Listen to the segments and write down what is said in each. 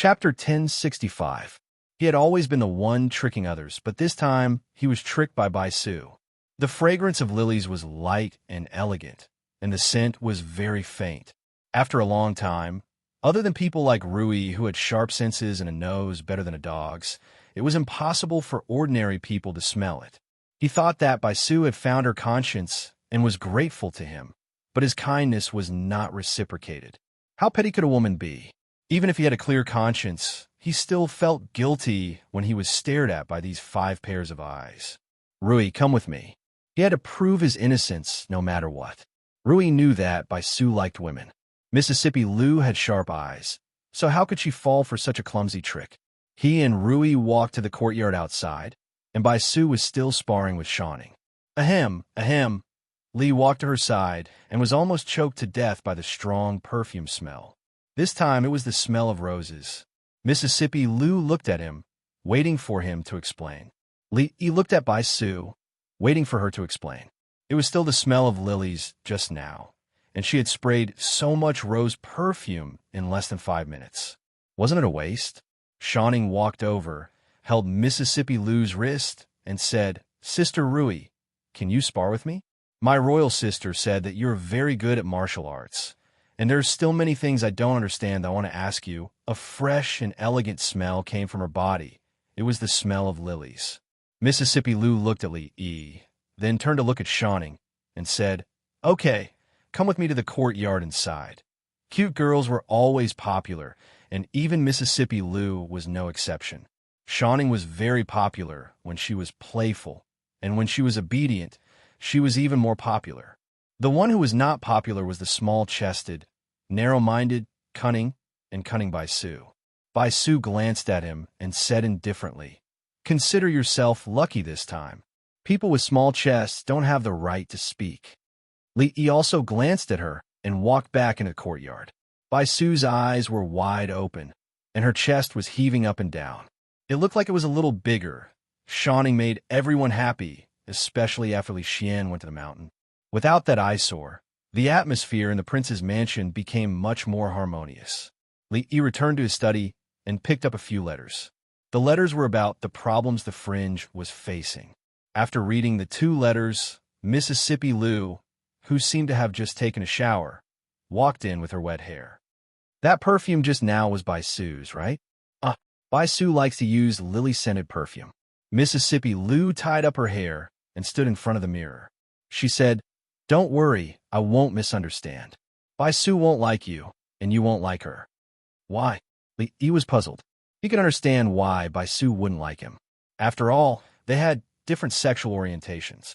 Chapter 1065. He had always been the one tricking others, but this time he was tricked by Baisu. The fragrance of lilies was light and elegant, and the scent was very faint. After a long time, other than people like Rui who had sharp senses and a nose better than a dog's, it was impossible for ordinary people to smell it. He thought that Baisu had found her conscience and was grateful to him, but his kindness was not reciprocated. How petty could a woman be? Even if he had a clear conscience, he still felt guilty when he was stared at by these 5 pairs of eyes. Rui, come with me. He had to prove his innocence no matter what. Rui knew that Baisu liked women. Mississippi Lu had sharp eyes, so how could she fall for such a clumsy trick? He and Rui walked to the courtyard outside, and Baisu was still sparring with Shawning. Ahem, ahem. Lee walked to her side and was almost choked to death by the strong perfume smell. This time it was the smell of roses. Mississippi Lu looked at him, waiting for him to explain. He looked at Baisu, waiting for her to explain. It was still the smell of lilies just now, and she had sprayed so much rose perfume in less than 5 minutes. Wasn't it a waste? Shawning walked over, held Mississippi Lu's wrist, and said, Sister Rui, can you spar with me? My royal sister said that you're very good at martial arts, and there's still many things I don't understand that I want to ask you. A fresh and elegant smell came from her body. It was the smell of lilies. Mississippi Lu looked at Lee, then turned to look at Shawning, and said, Okay, come with me to the courtyard inside. Cute girls were always popular, and even Mississippi Lu was no exception. Shawning was very popular when she was playful, and when she was obedient, she was even more popular. The one who was not popular was the small-chested, narrow-minded, cunning Baisu. Baisu glanced at him and said indifferently, Consider yourself lucky this time. People with small chests don't have the right to speak. Lee also glanced at her and walked back into the courtyard. Baisu's eyes were wide open, and her chest was heaving up and down. It looked like it was a little bigger. Shawning made everyone happy, especially after Li Xian went to the mountain. Without that eyesore, the atmosphere in the prince's mansion became much more harmonious. Li returned to his study and picked up a few letters. The letters were about the problems the fringe was facing. After reading the 2 letters, Mississippi Lu, who seemed to have just taken a shower, walked in with her wet hair. That perfume just now was Baisu's, right? Baisu likes to use lily-scented perfume. Mississippi Lu tied up her hair and stood in front of the mirror. She said, Don't worry, I won't misunderstand. Baisu won't like you, and you won't like her. Why? He was puzzled. He could understand why Baisu wouldn't like him. After all, they had different sexual orientations.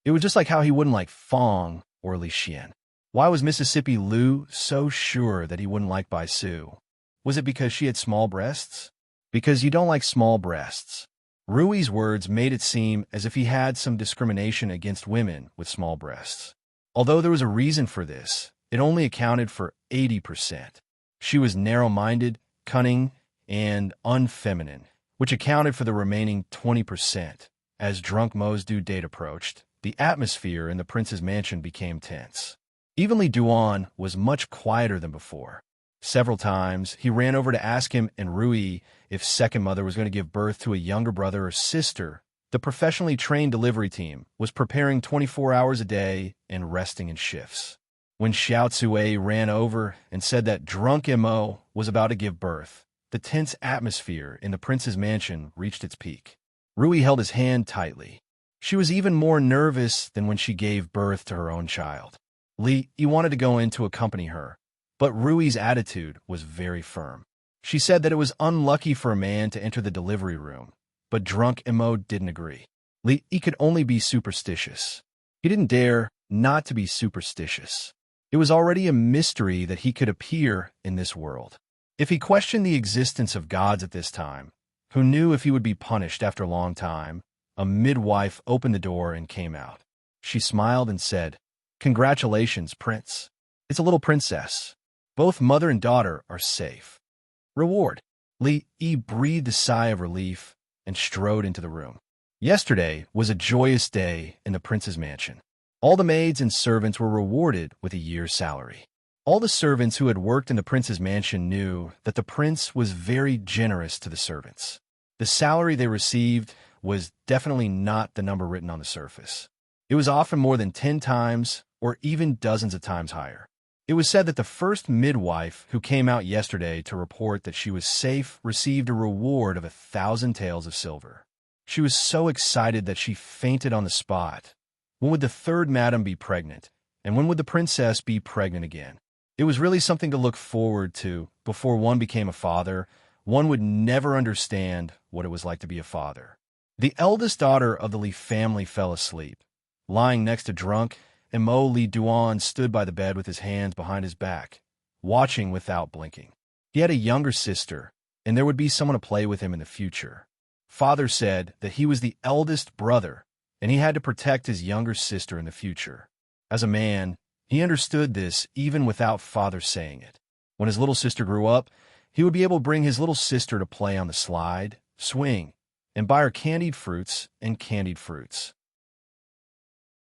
It was just like how he wouldn't like Fong or Li Xian. Why was Mississippi Lu so sure that he wouldn't like Baisu? Was it because she had small breasts? Because you don't like small breasts. Rui's words made it seem as if he had some discrimination against women with small breasts. Although there was a reason for this, it only accounted for 80%. She was narrow-minded, cunning, and unfeminine, which accounted for the remaining 20%. As Drunk Mo's due date approached, the atmosphere in the prince's mansion became tense. Even Li Duan was much quieter than before. Several times, he ran over to ask him and Rui if second mother was going to give birth to a younger brother or sister. The professionally trained delivery team was preparing 24 hours a day and resting in shifts. When Xiao Tsui ran over and said that Drunk Mo was about to give birth, the tense atmosphere in the prince's mansion reached its peak. Rui held his hand tightly. She was even more nervous than when she gave birth to her own child. He wanted to go in to accompany her, but Rui's attitude was very firm. She said that it was unlucky for a man to enter the delivery room, but Drunk Mo didn't agree. He could only be superstitious. He didn't dare not to be superstitious. It was already a mystery that he could appear in this world. If he questioned the existence of gods at this time, who knew if he would be punished after a long time, a midwife opened the door and came out. She smiled and said, Congratulations, Prince. It's a little princess. Both mother and daughter are safe. Reward. Li breathed a sigh of relief and strode into the room. Yesterday was a joyous day in the prince's mansion. All the maids and servants were rewarded with a year's salary. All the servants who had worked in the prince's mansion knew that the prince was very generous to the servants. The salary they received was definitely not the number written on the surface. It was often more than 10 times or even dozens of times higher. It was said that the first midwife who came out yesterday to report that she was safe received a reward of 1,000 taels of silver. She was so excited that she fainted on the spot. When would the third madam be pregnant? And when would the princess be pregnant again? It was really something to look forward to before one became a father. One would never understand what it was like to be a father. The eldest daughter of the Li family fell asleep. Lying next to drunk, Emo Li Duan stood by the bed with his hands behind his back, watching without blinking. He had a younger sister, and there would be someone to play with him in the future. Father said that he was the eldest brother, and he had to protect his younger sister in the future. As a man, he understood this even without father saying it. When his little sister grew up, he would be able to bring his little sister to play on the slide, swing, and buy her candied fruits and candied fruits.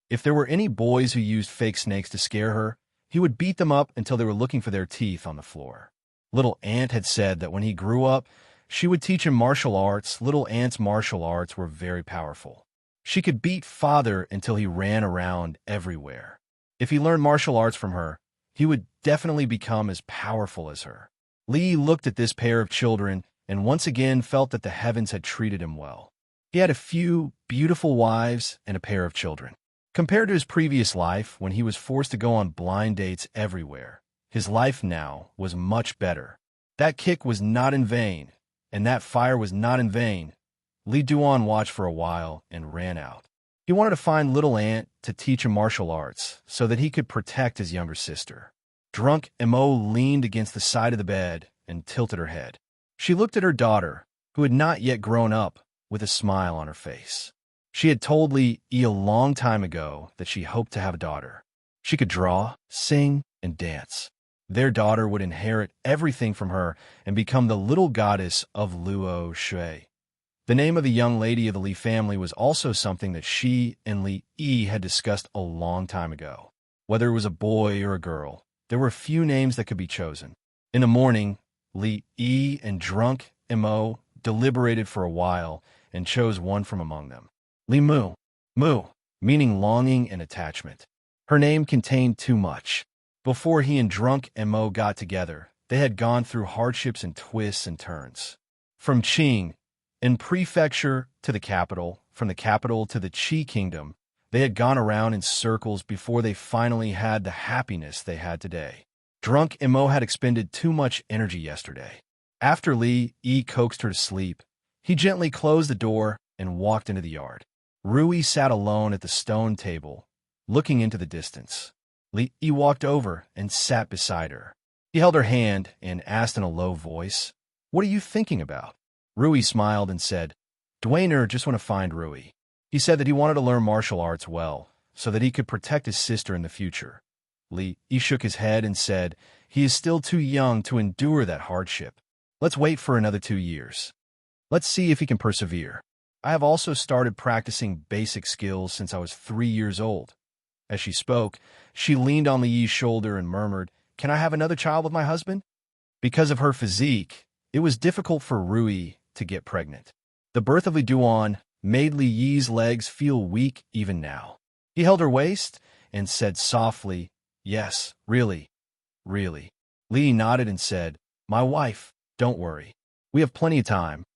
If there were any boys who used fake snakes to scare her, he would beat them up until they were looking for their teeth on the floor. Little Ant had said that when he grew up, she would teach him martial arts. Little Ant's martial arts were very powerful. She could beat father until he ran around everywhere. If he learned martial arts from her, he would definitely become as powerful as her. Li looked at this pair of children and once again felt that the heavens had treated him well. He had a few beautiful wives and a pair of children. Compared to his previous life, when he was forced to go on blind dates everywhere, his life now was much better. That kick was not in vain, and that fire was not in vain. Li Duan watched for a while and ran out. He wanted to find Little Ant to teach him martial arts so that he could protect his younger sister. Drunk Emo leaned against the side of the bed and tilted her head. She looked at her daughter, who had not yet grown up, with a smile on her face. She had told Li a long time ago that she hoped to have a daughter. She could draw, sing, and dance. Their daughter would inherit everything from her and become the little goddess of Luo Shui. The name of the young lady of the Li family was also something that she and Li Yi had discussed a long time ago. Whether it was a boy or a girl, there were few names that could be chosen. In the morning, Li Yi and drunk Emo deliberated for a while and chose one from among them. Li Mu, meaning longing and attachment. Her name contained too much. Before he and drunk Emo got together, they had gone through hardships and twists and turns. From Qing, in prefecture, to the capital, from the capital to the Qi kingdom, they had gone around in circles before they finally had the happiness they had today. Drunk Emo had expended too much energy yesterday. After Li Yi coaxed her to sleep, he gently closed the door and walked into the yard. Rui sat alone at the stone table, looking into the distance. Li Yi walked over and sat beside her. He held her hand and asked in a low voice, "What are you thinking about?" Rui smiled and said, "Dwayner just want to find Rui." He said that he wanted to learn martial arts well, so that he could protect his sister in the future. Li Yi shook his head and said, "He is still too young to endure that hardship. Let's wait for another 2 years. Let's see if he can persevere. I have also started practicing basic skills since I was 3 years old." As she spoke, she leaned on Li Yi's shoulder and murmured, "Can I have another child with my husband?" Because of her physique, it was difficult for Rui to get pregnant. The birth of Li Duan made Li Yi's legs feel weak even now. He held her waist and said softly, "Yes, really, really." Li nodded and said, "My wife, don't worry. We have plenty of time."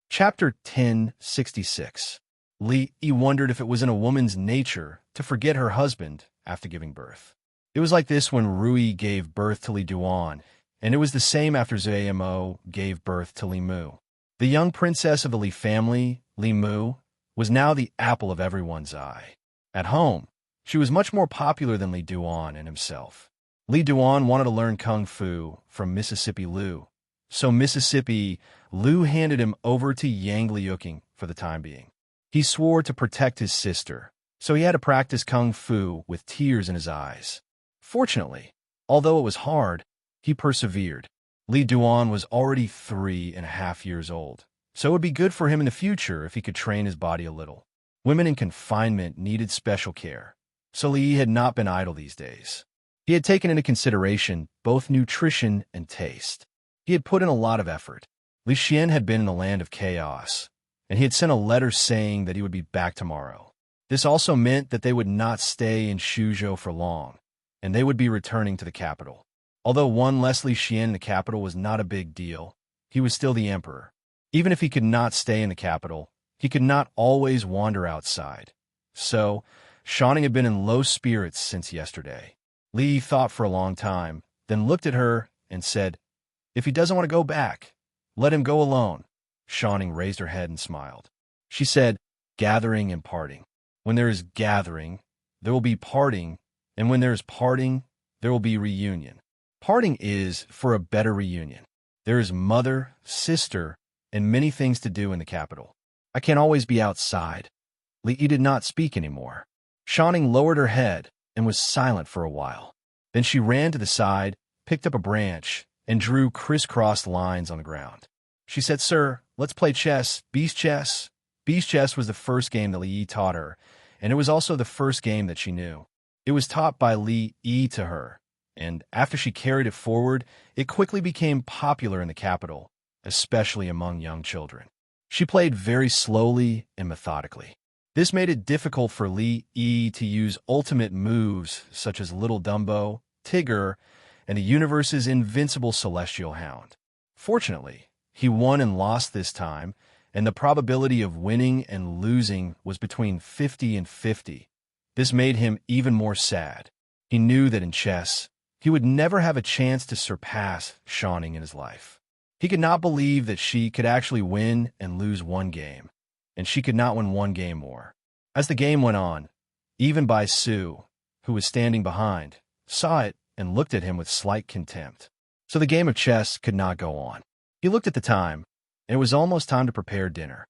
Chapter 1066. Li Yi wondered if it was in a woman's nature to forget her husband after giving birth. It was like this when Rui gave birth to Li Duan, and it was the same after Zuyemo gave birth to Li Mu. The young princess of the Li family, Li Mu, was now the apple of everyone's eye. At home, she was much more popular than Li Duan and himself. Li Duan wanted to learn Kung Fu from Mississippi Liu, so Mississippi Liu handed him over to Yang Liuqing for the time being. He swore to protect his sister, so he had to practice Kung Fu with tears in his eyes. Fortunately, although it was hard, he persevered. Li Duan was already 3.5 years old, so it would be good for him in the future if he could train his body a little. Women in confinement needed special care, So Li had not been idle these days. He had taken into consideration both nutrition and taste. He had put in a lot of effort. Li Xian had been in the land of chaos, and he had sent a letter saying that he would be back tomorrow. This also meant that they would not stay in Shuzhou for long, and they would be returning to the capital. Although one less Li Xian in the capital was not a big deal, he was still the emperor. Even if he could not stay in the capital, he could not always wander outside. So, Shanning had been in low spirits since yesterday. Li thought for a long time, then looked at her and said, "If he doesn't want to go back, let him go alone." Shanning raised her head and smiled. She said, "Gathering and parting. When there is gathering, there will be parting, and when there is parting, there will be reunion. Parting is for a better reunion. There is mother, sister, and many things to do in the capital. I can't always be outside." Li did not speak anymore. Shanning lowered her head and was silent for a while. Then she ran to the side, picked up a branch, and drew crisscrossed lines on the ground. She said, "Sir, let's play chess, beast chess." Beast chess was the first game that Li Yi taught her, and it was also the first game that she knew. It was taught by Li Yi to her, and after she carried it forward, it quickly became popular in the capital, especially among young children. She played very slowly and methodically. This made it difficult for Li Yi to use ultimate moves such as Little Dumbo, Tigger, and the universe's invincible Celestial Hound. Fortunately, he won and lost this time, and the probability of winning and losing was between 50 and 50. This made him even more sad. He knew that in chess, he would never have a chance to surpass Shanning in his life. He could not believe that she could actually win and lose one game, and she could not win one game more. As the game went on, even Bai Su, who was standing behind, saw it and looked at him with slight contempt. So the game of chess could not go on. He looked at the time, and it was almost time to prepare dinner.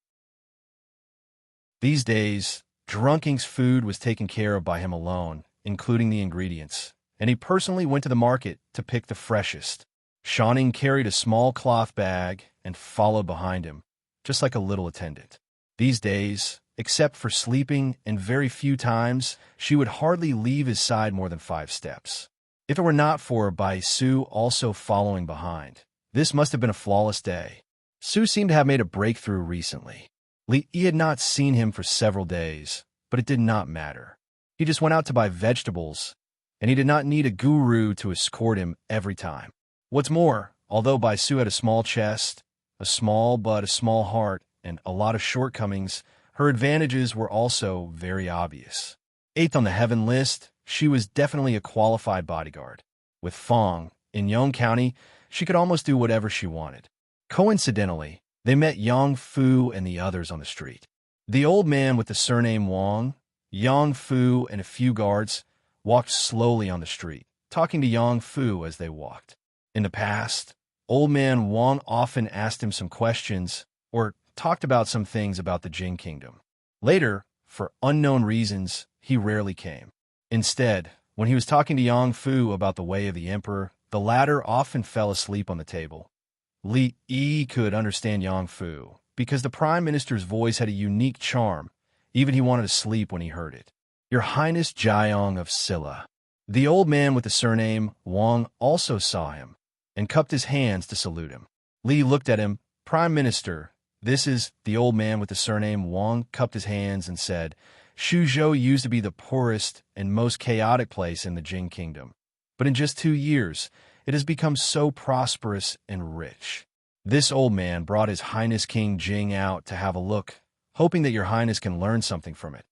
These days, Drunking's food was taken care of by him alone, including the ingredients, and he personally went to the market to pick the freshest. Shanning carried a small cloth bag and followed behind him, just like a little attendant. These days, except for sleeping and very few times, she would hardly leave his side more than 5 steps. If it were not for Bai Su also following behind, this must have been a flawless day. Su seemed to have made a breakthrough recently. Li had not seen him for several days, but it did not matter. He just went out to buy vegetables, and he did not need a guru to escort him every time. What's more, although Bai Su had a small chest, a small heart, and a lot of shortcomings, her advantages were also very obvious. 8th on the heaven list, she was definitely a qualified bodyguard. With Fong, in Yong County, she could almost do whatever she wanted. Coincidentally, they met Yang Fu and the others on the street. The old man with the surname Wang, Yang Fu, and a few guards walked slowly on the street, talking to Yang Fu as they walked. In the past, old man Wang often asked him some questions or talked about some things about the Jin Kingdom. Later, for unknown reasons, he rarely came. Instead, when he was talking to Yang Fu about the way of the emperor, the latter often fell asleep on the table. Li Yi could understand Yang Fu because the prime minister's voice had a unique charm. Even he wanted to sleep when he heard it. "Your Highness Jiang of Silla." The old man with the surname Wang also saw him and cupped his hands to salute him. Li looked at him. "Prime Minister, this is..." The old man with the surname Wang cupped his hands and said, "Shuzhou used to be the poorest and most chaotic place in the Jin Kingdom. But in just 2 years, it has become so prosperous and rich." This old man brought His Highness King Jing out to have a look, hoping that Your Highness can learn something from it.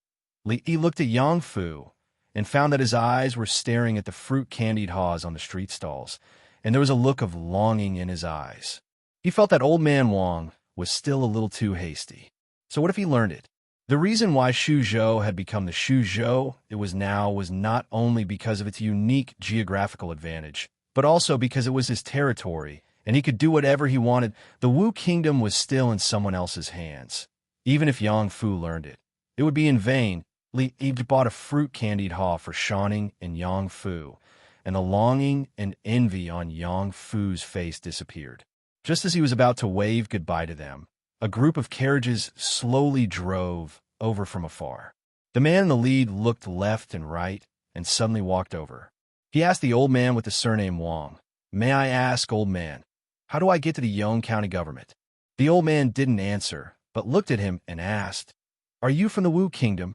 Li looked at Yang Fu and found that his eyes were staring at the fruit-candied haws on the street stalls, and there was a look of longing in his eyes. He felt that old man Wang was still a little too hasty. So what if he learned it? The reason why Shuzhou had become the Shuzhou it was now was not only because of its unique geographical advantage, but also because it was his territory, and he could do whatever he wanted. The Wu Kingdom was still in someone else's hands. Even if Yang Fu learned it, it would be in vain. Li bought a fruit-candied haw for Shanning and Yang Fu, and the longing and envy on Yang Fu's face disappeared. Just as he was about to wave goodbye to them, a group of carriages slowly drove over from afar. The man in the lead looked left and right and suddenly walked over. He asked the old man with the surname Wang, "May I ask, old man, how do I get to the Yong County government?" The old man didn't answer, but looked at him and asked, "Are you from the Wu Kingdom?"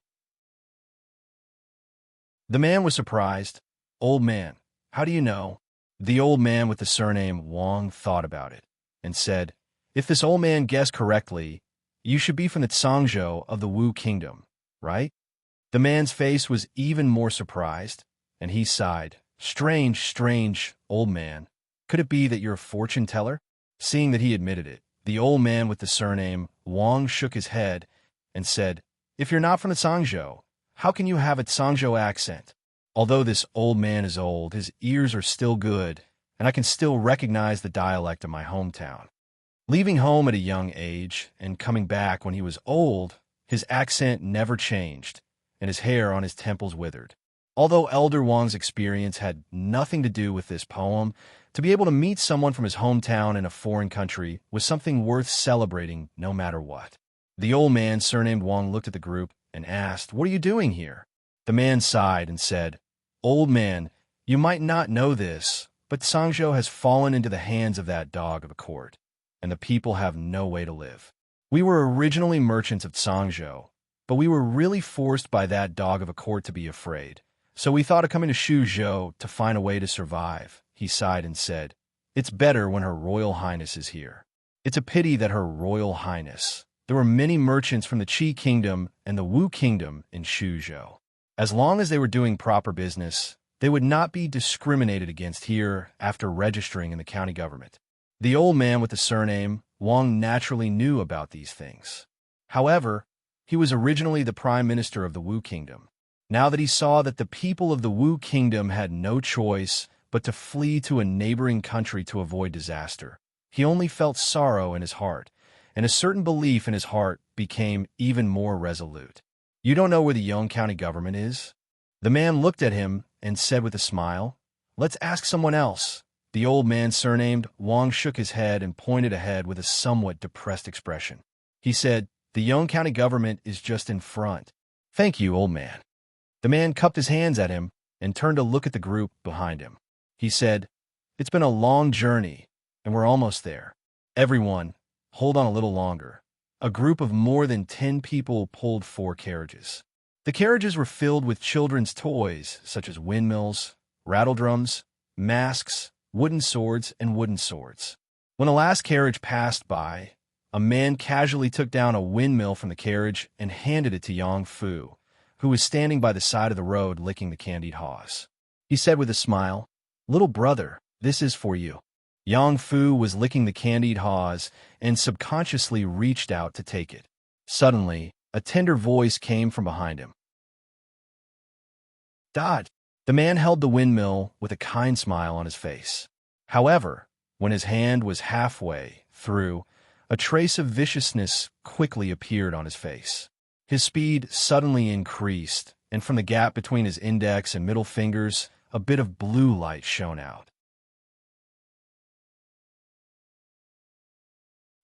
The man was surprised. "Old man, how do you know?" The old man with the surname Wang thought about it and said, "If this old man guessed correctly, you should be from the Zhangzhou of the Wu Kingdom, right?" The man's face was even more surprised, and he sighed. "Strange, strange, old man. Could it be that you're a fortune teller?" Seeing that he admitted it, the old man with the surname Wang shook his head and said, "If you're not from the Zhangzhou, how can you have a Zhangzhou accent?" Although this old man is old, his ears are still good, and I can still recognize the dialect of my hometown. Leaving home at a young age and coming back when he was old, his accent never changed, and his hair on his temples withered. Although Elder Wang's experience had nothing to do with this poem, to be able to meet someone from his hometown in a foreign country was something worth celebrating no matter what. The old man, surnamed Wang, looked at the group and asked, "What are you doing here?" The man sighed and said, "Old man, you might not know this, but Zhangzhou has fallen into the hands of that dog of a court, and the people have no way to live. We were originally merchants of Zhangzhou, but we were really forced by that dog of a court to be afraid. So we thought of coming to Shuzhou to find a way to survive." He sighed and said, "It's better when Her Royal Highness is here. It's a pity that Her Royal Highness. There were many merchants from the Qi Kingdom and the Wu Kingdom in Shuzhou. As long as they were doing proper business, they would not be discriminated against here after registering in the county government." The old man with the surname Wang naturally knew about these things. However, he was originally the prime minister of the Wu Kingdom. Now that he saw that the people of the Wu Kingdom had no choice but to flee to a neighboring country to avoid disaster, he only felt sorrow in his heart, and a certain belief in his heart became even more resolute. "You don't know where the Yong County government is?" The man looked at him and said with a smile, "Let's ask someone else." The old man surnamed Wang shook his head and pointed ahead with a somewhat depressed expression. He said, "The Yong County government is just in front." "Thank you, old man." The man cupped his hands at him and turned to look at the group behind him. He said, "It's been a long journey, and we're almost there. Everyone, hold on a little longer." A group of more than 10 people pulled 4 carriages. The carriages were filled with children's toys, such as windmills, rattledrums, masks, wooden swords, and wooden swords. When the last carriage passed by, a man casually took down a windmill from the carriage and handed it to Yang Fu, who was standing by the side of the road licking the candied haws. He said with a smile, "Little brother, this is for you." Yang Fu was licking the candied haws and subconsciously reached out to take it. Suddenly, a tender voice came from behind him. "Dad!" The man held the windmill with a kind smile on his face. However, when his hand was halfway through, a trace of viciousness quickly appeared on his face. His speed suddenly increased, and from the gap between his index and middle fingers, a bit of blue light shone out.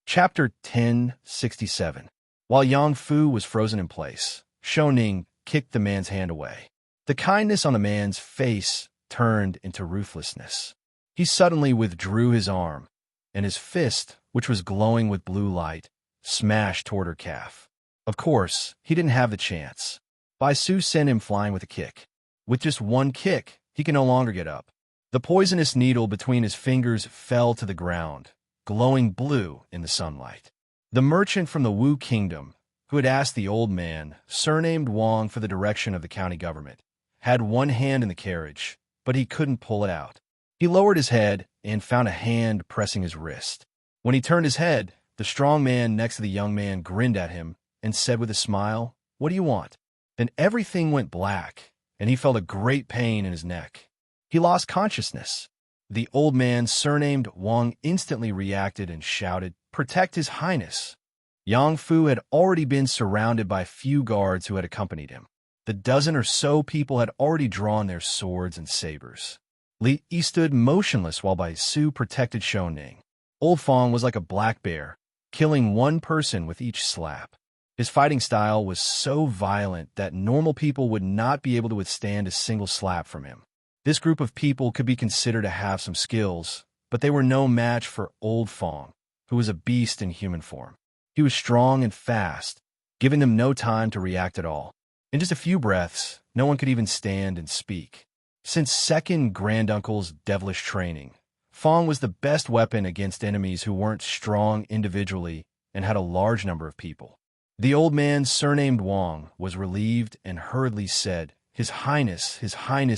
Chapter 1067. While Yang Fu was frozen in place, Shou Ning kicked the man's hand away. The kindness on the man's face turned into ruthlessness. He suddenly withdrew his arm, and his fist, which was glowing with blue light, smashed toward her calf. Of course, he didn't have the chance. Bai Su sent him flying with a kick. With just one kick, he could no longer get up. The poisonous needle between his fingers fell to the ground, glowing blue in the sunlight. The merchant from the Wu Kingdom, who had asked the old man, surnamed Wang, for the direction of the county government, had one hand in the carriage, but he couldn't pull it out. He lowered his head and found a hand pressing his wrist. When he turned his head, the strong man next to the young man grinned at him and said with a smile, "What do you want?" Then everything went black, and he felt a great pain in his neck. He lost consciousness. The old man, surnamed Wang, instantly reacted and shouted, "Protect His Highness!" Yang Fu had already been surrounded by few guards who had accompanied him. The dozen or so people had already drawn their swords and sabers. Li Yi stood motionless while Bai Su protected Shou Ning. Old Fong was like a black bear, killing one person with each slap. His fighting style was so violent that normal people would not be able to withstand a single slap from him. This group of people could be considered to have some skills, but they were no match for Old Fong, who was a beast in human form. He was strong and fast, giving them no time to react at all. In just a few breaths, no one could even stand and speak. Since second granduncle's devilish training, Fong was the best weapon against enemies who weren't strong individually and had a large number of people. The old man, surnamed Wang, was relieved and hurriedly said, His Highness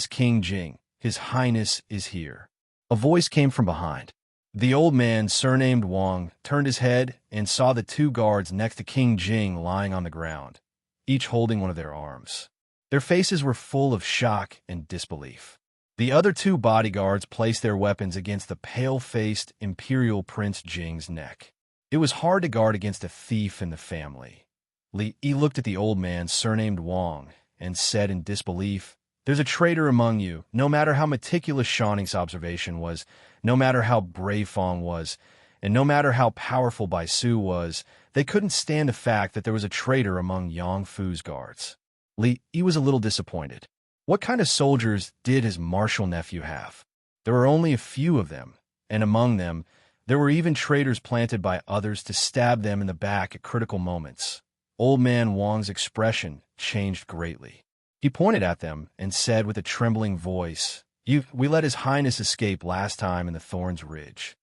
King Jing, His Highness is here." A voice came from behind. The old man, surnamed Wang, turned his head and saw the two guards next to King Jing lying on the ground, each holding one of their arms. Their faces were full of shock and disbelief. The other two bodyguards placed their weapons against the pale-faced Imperial Prince Jing's neck. It was hard to guard against a thief in the family. Li Yi looked at the old man, surnamed Wang, and said in disbelief, "There's a traitor among you. No matter how meticulous Shanning's observation was, no matter how brave Fong was, and no matter how powerful Bai Su was, they couldn't stand the fact that there was a traitor among Yang Fu's guards." Li Yi was a little disappointed. What kind of soldiers did his martial nephew have? There were only a few of them, and among them, there were even traitors planted by others to stab them in the back at critical moments. Old man Wang's expression changed greatly. He pointed at them and said with a trembling voice, We let His Highness escape last time in the Thorns Ridge.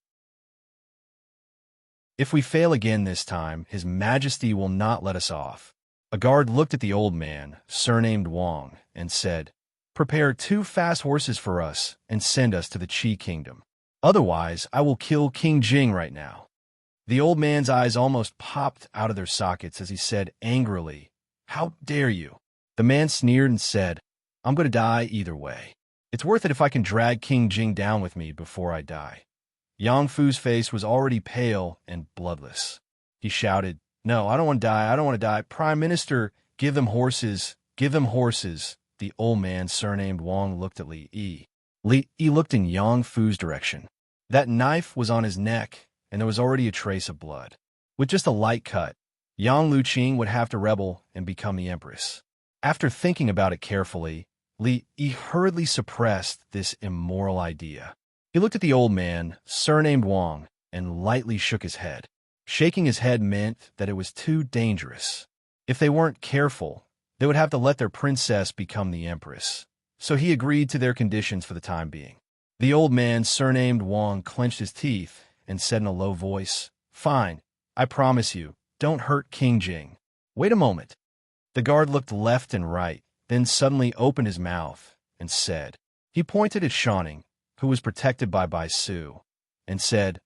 If we fail again this time, His Majesty will not let us off." A guard looked at the old man, surnamed Wang, and said, "Prepare 2 fast horses for us and send us to the Qi Kingdom. Otherwise, I will kill King Jing right now." The old man's eyes almost popped out of their sockets as he said angrily, "How dare you?" The man sneered and said, "I'm going to die either way. It's worth it if I can drag King Jing down with me before I die." Yang Fu's face was already pale and bloodless. He shouted, "No, I don't want to die. I don't want to die. Prime Minister, give them horses. Give them horses." The old man, surnamed Wang, looked at Li Yi. Li Yi looked in Yang Fu's direction. That knife was on his neck, and there was already a trace of blood. With just a light cut, Yang Luqing would have to rebel and become the empress. After thinking about it carefully, Li Yi hurriedly suppressed this immoral idea. He looked at the old man, surnamed Wang, and lightly shook his head. Shaking his head meant that it was too dangerous. If they weren't careful, they would have to let their princess become the empress. So he agreed to their conditions for the time being. The old man, surnamed Wang, clenched his teeth and said in a low voice, "Fine, I promise you, don't hurt King Jing." "Wait a moment." The guard looked left and right, then suddenly opened his mouth and said, he pointed at Shanning, who was protected by Bai Su, and said,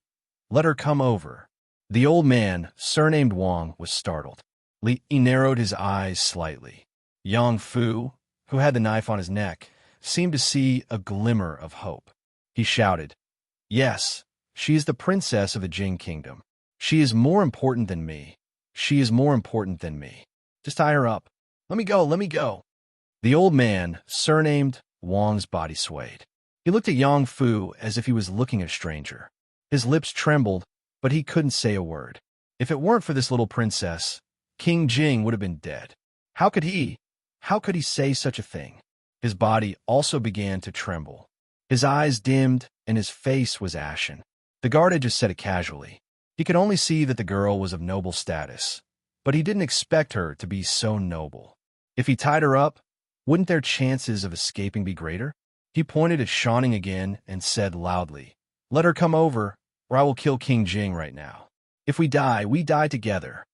"Let her come over." The old man, surnamed Wang, was startled. Li Yi narrowed his eyes slightly. Yang Fu, who had the knife on his neck, seemed to see a glimmer of hope. He shouted, "Yes, she is the princess of the Jing Kingdom. She is more important than me. She is more important than me. Just tie her up. Let me go, let me go." The old man, surnamed Wang's body swayed. He looked at Yang Fu as if he was looking at a stranger. His lips trembled, but he couldn't say a word. If it weren't for this little princess, King Jing would have been dead. How could he say such a thing? His body also began to tremble. His eyes dimmed, and his face was ashen. The guard had just said it casually. He could only see that the girl was of noble status, but he didn't expect her to be so noble. If he tied her up, wouldn't their chances of escaping be greater? He pointed at Shanning again and said loudly, "Let her come over, or I will kill King Jing right now. If we die together.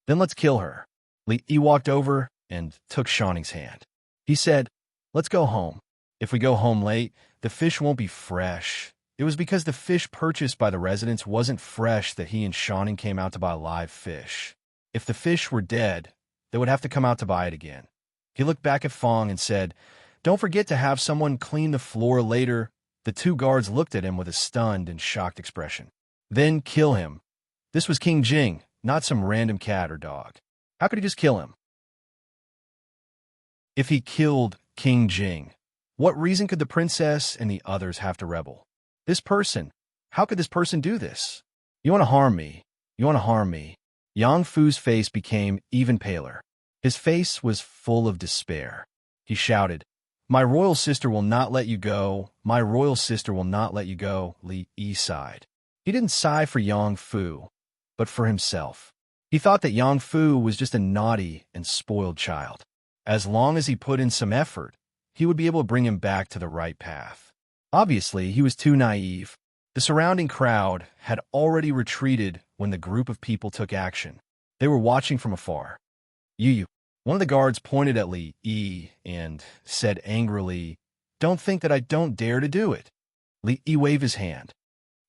Then let's kill her." Li Yi walked over and took Shanning's hand. He said, "Let's go home. If we go home late, the fish won't be fresh." It was because the fish purchased by the residents wasn't fresh that he and Shanning came out to buy live fish. If the fish were dead, they would have to come out to buy it again. He looked back at Fong and said, "Don't forget to have someone clean the floor later." The two guards looked at him with a stunned and shocked expression. "Then kill him." This was King Jing, not some random cat or dog. How could he just kill him? If he killed King Jing, what reason could the princess and the others have to rebel? This person, how could this person do this? You want to harm me. You want to harm me. Yang Fu's face became even paler. His face was full of despair. He shouted, "My royal sister will not let you go. My royal sister will not let you go." Li Yi sighed. He didn't sigh for Yang Fu, but for himself. He thought that Yang Fu was just a naughty and spoiled child. As long as he put in some effort, he would be able to bring him back to the right path. Obviously, he was too naive. The surrounding crowd had already retreated when the group of people took action. They were watching from afar. "You." One of the guards pointed at Li Yi and said angrily, "Don't think that I don't dare to do it." Li Yi waved his hand.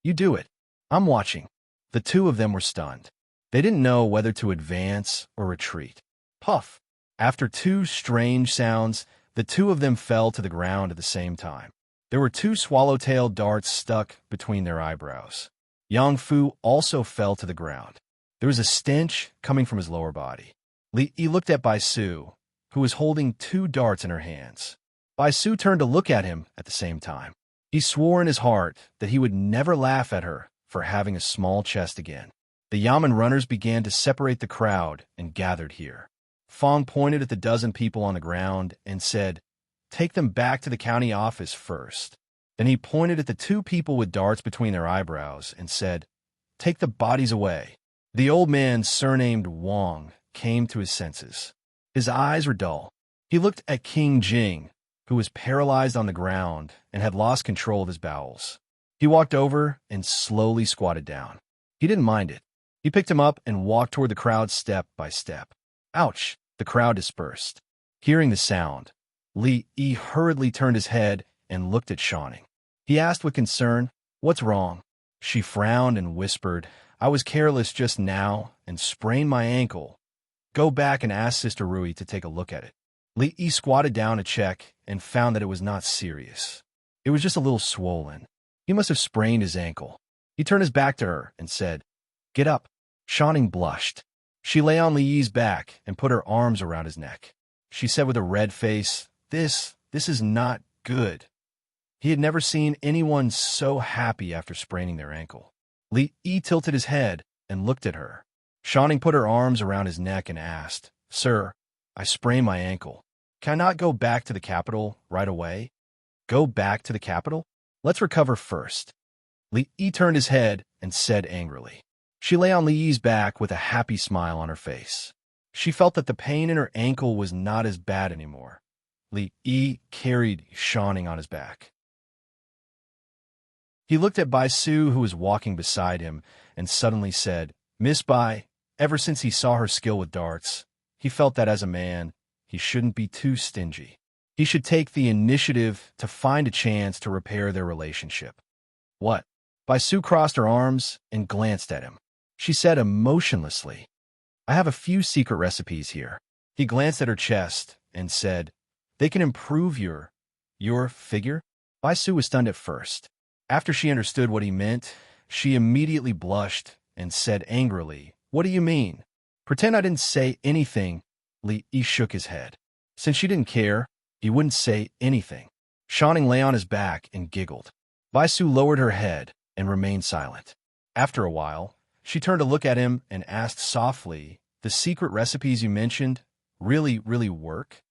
"You do it. I'm watching." The two of them were stunned. They didn't know whether to advance or retreat. Puff! After two strange sounds, the two of them fell to the ground at the same time. There were two swallowtail darts stuck between their eyebrows. Yang Fu also fell to the ground. There was a stench coming from his lower body. Li Yi looked at Bai Su, who was holding two darts in her hands. Bai Su turned to look at him at the same time. He swore in his heart that he would never laugh at her for having a small chest again. The Yamen runners began to separate the crowd and gathered here. Fong pointed at the dozen people on the ground and said, "Take them back to the county office first." Then he pointed at the two people with darts between their eyebrows and said, "Take the bodies away." The old man, surnamed Wang, came to his senses. His eyes were dull. He looked at King Jing, who was paralyzed on the ground and had lost control of his bowels. He walked over and slowly squatted down. He didn't mind it. He picked him up and walked toward the crowd step by step. Ouch! The crowd dispersed. Hearing the sound, Li Yi hurriedly turned his head and looked at Shanning. He asked with concern, "What's wrong?" She frowned and whispered, "I was careless just now and sprained my ankle. Go back and ask Sister Rui to take a look at it." Li Yi squatted down to check and found that it was not serious. It was just a little swollen. He must have sprained his ankle. He turned his back to her and said, "Get up." Shanning blushed. She lay on Li Yi's back and put her arms around his neck. She said with a red face, This is not good." He had never seen anyone so happy after spraining their ankle. Li Yi tilted his head and looked at her. Shanning put her arms around his neck and asked, "Sir, I sprained my ankle. Can I not go back to the capital right away?" "Go back to the capital? Let's recover first." Li Yi turned his head and said angrily. She lay on Li Yi's back with a happy smile on her face. She felt that the pain in her ankle was not as bad anymore. Li Yi carried Shanning on his back. He looked at Bai Su, who was walking beside him, and suddenly said, "Miss Bai." Ever since he saw her skill with darts, he felt that as a man, he shouldn't be too stingy. He should take the initiative to find a chance to repair their relationship. "What?" Bai Su crossed her arms and glanced at him. She said emotionlessly, "I have a few secret recipes here." He glanced at her chest and said, "They can improve your figure?" Bai Su was stunned at first. After she understood what he meant, she immediately blushed and said angrily, "What do you mean?" "Pretend I didn't say anything." Li Yi shook his head. Since she didn't care, he wouldn't say anything. Shanning lay on his back and giggled. Bai Su lowered her head and remained silent. After a while, she turned to look at him and asked softly, "The secret recipes you mentioned really work?"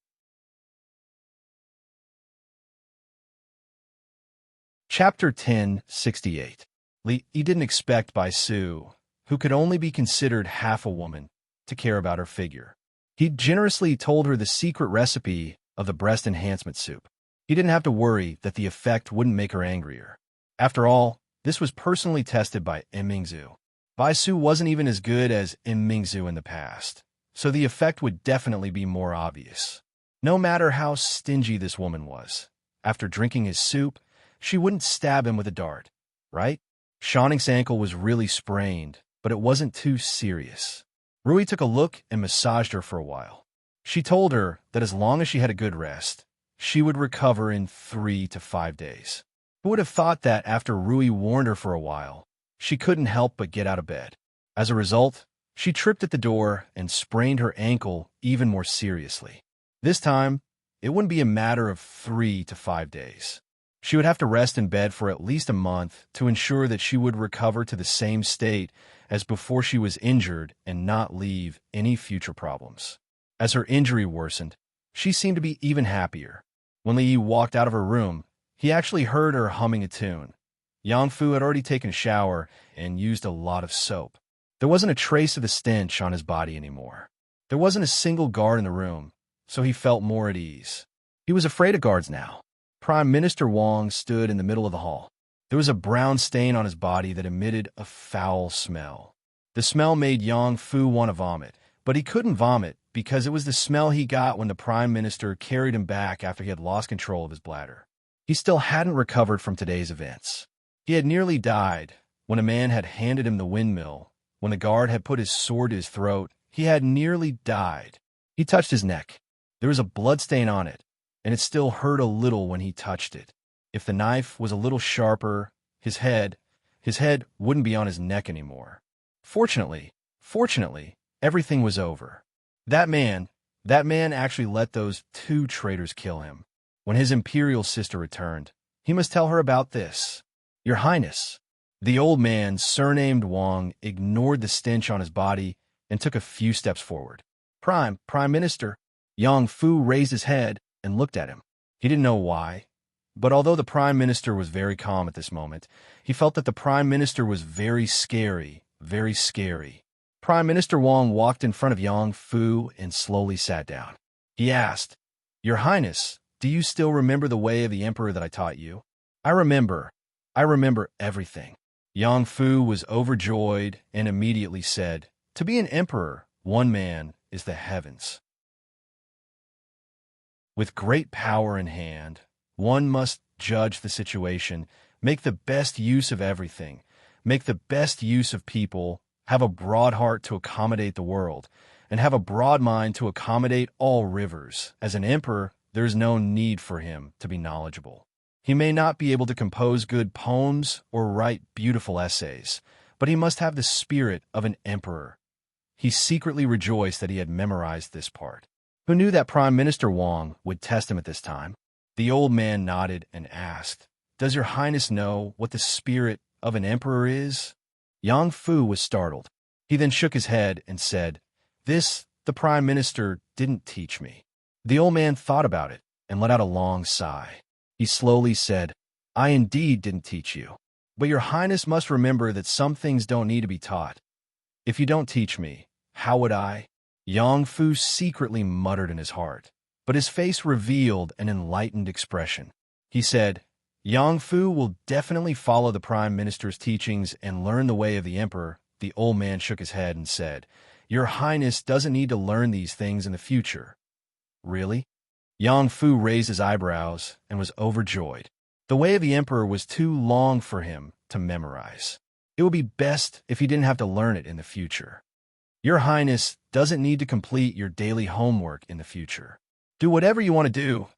Chapter 1068. Li Yi didn't expect Bai Su, who could only be considered half a woman, to care about her figure. He generously told her the secret recipe of the breast enhancement soup. He didn't have to worry that the effect wouldn't make her angrier. After all, this was personally tested by Mingzu. Bai Su wasn't even as good as Mingzu in the past, so the effect would definitely be more obvious. No matter how stingy this woman was, after drinking his soup, she wouldn't stab him with a dart, right? Shanning's ankle was really sprained, but it wasn't too serious. Rui took a look and massaged her for a while. She told her that as long as she had a good rest, she would recover in 3 to 5 days. Who would have thought that after Rui warned her for a while, she couldn't help but get out of bed? As a result, she tripped at the door and sprained her ankle even more seriously. This time, it wouldn't be a matter of 3 to 5 days. She would have to rest in bed for at least a month to ensure that she would recover to the same state as before she was injured and not leave any future problems. As her injury worsened, she seemed to be even happier. When Li Yi walked out of her room, he actually heard her humming a tune. Yang Fu had already taken a shower and used a lot of soap. There wasn't a trace of the stench on his body anymore. There wasn't a single guard in the room, so he felt more at ease. He was afraid of guards now. Prime Minister Wang stood in the middle of the hall. There was a brown stain on his body that emitted a foul smell. The smell made Yang Fu want to vomit, but he couldn't vomit because it was the smell he got when the Prime Minister carried him back after he had lost control of his bladder. He still hadn't recovered from today's events. He had nearly died when a man had handed him the windmill. When the guard had put his sword to his throat, he had nearly died. He touched his neck. There was a blood stain on it, and it still hurt a little when he touched it. If the knife was a little sharper, his head wouldn't be on his neck anymore. Fortunately, everything was over. That man actually let those two traitors kill him. When his imperial sister returned, he must tell her about this. Your Highness. The old man, surnamed Wang, ignored the stench on his body and took a few steps forward. Prime Minister. Yang Fu raised his head and looked at him. He didn't know why, but although the Prime Minister was very calm at this moment, he felt that the Prime Minister was very scary, very scary. Prime Minister Wang walked in front of Yang Fu and slowly sat down. He asked, Your Highness, do you still remember the way of the Emperor that I taught you? I remember everything. Yang Fu was overjoyed and immediately said, To be an emperor, one man is the heavens. With great power in hand, one must judge the situation, make the best use of everything, make the best use of people, have a broad heart to accommodate the world, and have a broad mind to accommodate all rivers. As an emperor, there is no need for him to be knowledgeable. He may not be able to compose good poems or write beautiful essays, but he must have the spirit of an emperor. He secretly rejoiced that he had memorized this part. Who knew that Prime Minister Wang would test him at this time? The old man nodded and asked, Does your Highness know what the spirit of an emperor is? Yang Fu was startled. He then shook his head and said, This, the Prime Minister didn't teach me. The old man thought about it and let out a long sigh. He slowly said, I indeed didn't teach you, but your Highness must remember that some things don't need to be taught. If you don't teach me, how would I? Yang Fu secretly muttered in his heart, but his face revealed an enlightened expression. He said, Yang Fu will definitely follow the Prime Minister's teachings and learn the way of the Emperor. The old man shook his head and said, Your Highness doesn't need to learn these things in the future. Really? Yang Fu raised his eyebrows and was overjoyed. The way of the Emperor was too long for him to memorize. It would be best if he didn't have to learn it in the future. Your Highness doesn't need to complete your daily homework in the future. Do whatever you want to do.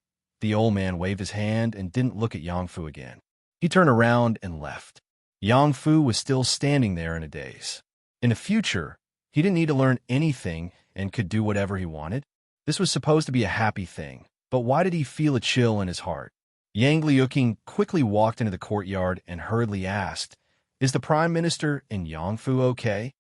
The old man waved his hand and didn't look at Yang Fu again. He turned around and left. Yang Fu was still standing there in a daze. In the future, he didn't need to learn anything and could do whatever he wanted. This was supposed to be a happy thing, but why did he feel a chill in his heart? Yang Liuqing quickly walked into the courtyard and hurriedly asked, Is the Prime Minister and Yang Fu okay?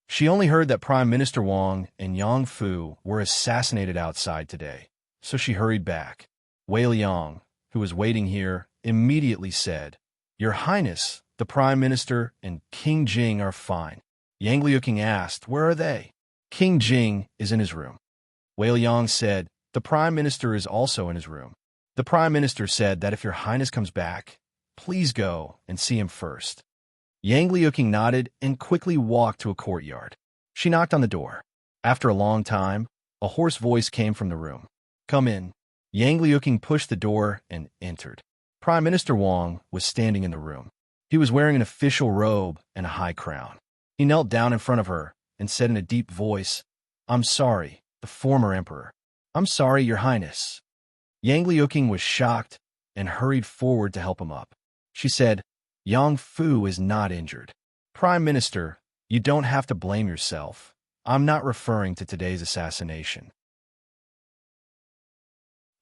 She only heard that Prime Minister Wang and Yang Fu were assassinated outside today, so she hurried back. Wei Liang, who was waiting here, immediately said, Your Highness, the Prime Minister and King Jing are fine. Yang Liuqing asked, Where are they? King Jing is in his room. Wei Liang said, The Prime Minister is also in his room. The Prime Minister said that if your Highness comes back, please go and see him first. Yang Liuqing nodded and quickly walked to a courtyard. She knocked on the door. After a long time, a hoarse voice came from the room. Come in. Yang Liuqing pushed the door and entered. Prime Minister Wang was standing in the room. He was wearing an official robe and a high crown. He knelt down in front of her and said in a deep voice, I'm sorry, the former emperor. I'm sorry, Your Highness. Yang Liuqing was shocked and hurried forward to help him up. She said, Yang Fu is not injured. Prime Minister, you don't have to blame yourself. I'm not referring to today's assassination.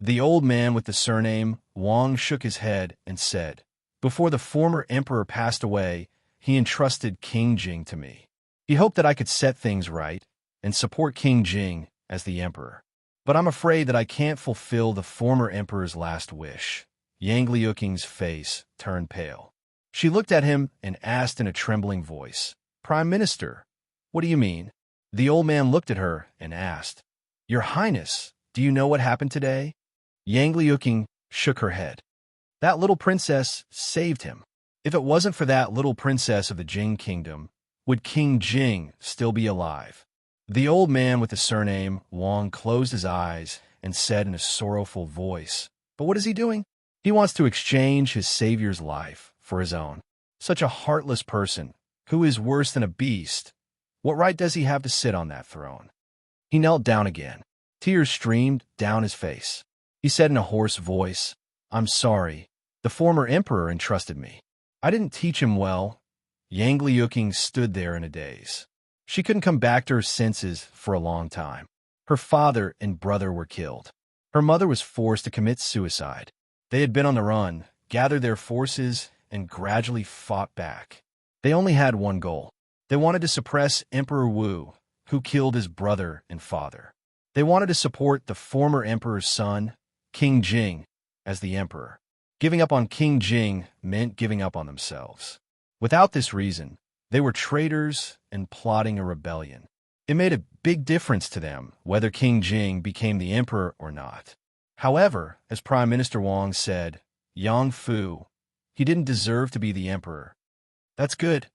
The old man with the surname Wang shook his head and said, "Before the former emperor passed away, he entrusted King Jing to me. He hoped that I could set things right and support King Jing as the emperor. But I'm afraid that I can't fulfill the former emperor's last wish." Yang Liuqing's face turned pale. She looked at him and asked in a trembling voice, "Prime Minister, what do you mean?" The old man looked at her and asked, "Your Highness, do you know what happened today?" Yang Liuqing shook her head. "That little princess saved him. If it wasn't for that little princess of the Jing kingdom, would King Jing still be alive?" The old man with the surname Wang closed his eyes and said in a sorrowful voice, "But what is he doing? He wants to exchange his savior's life for his own. Such a heartless person, who is worse than a beast. What right does he have to sit on that throne?" He knelt down again. Tears streamed down his face. He said in a hoarse voice, "I'm sorry. The former emperor entrusted me. I didn't teach him well." Yang Liuqing stood there in a daze. She couldn't come back to her senses for a long time. Her father and brother were killed. Her mother was forced to commit suicide. They had been on the run, gathered their forces, and gradually fought back. They only had one goal. They wanted to suppress Emperor Wu, who killed his brother and father. They wanted to support the former emperor's son, King Jing, as the emperor. Giving up on King Jing meant giving up on themselves. Without this reason, they were traitors and plotting a rebellion. It made a big difference to them whether King Jing became the emperor or not. However, as Prime Minister Wang said, "Yang Fu, he didn't deserve to be the emperor." "That's good."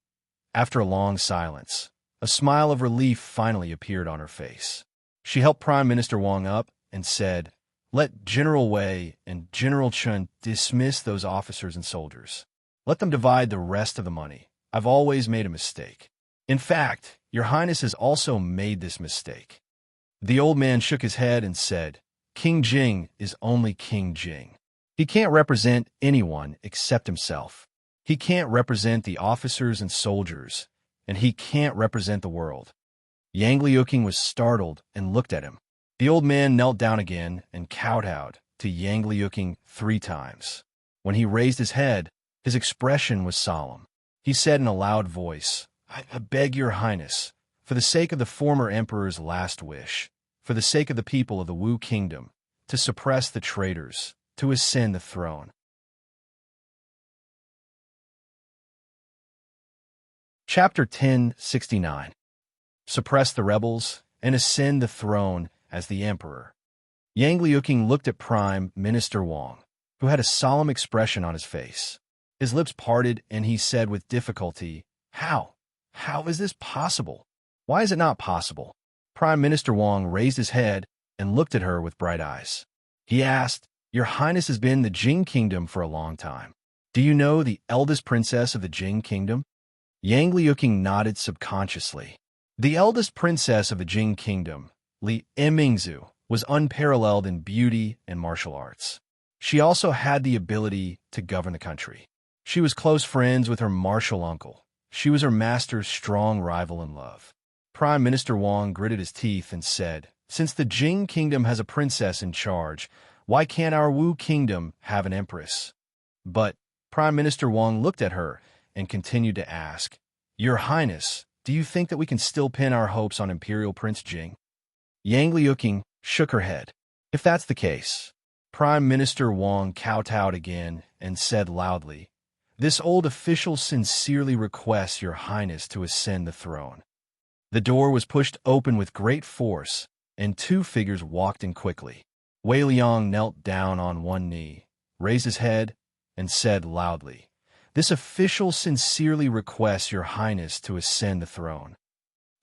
After a long silence, a smile of relief finally appeared on her face. She helped Prime Minister Wang up and said, "Let General Wei and General Chen dismiss those officers and soldiers. Let them divide the rest of the money. I've always made a mistake. In fact, Your Highness has also made this mistake." The old man shook his head and said, "King Jing is only King Jing. He can't represent anyone except himself. He can't represent the officers and soldiers, and he can't represent the world." Yang Liuqing was startled and looked at him. The old man knelt down again and kowtowed to Yang Liuqing 3 times. When he raised his head, his expression was solemn. He said in a loud voice, I beg your Highness, for the sake of the former emperor's last wish, for the sake of the people of the Wu kingdom, to suppress the traitors, to ascend the throne." Chapter 1069. Suppress the rebels and ascend the throne as the emperor. Yang Liuqing looked at Prime Minister Wang, who had a solemn expression on his face. His lips parted and he said with difficulty, "How? How is this possible? Why is it not possible?" Prime Minister Wang raised his head and looked at her with bright eyes. He asked, "Your Highness has been in the Jing kingdom for a long time. Do you know the eldest princess of the Jing kingdom?" Yang Liuqing nodded subconsciously. The eldest princess of the Jing kingdom, Li Emingzu, was unparalleled in beauty and martial arts. She also had the ability to govern the country. She was close friends with her martial uncle. She was her master's strong rival in love. Prime Minister Wang gritted his teeth and said, "Since the Jing kingdom has a princess in charge, why can't our Wu kingdom have an empress?" But Prime Minister Wang looked at her and continued to ask, "Your Highness, do you think that we can still pin our hopes on Imperial Prince Jing?" Yang Liuqing shook her head. "If that's the case," Prime Minister Wang kowtowed again and said loudly, "This old official sincerely requests Your Highness to ascend the throne." The door was pushed open with great force, and 2 figures walked in quickly. Wei Liang knelt down on one knee, raised his head, and said loudly, "This official sincerely requests Your Highness to ascend the throne."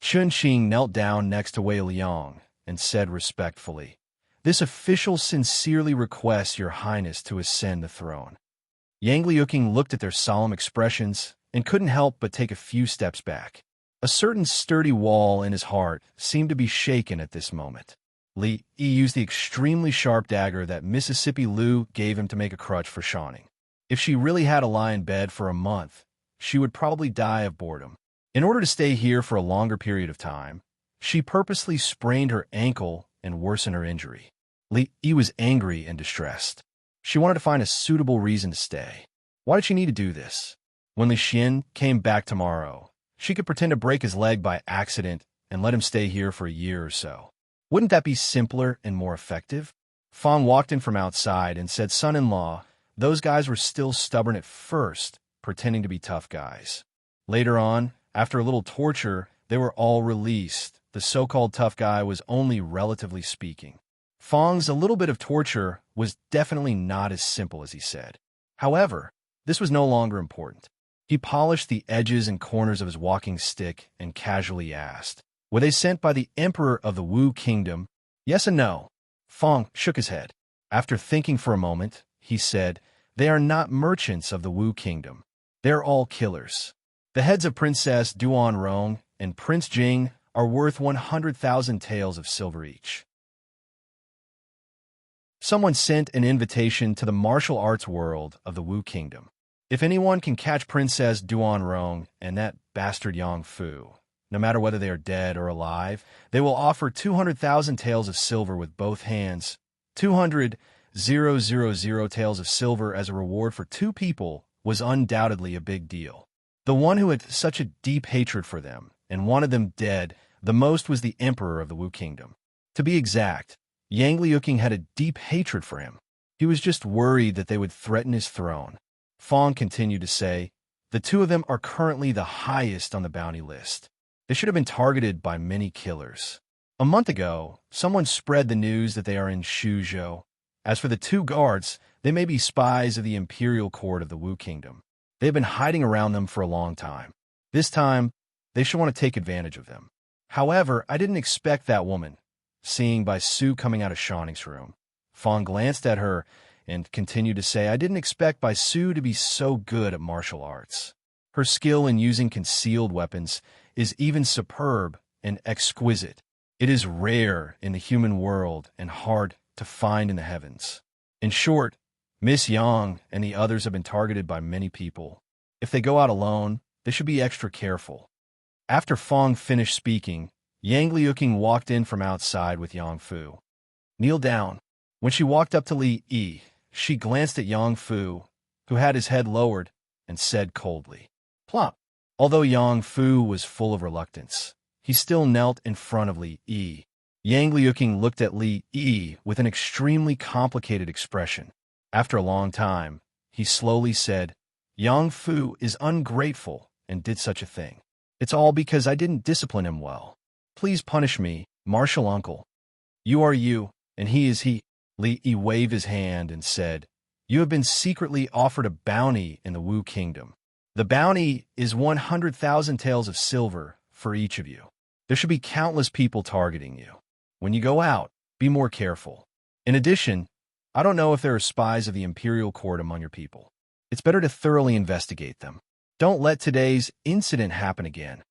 Chun Qing knelt down next to Wei Liang and said respectfully, "This official sincerely requests Your Highness to ascend the throne." Yang Liuqing looked at their solemn expressions and couldn't help but take a few steps back. A certain sturdy wall in his heart seemed to be shaken at this moment. Li Yi used the extremely sharp dagger that Mississippi Lu gave him to make a crutch for shawning. If she really had to lie in bed for a month, she would probably die of boredom. In order to stay here for a longer period of time, she purposely sprained her ankle and worsened her injury. Li Yi was angry and distressed. She wanted to find a suitable reason to stay. Why did she need to do this? When Li Xian came back tomorrow, she could pretend to break his leg by accident and let him stay here for a year or so. Wouldn't that be simpler and more effective? Fang walked in from outside and said, "Son-in-law, those guys were still stubborn at first, pretending to be tough guys. Later on, after a little torture, they were all released. The so-called tough guy was only relatively speaking." Fang's a little bit of torture was definitely not as simple as he said. However, this was no longer important. He polished the edges and corners of his walking stick and casually asked, "Were they sent by the Emperor of the Wu Kingdom?" "Yes and no." Fang shook his head. After thinking for a moment, he said, "They are not merchants of the Wu Kingdom. They're all killers. The heads of Princess Duan Rong and Prince Jing are worth 100,000 taels of silver each." Someone sent an invitation to the martial arts world of the Wu Kingdom. If anyone can catch Princess Duan Rong and that bastard Yang Fu, no matter whether they are dead or alive, they will offer 200,000 taels of silver with both hands. 200,000 taels of silver as a reward for two people was undoubtedly a big deal. The one who had such a deep hatred for them and wanted them dead the most was the Emperor of the Wu Kingdom. To be exact, Yang Liuqing had a deep hatred for him. He was just worried that they would threaten his throne. Fang continued to say, "The two of them are currently the highest on the bounty list. They should have been targeted by many killers. A month ago, someone spread the news that they are in Shuzhou. As for the two guards, they may be spies of the imperial court of the Wu Kingdom. They have been hiding around them for a long time. This time, they should want to take advantage of them. However, I didn't expect that woman." Seeing Bai Su coming out of Shanning's room, Fang glanced at her and continued to say, "I didn't expect Bai Su to be so good at martial arts. Her skill in using concealed weapons is even superb and exquisite. It is rare in the human world and hard to find in the heavens. In short, Miss Yang and the others have been targeted by many people. If they go out alone, they should be extra careful." After Fang finished speaking, Yang Liuqing walked in from outside with Yang Fu. "Kneel down." When she walked up to Li Yi, she glanced at Yang Fu, who had his head lowered, and said coldly, "Plump." Although Yang Fu was full of reluctance, he still knelt in front of Li Yi. Yang Liuqing looked at Li Yi with an extremely complicated expression. After a long time, he slowly said, "Yang Fu is ungrateful and did such a thing. It's all because I didn't discipline him well. Please punish me, martial uncle. You are you, and he is he." Li Yi waved his hand and said, "You have been secretly offered a bounty in the Wu Kingdom. The bounty is 100,000 taels of silver for each of you. There should be countless people targeting you. When you go out, be more careful. In addition, I don't know if there are spies of the imperial court among your people. It's better to thoroughly investigate them. Don't let today's incident happen again."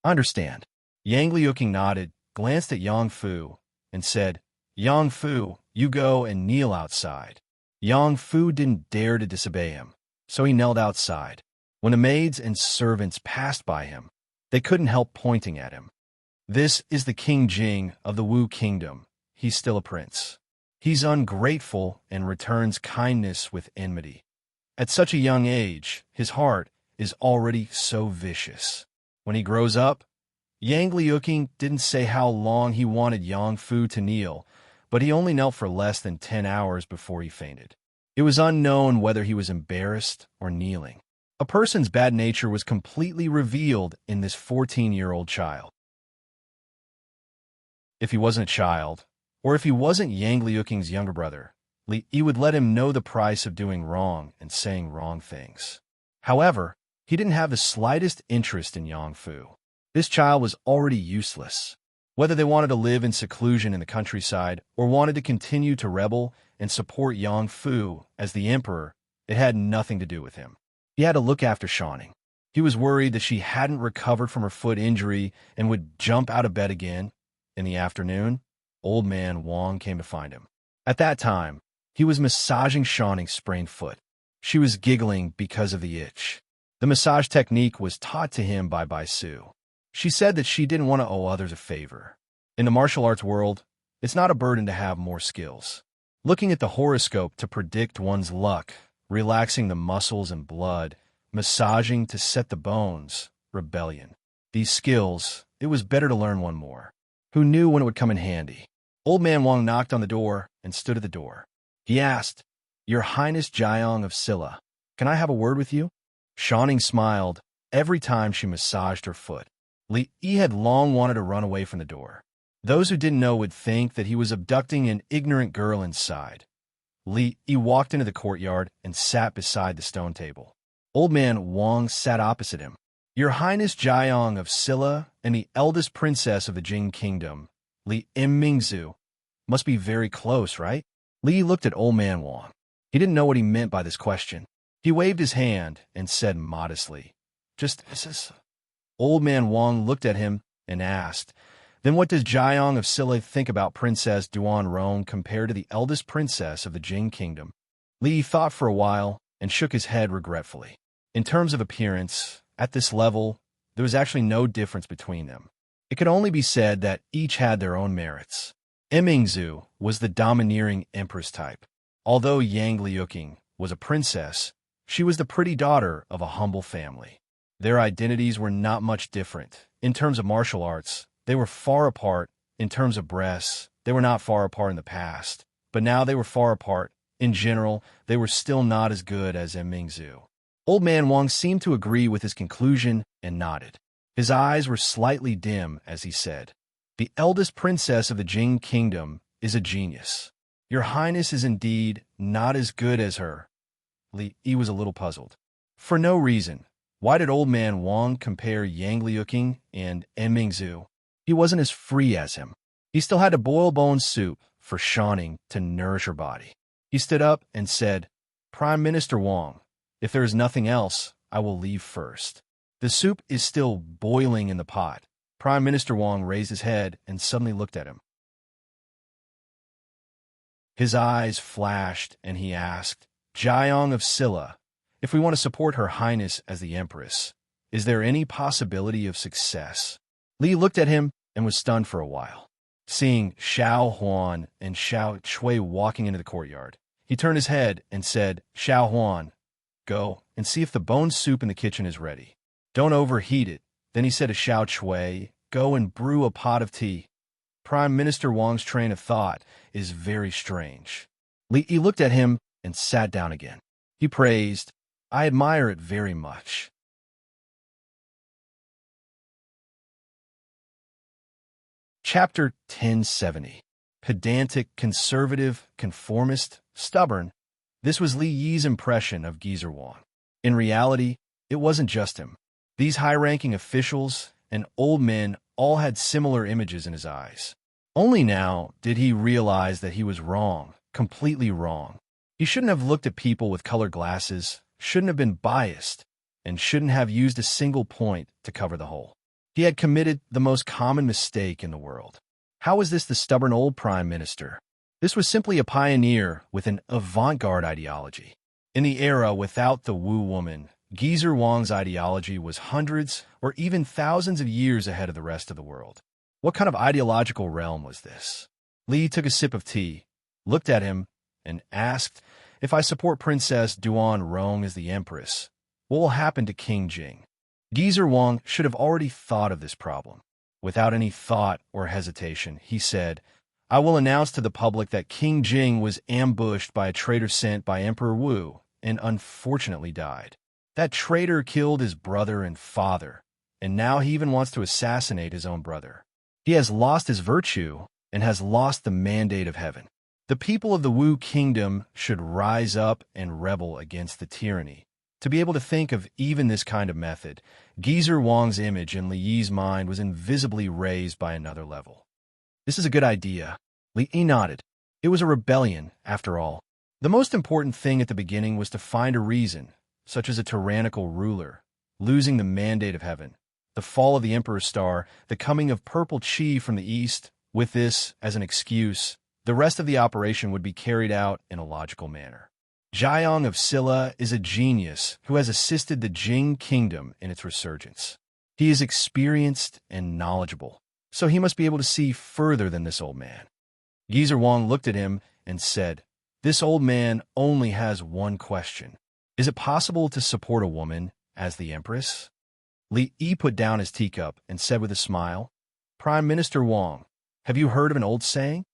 "I understand." Yang Liuqing nodded, glanced at Yang Fu, and said, "Yang Fu, you go and kneel outside." Yang Fu didn't dare to disobey him, so he knelt outside. When the maids and servants passed by him, they couldn't help pointing at him. "This is the King Jing of the Wu Kingdom. He's still a prince. He's ungrateful and returns kindness with enmity. At such a young age, his heart is already so vicious. When he grows up," Yang Liuqing didn't say how long he wanted Yang Fu to kneel, but he only knelt for less than 10 hours before he fainted. It was unknown whether he was embarrassed or kneeling. A person's bad nature was completely revealed in this 14-year-old child. If he wasn't a child, or if he wasn't Yang Liuqing's younger brother, Li Yi would let him know the price of doing wrong and saying wrong things. However, he didn't have the slightest interest in Yang Fu. This child was already useless. Whether they wanted to live in seclusion in the countryside or wanted to continue to rebel and support Yang Fu as the emperor, it had nothing to do with him. He had to look after Shanning. He was worried that she hadn't recovered from her foot injury and would jump out of bed again. In the afternoon, old man Wang came to find him. At that time, he was massaging Shanning's sprained foot. She was giggling because of the itch. The massage technique was taught to him by Bai Su. She said that she didn't want to owe others a favor. In the martial arts world, It's not a burden to have more skills. Looking at the horoscope to predict one's luck, relaxing the muscles and blood, massaging to set the bones, rebellion. These skills, it was better to learn one more. Who knew when it would come in handy? Old Man Wang knocked on the door and stood at the door. He asked, "Your Highness Jiang of Silla, can I have a word with you?" Shining smiled every time she massaged her foot. Li Yi had long wanted to run away from the door. Those who didn't know would think that he was abducting an ignorant girl inside. Li Yi walked into the courtyard and sat beside the stone table. Old Man Wang sat opposite him. "Your Highness Jiang of Silla and the eldest princess of the Jing Kingdom, Li Mingzu, must be very close, right?" Li looked at Old Man Wang. He didn't know what he meant by this question. He waved his hand and said modestly, "Just this." Old Man Wang looked at him and asked, "Then what does Jiang of Silla think about Princess Duan Rong compared to the eldest princess of the Jing Kingdom?" Li thought for a while and shook his head regretfully. In terms of appearance, at this level, there was actually no difference between them. It could only be said that each had their own merits. Mingzu was the domineering empress type. Although Yang Liuqing was a princess, she was the pretty daughter of a humble family. Their identities were not much different. In terms of martial arts, they were far apart. In terms of breasts, they were not far apart in the past, but now they were far apart. In general, they were still not as good as Mingzu. Old Man Wang seemed to agree with his conclusion and nodded. His eyes were slightly dim as he said, "The eldest princess of the Jing Kingdom is a genius. Your Highness is indeed not as good as her." Li Yi was a little puzzled. For no reason. Why did Old Man Wang compare Yang Liuqing and Mingzu? He wasn't as free as him. He still had to boil bone soup for Shining to nourish her body. He stood up and said, "Prime Minister Wang, if there is nothing else, I will leave first." "The soup is still boiling in the pot." Prime Minister Wang raised his head and suddenly looked at him. His eyes flashed and he asked, "Jiang of Silla, if we want to support Her Highness as the Empress, is there any possibility of success?" Li looked at him and was stunned for a while. Seeing Xiao Huan and Xiao Chui walking into the courtyard, he turned his head and said, "Xiao Huan, go and see if the bone soup in the kitchen is ready. Don't overheat it." Then he said to Xiao Chui, "Go and brew a pot of tea." Prime Minister Wang's train of thought is very strange. Li Yi looked at him and sat down again. He praised, "I admire it very much." Chapter 1070. Pedantic, conservative, conformist, stubborn. This was Li Yi's impression of Geezer Wang. In reality, it wasn't just him. These high-ranking officials and old men all had similar images in his eyes. Only now did he realize that he was wrong, completely wrong. He shouldn't have looked at people with colored glasses, shouldn't have been biased, and shouldn't have used a single point to cover the whole. He had committed the most common mistake in the world. How was this the stubborn old prime minister? This was simply a pioneer with an avant-garde ideology. In the era without the Wu woman, Geezer Wang's ideology was hundreds or even thousands of years ahead of the rest of the world. What kind of ideological realm was this? Li took a sip of tea, looked at him, and asked, "If I support Princess Duan Rong as the Empress, what will happen to King Jing?" Geezer Wang should have already thought of this problem. Without any thought or hesitation, he said, "I will announce to the public that King Jing was ambushed by a traitor sent by Emperor Wu and unfortunately died. That traitor killed his brother and father, and now he even wants to assassinate his own brother. He has lost his virtue and has lost the mandate of heaven. The people of the Wu kingdom should rise up and rebel against the tyranny." To be able to think of even this kind of method, Geezer Wang's image in Li Yi's mind was invisibly raised by another level. "This is a good idea." Li Yi nodded. It was a rebellion, after all. The most important thing at the beginning was to find a reason, such as a tyrannical ruler, losing the mandate of heaven, the fall of the Emperor's star, the coming of purple chi from the east. With this as an excuse, the rest of the operation would be carried out in a logical manner. Jiang of Silla is a genius who has assisted the Jing kingdom in its resurgence. He is experienced and knowledgeable, so he must be able to see further than this old man. Geezer Wang looked at him and said, "This old man only has one question. Is it possible to support a woman as the empress?" Li Yi put down his teacup and said with a smile, "Prime Minister Wang, have you heard of an old saying?"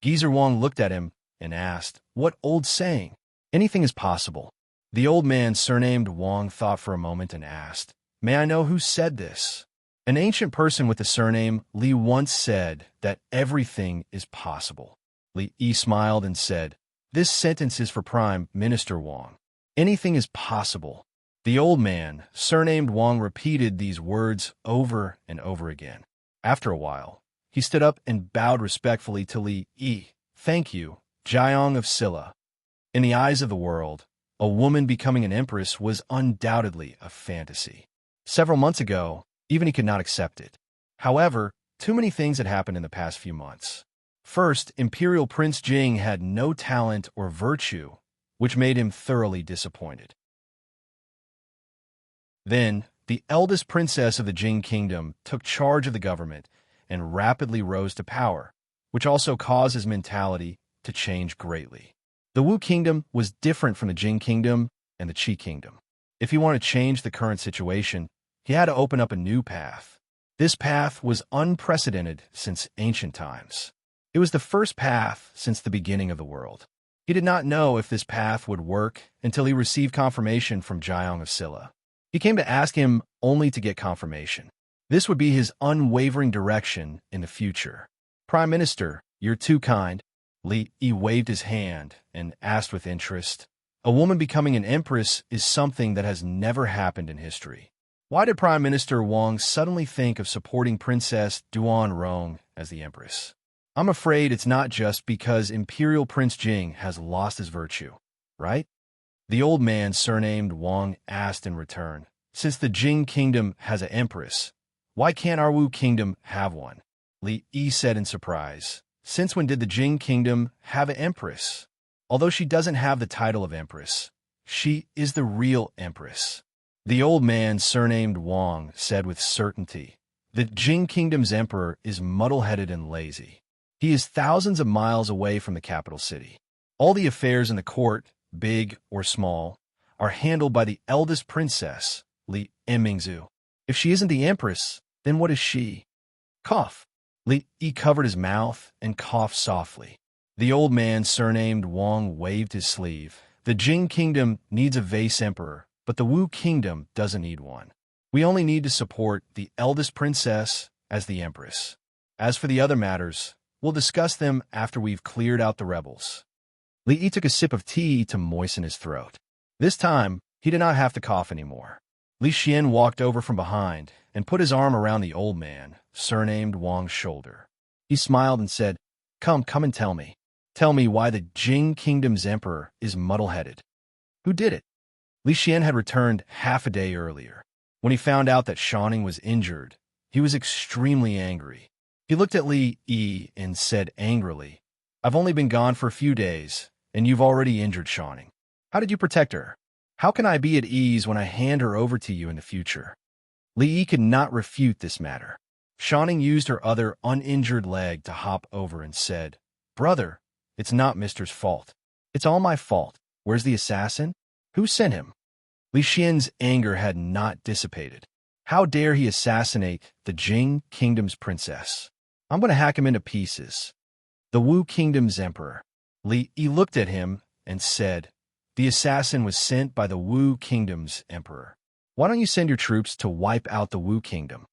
Geezer Wang looked at him and asked, "What old saying?" "Anything is possible." The old man, surnamed Wang, thought for a moment and asked, "May I know who said this?" An ancient person with the surname Li once said that everything is possible. Li Yi smiled and said, "This sentence is for Prime Minister Wang. Anything is possible." The old man, surnamed Wang, repeated these words over and over again. After a while, he stood up and bowed respectfully to Li Yi. "Thank you, Jiang of Silla." In the eyes of the world, a woman becoming an empress was undoubtedly a fantasy. Several months ago, even he could not accept it. However, too many things had happened in the past few months. First, Imperial Prince Jing had no talent or virtue, which made him thoroughly disappointed. Then, the eldest princess of the Jing kingdom took charge of the government and rapidly rose to power, which also caused his mentality to change greatly. The Wu kingdom was different from the Jing kingdom and the Qi kingdom. If he wanted to change the current situation, he had to open up a new path. This path was unprecedented since ancient times. It was the first path since the beginning of the world. He did not know if this path would work until he received confirmation from Jiang of Silla. He came to ask him only to get confirmation. This would be his unwavering direction in the future. "Prime Minister, you're too kind." Li Yi waved his hand and asked with interest, "A woman becoming an empress is something that has never happened in history. Why did Prime Minister Wang suddenly think of supporting Princess Duan Rong as the empress?" "I'm afraid it's not just because Imperial Prince Jing has lost his virtue, right?" The old man, surnamed Wang, asked in return, "Since the Jing kingdom has an empress, why can't our Wu kingdom have one?" Li Yi said in surprise, "Since when did the Jing kingdom have an empress? Although she doesn't have the title of empress, she is the real empress." The old man, surnamed Wang, said with certainty, "The Jing kingdom's emperor is muddle-headed and lazy. He is thousands of miles away from the capital city. All the affairs in the court, big or small, are handled by the eldest princess, Li Mingzu. If she isn't the empress, then what is she?" Cough. Li Yi covered his mouth and coughed softly. The old man, surnamed Wang, waved his sleeve. "The Jing kingdom needs a vase emperor, but the Wu kingdom doesn't need one. We only need to support the eldest princess as the empress. As for the other matters, we'll discuss them after we've cleared out the rebels." Li Yi took a sip of tea to moisten his throat. This time, he did not have to cough anymore. Li Xian walked over from behind and put his arm around the old man, surnamed Wang's shoulder. He smiled and said, Come and tell me. Tell me why the Jing kingdom's emperor is muddle-headed." "Who did it?" Li Xian had returned half a day earlier. When he found out that Shanning was injured, he was extremely angry. He looked at Li Yi and said angrily, "I've only been gone for a few days, and you've already injured Shanning. How did you protect her? How can I be at ease when I hand her over to you in the future?" Li Yi could not refute this matter. Shanning used her other uninjured leg to hop over and said, "Brother, it's not Mister's fault. It's all my fault. Where's the assassin? Who sent him?" Li Xian's anger had not dissipated. How dare he assassinate the Jing kingdom's princess? "I'm going to hack him into pieces." "The Wu kingdom's emperor." Li Yi looked at him and said, "The assassin was sent by the Wu kingdom's emperor. Why don't you send your troops to wipe out the Wu kingdom?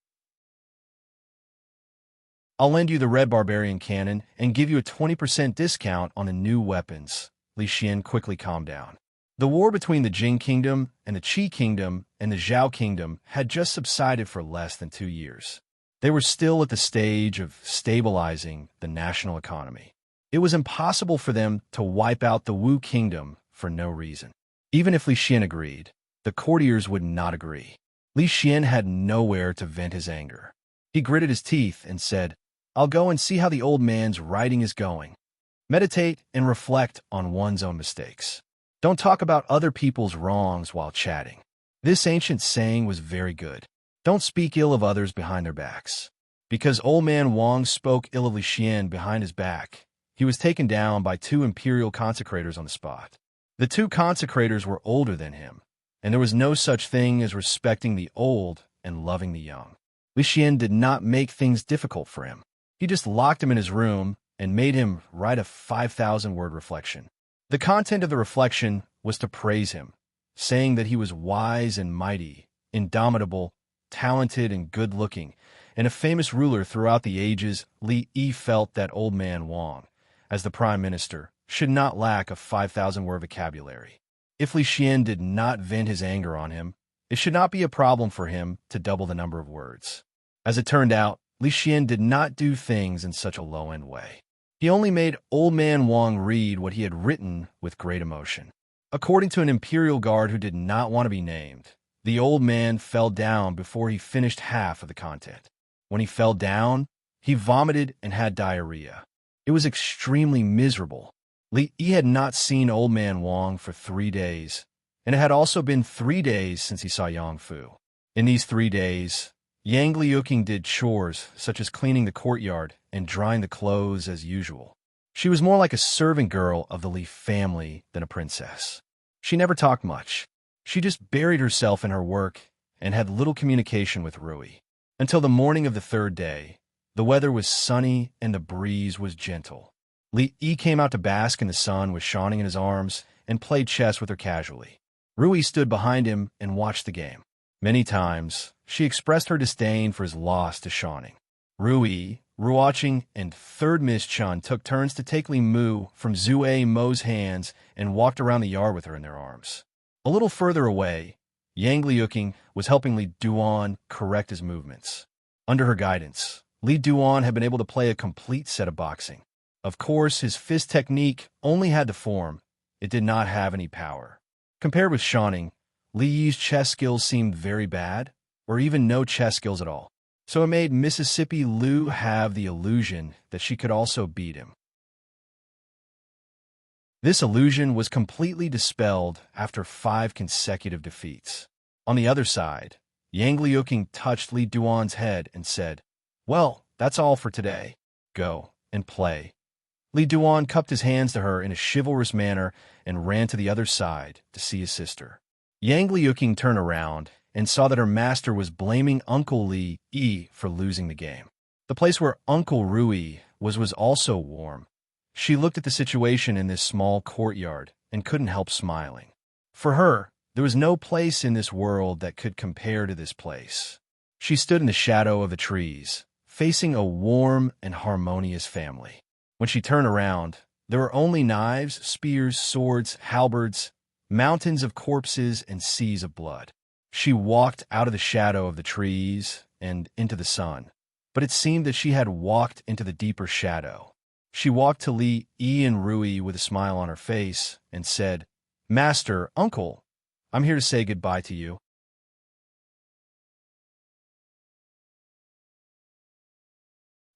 I'll lend you the Red Barbarian Cannon and give you a 20% discount on the new weapons." Li Xian quickly calmed down. The war between the Jing kingdom and the Qi kingdom and the Zhao kingdom had just subsided for less than 2 years. They were still at the stage of stabilizing the national economy. It was impossible for them to wipe out the Wu kingdom for no reason. Even if Li Xian agreed, the courtiers would not agree. Li Xian had nowhere to vent his anger. He gritted his teeth and said, "I'll go and see how the old man's writing is going. Meditate and reflect on one's own mistakes. Don't talk about other people's wrongs while chatting." This ancient saying was very good. Don't speak ill of others behind their backs. Because old man Wang spoke ill of Li Xian behind his back, he was taken down by two imperial consecrators on the spot. The two consecrators were older than him, and there was no such thing as respecting the old and loving the young. Li Xian did not make things difficult for him. He just locked him in his room and made him write a 5,000-word reflection. The content of the reflection was to praise him, saying that he was wise and mighty, indomitable, talented and good-looking, and a famous ruler throughout the ages. Li Yi felt that old man Wang, as the prime minister, should not lack a 5,000-word vocabulary. If Li Xian did not vent his anger on him, it should not be a problem for him to double the number of words. As it turned out, Li Xian did not do things in such a low-end way. He only made old man Wang read what he had written with great emotion. According to an imperial guard who did not want to be named, the old man fell down before he finished half of the content. When he fell down, he vomited and had diarrhea. It was extremely miserable. Li Yi had not seen old man Wang for 3 days, and it had also been 3 days since he saw Yang Fu. In these 3 days, Yang Liuqing did chores such as cleaning the courtyard and drying the clothes as usual. She was more like a servant girl of the Li family than a princess. She never talked much. She just buried herself in her work and had little communication with Rui. Until the morning of the 3rd day, the weather was sunny and the breeze was gentle. Li Yi came out to bask in the sun with Shanning in his arms and played chess with her casually. Rui stood behind him and watched the game. Many times, she expressed her disdain for his loss to Shanning. Rui, Ruoqing, and 3rd Miss Chun took turns to take Li Mu from Zue Mo's hands and walked around the yard with her in their arms. A little further away, Yang Liuqing was helping Li Duan correct his movements. Under her guidance, Li Duan had been able to play a complete set of boxing. Of course, his fist technique only had the form. It did not have any power. Compared with Shanning, Li Yi's chess skills seemed very bad, or even no chess skills at all. So it made Mississippi Lu have the illusion that she could also beat him. This illusion was completely dispelled after 5 consecutive defeats. On the other side, Yang Liuqing touched Li Duan's head and said, "Well, that's all for today. Go and play." Li Duan cupped his hands to her in a chivalrous manner and ran to the other side to see his sister. Yang Liuqing turned around and saw that her master was blaming Uncle Li Yi for losing the game. The place where Uncle Rui was also warm. She looked at the situation in this small courtyard and couldn't help smiling. For her, there was no place in this world that could compare to this place. She stood in the shadow of the trees, facing a warm and harmonious family. When she turned around, there were only knives, spears, swords, halberds, mountains of corpses, and seas of blood. She walked out of the shadow of the trees and into the sun, but it seemed that she had walked into the deeper shadow. She walked to Li Yi and Rui with a smile on her face and said, "Master, Uncle, I'm here to say goodbye to you."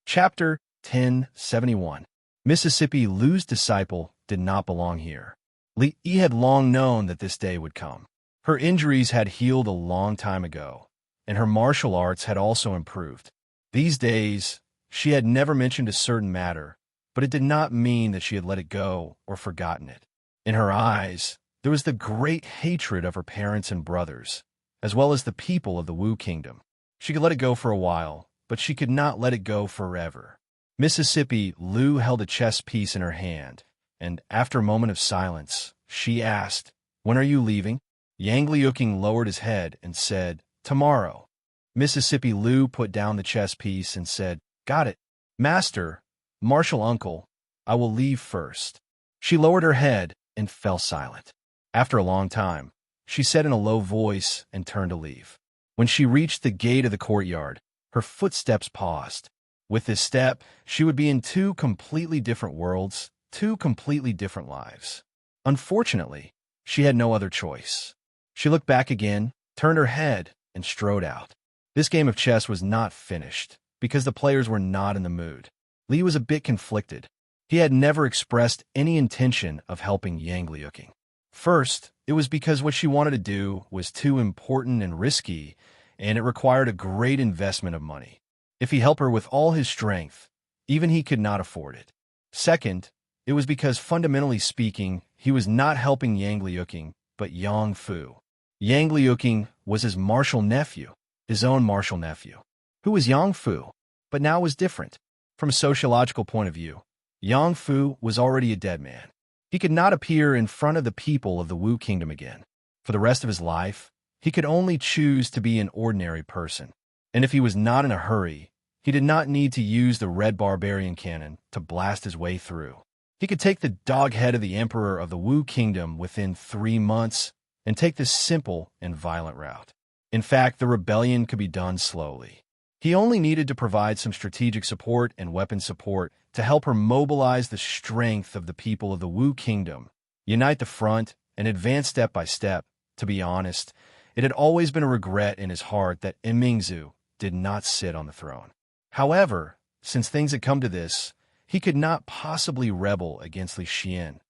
Chapter 1071. Mississippi Lu's disciple did not belong here. Li Yi had long known that this day would come. Her injuries had healed a long time ago, and her martial arts had also improved. These days, she had never mentioned a certain matter, but it did not mean that she had let it go or forgotten it. In her eyes, there was the great hatred of her parents and brothers, as well as the people of the Wu Kingdom. She could let it go for a while, but she could not let it go forever. Mississippi Lu held a chess piece in her hand, and after a moment of silence, she asked, "When are you leaving?" Yang Liuqing lowered his head and said, "Tomorrow." Mississippi Lu put down the chess piece and said, "Got it. Master, martial uncle, I will leave first." She lowered her head and fell silent. After a long time, she said in a low voice and turned to leave. When she reached the gate of the courtyard, her footsteps paused. With this step, she would be in 2 completely different worlds, 2 completely different lives. Unfortunately, she had no other choice. She looked back again, turned her head, and strode out. This game of chess was not finished, because the players were not in the mood. Li was a bit conflicted. He had never expressed any intention of helping Yang Liuqing. First, it was because what she wanted to do was too important and risky, and it required a great investment of money. If he helped her with all his strength, even he could not afford it. Second, it was because fundamentally speaking, he was not helping Yang Liuqing, but Yang Fu. Yang Liuqing was his martial nephew, his own martial nephew, who was Yang Fu, but now was different. From a sociological point of view, Yang Fu was already a dead man. He could not appear in front of the people of the Wu Kingdom again. For the rest of his life, he could only choose to be an ordinary person. And if he was not in a hurry, he did not need to use the red barbarian cannon to blast his way through. He could take the dog head of the emperor of the Wu Kingdom within 3 months and take this simple and violent route. In fact, the rebellion could be done slowly. He only needed to provide some strategic support and weapon support to help her mobilize the strength of the people of the Wu Kingdom, unite the front, and advance step by step. To be honest, it had always been a regret in his heart that Imingzu did not sit on the throne. However, since things had come to this, he could not possibly rebel against Li Xian.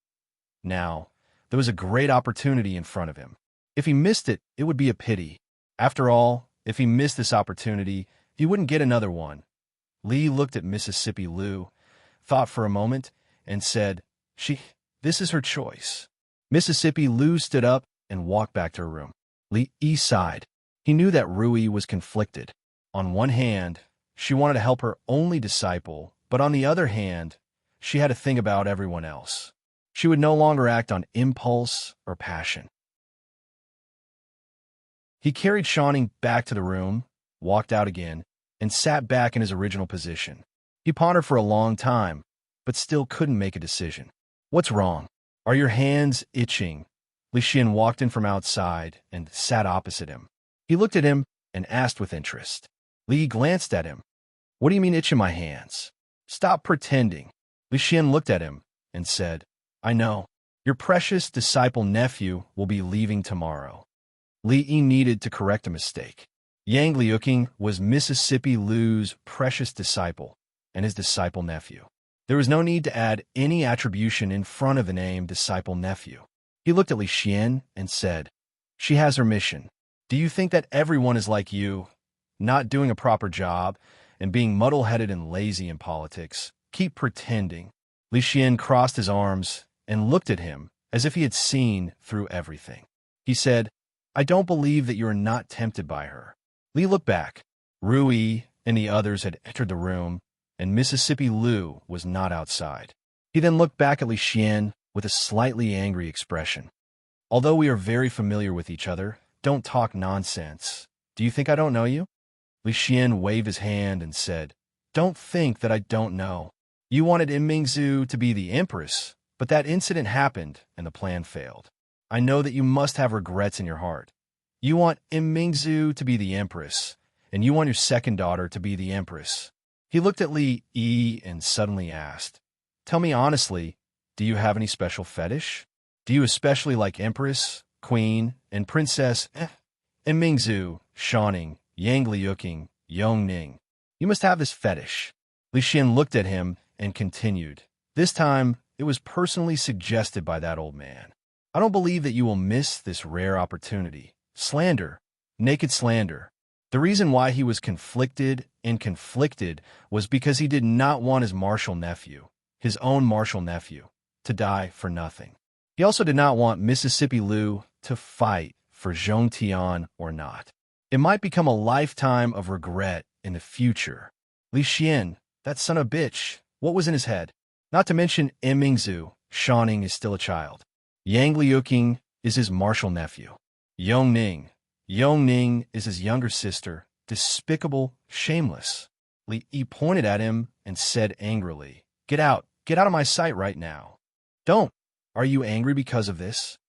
Now, there was a great opportunity in front of him. If he missed it, it would be a pity. After all, if he missed this opportunity, he wouldn't get another one. Li looked at Mississippi Lu, thought for a moment, and said, this is her choice. Mississippi Lu stood up and walked back to her room. Li sighed. He knew that Rui was conflicted. On one hand, she wanted to help her only disciple, but on the other hand, she had to think about everyone else. She would no longer act on impulse or passion. He carried Shawning back to the room, walked out again, and sat back in his original position. He pondered for a long time, but still couldn't make a decision. What's wrong? Are your hands itching? Li Xian walked in from outside and sat opposite him. He looked at him and asked with interest. Li glanced at him. What do you mean itching my hands? Stop pretending. Li Xian looked at him and said, I know. Your precious disciple nephew will be leaving tomorrow. Li needed to correct a mistake. Yang Liuqing was Mississippi Lu's precious disciple and his disciple nephew. There was no need to add any attribution in front of the name disciple nephew. He looked at Li Xian and said, She has her mission. Do you think that everyone is like you, not doing a proper job and being muddle-headed and lazy in politics? Keep pretending. Li Xian crossed his arms and looked at him as if he had seen through everything. He said, I don't believe that you are not tempted by her. Li looked back. Rui and the others had entered the room, and Mississippi Lu was not outside. He then looked back at Li Xian with a slightly angry expression. Although we are very familiar with each other, don't talk nonsense. Do you think I don't know you? Li Xian waved his hand and said, Don't think that I don't know. You wanted Imingzu to be the empress, but that incident happened and the plan failed. I know that you must have regrets in your heart. You want Imingzu to be the empress, and you want your second daughter to be the empress. He looked at Li Yi and suddenly asked, Tell me honestly, do you have any special fetish? Do you especially like empress, queen, and princess Imingzu, Shawning, Yang Liuqing, Yongning? You must have this fetish. Li Xian looked at him and continued. This time, it was personally suggested by that old man. I don't believe that you will miss this rare opportunity. Slander, naked slander. The reason why he was conflicted was because he did not want his martial nephew, his own martial nephew, to die for nothing. He also did not want Mississippi Lu to fight for Zhongtian or not. It might become a lifetime of regret in the future. Li Xian, that son of a bitch, what was in his head? Not to mention Imingzu, Shawning is still a child. Yang Liuqing is his martial nephew. Yongning is his younger sister, despicable, shameless. Li Yi pointed at him and said angrily, Get out of my sight right now. Don't. Are you angry because of this?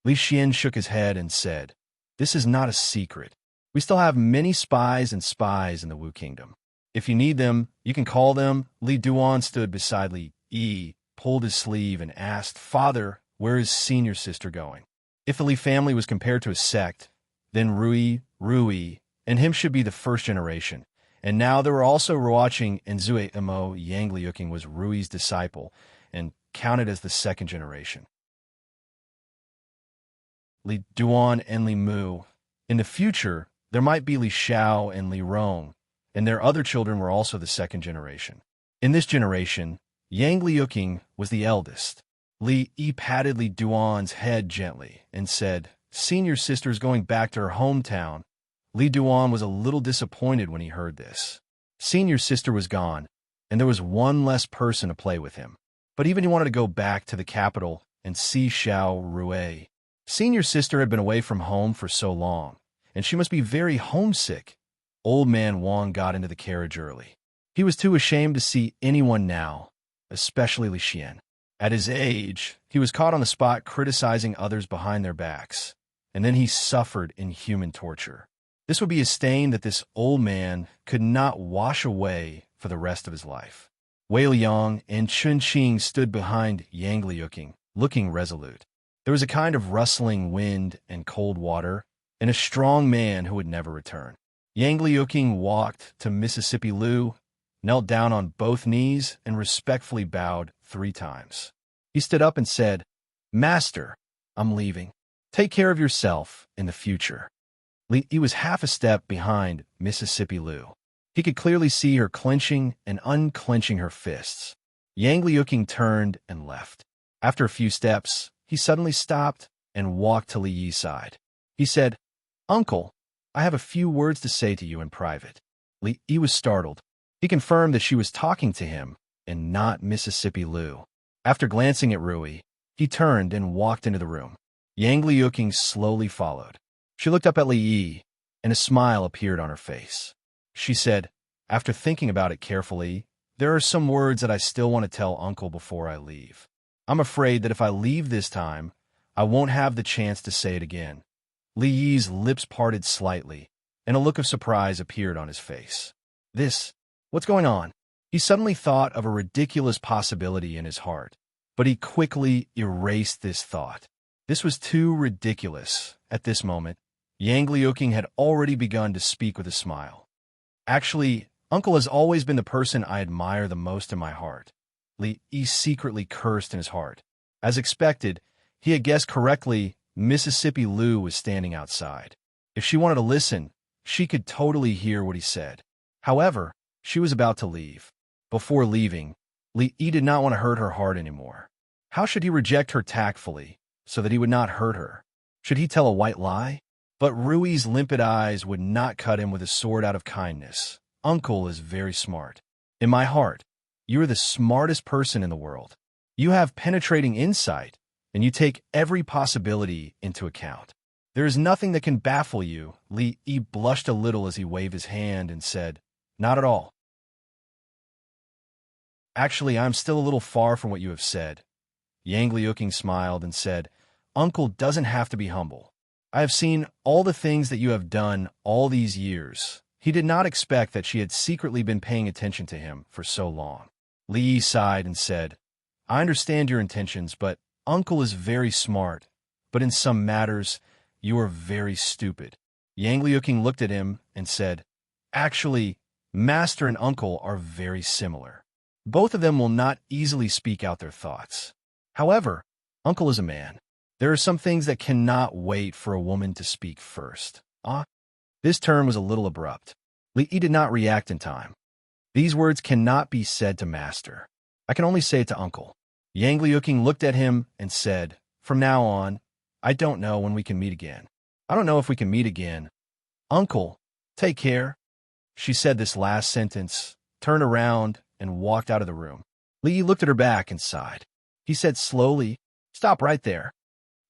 Li Xian shook his head and said, This is not a secret. We still have many spies in the Wu Kingdom. If you need them, you can call them. Li Duan stood beside Li Yi, pulled his sleeve, and asked, Father, where is senior sister going? If the Li family was compared to a sect, then Rui, and him should be the first generation. And now there were also watching Enzue Imo. Yang Liuqing was Rui's disciple and counted as the second generation. Li Duan and Li Mu. In the future, there might be Li Xiao and Li Rong, and their other children were also the second generation. In this generation, Yang Liuqing was the eldest. Li Yi patted Li Duan's head gently and said, "Senior sister's going back to her hometown." Li Duan was a little disappointed when he heard this. Senior sister was gone, and there was one less person to play with him. But even he wanted to go back to the capital and see Xiao Rui. Senior sister had been away from home for so long, and she must be very homesick. Old man Wang got into the carriage early. He was too ashamed to see anyone now, especially Li Xian. At his age, he was caught on the spot criticizing others behind their backs, and then he suffered inhuman torture. This would be a stain that this old man could not wash away for the rest of his life. Wei Liang and Chun Qing stood behind Yang Liuqing, looking resolute. There was a kind of rustling wind and cold water, and a strong man who would never return. Yang Liuqing walked to Mississippi Lu, knelt down on both knees, and respectfully bowed 3 times. He stood up and said, "Master, I'm leaving. Take care of yourself in the future." He was half a step behind Mississippi Lu. He could clearly see her clenching and unclenching her fists. Yang Liuqing turned and left. After a few steps, he suddenly stopped and walked to Li Yi's side. He said, "Uncle, I have a few words to say to you in private." Li Yi was startled. He confirmed that she was talking to him and not Mississippi Lu. After glancing at Rui, he turned and walked into the room. Yang Liuqing slowly followed. She looked up at Li Yi, and a smile appeared on her face. She said, "After thinking about it carefully, there are some words that I still want to tell Uncle before I leave. I'm afraid that if I leave this time, I won't have the chance to say it again." Li Yi's lips parted slightly, and a look of surprise appeared on his face. What's going on? He suddenly thought of a ridiculous possibility in his heart, but he quickly erased this thought. This was too ridiculous. At this moment, Yang Liuqing had already begun to speak with a smile. "Actually, Uncle has always been the person I admire the most in my heart." Li Yi secretly cursed in his heart. As expected, he had guessed correctly. Mississippi Lu was standing outside. If she wanted to listen, she could totally hear what he said. However, she was about to leave. Before leaving, Li Yi did not want to hurt her heart anymore. How should he reject her tactfully so that he would not hurt her? Should he tell a white lie? But Rui's limpid eyes would not cut him with a sword out of kindness. "Uncle is very smart. In my heart, you are the smartest person in the world. You have penetrating insight, and you take every possibility into account. There is nothing that can baffle you." Li Yi blushed a little as he waved his hand and said, "Not at all. Actually, I'm still a little far from what you have said." Yang Liuqing smiled and said, "Uncle doesn't have to be humble. I have seen all the things that you have done all these years." He did not expect that she had secretly been paying attention to him for so long. Li Yi sighed and said, "I understand your intentions, but Uncle is very smart. But in some matters, you are very stupid." Yang Liuqing looked at him and said, "Actually, Master and Uncle are very similar. Both of them will not easily speak out their thoughts. However, Uncle is a man. There are some things that cannot wait for a woman to speak first." This turn was a little abrupt. Li Yi did not react in time. "These words cannot be said to Master. I can only say it to Uncle." Yang Liuqing looked at him and said, "From now on, I don't know when we can meet again. I don't know if we can meet again. Uncle, take care." She said this last sentence, turned around, and walked out of the room. Li Yi looked at her back and sighed. He said slowly, "Stop right there."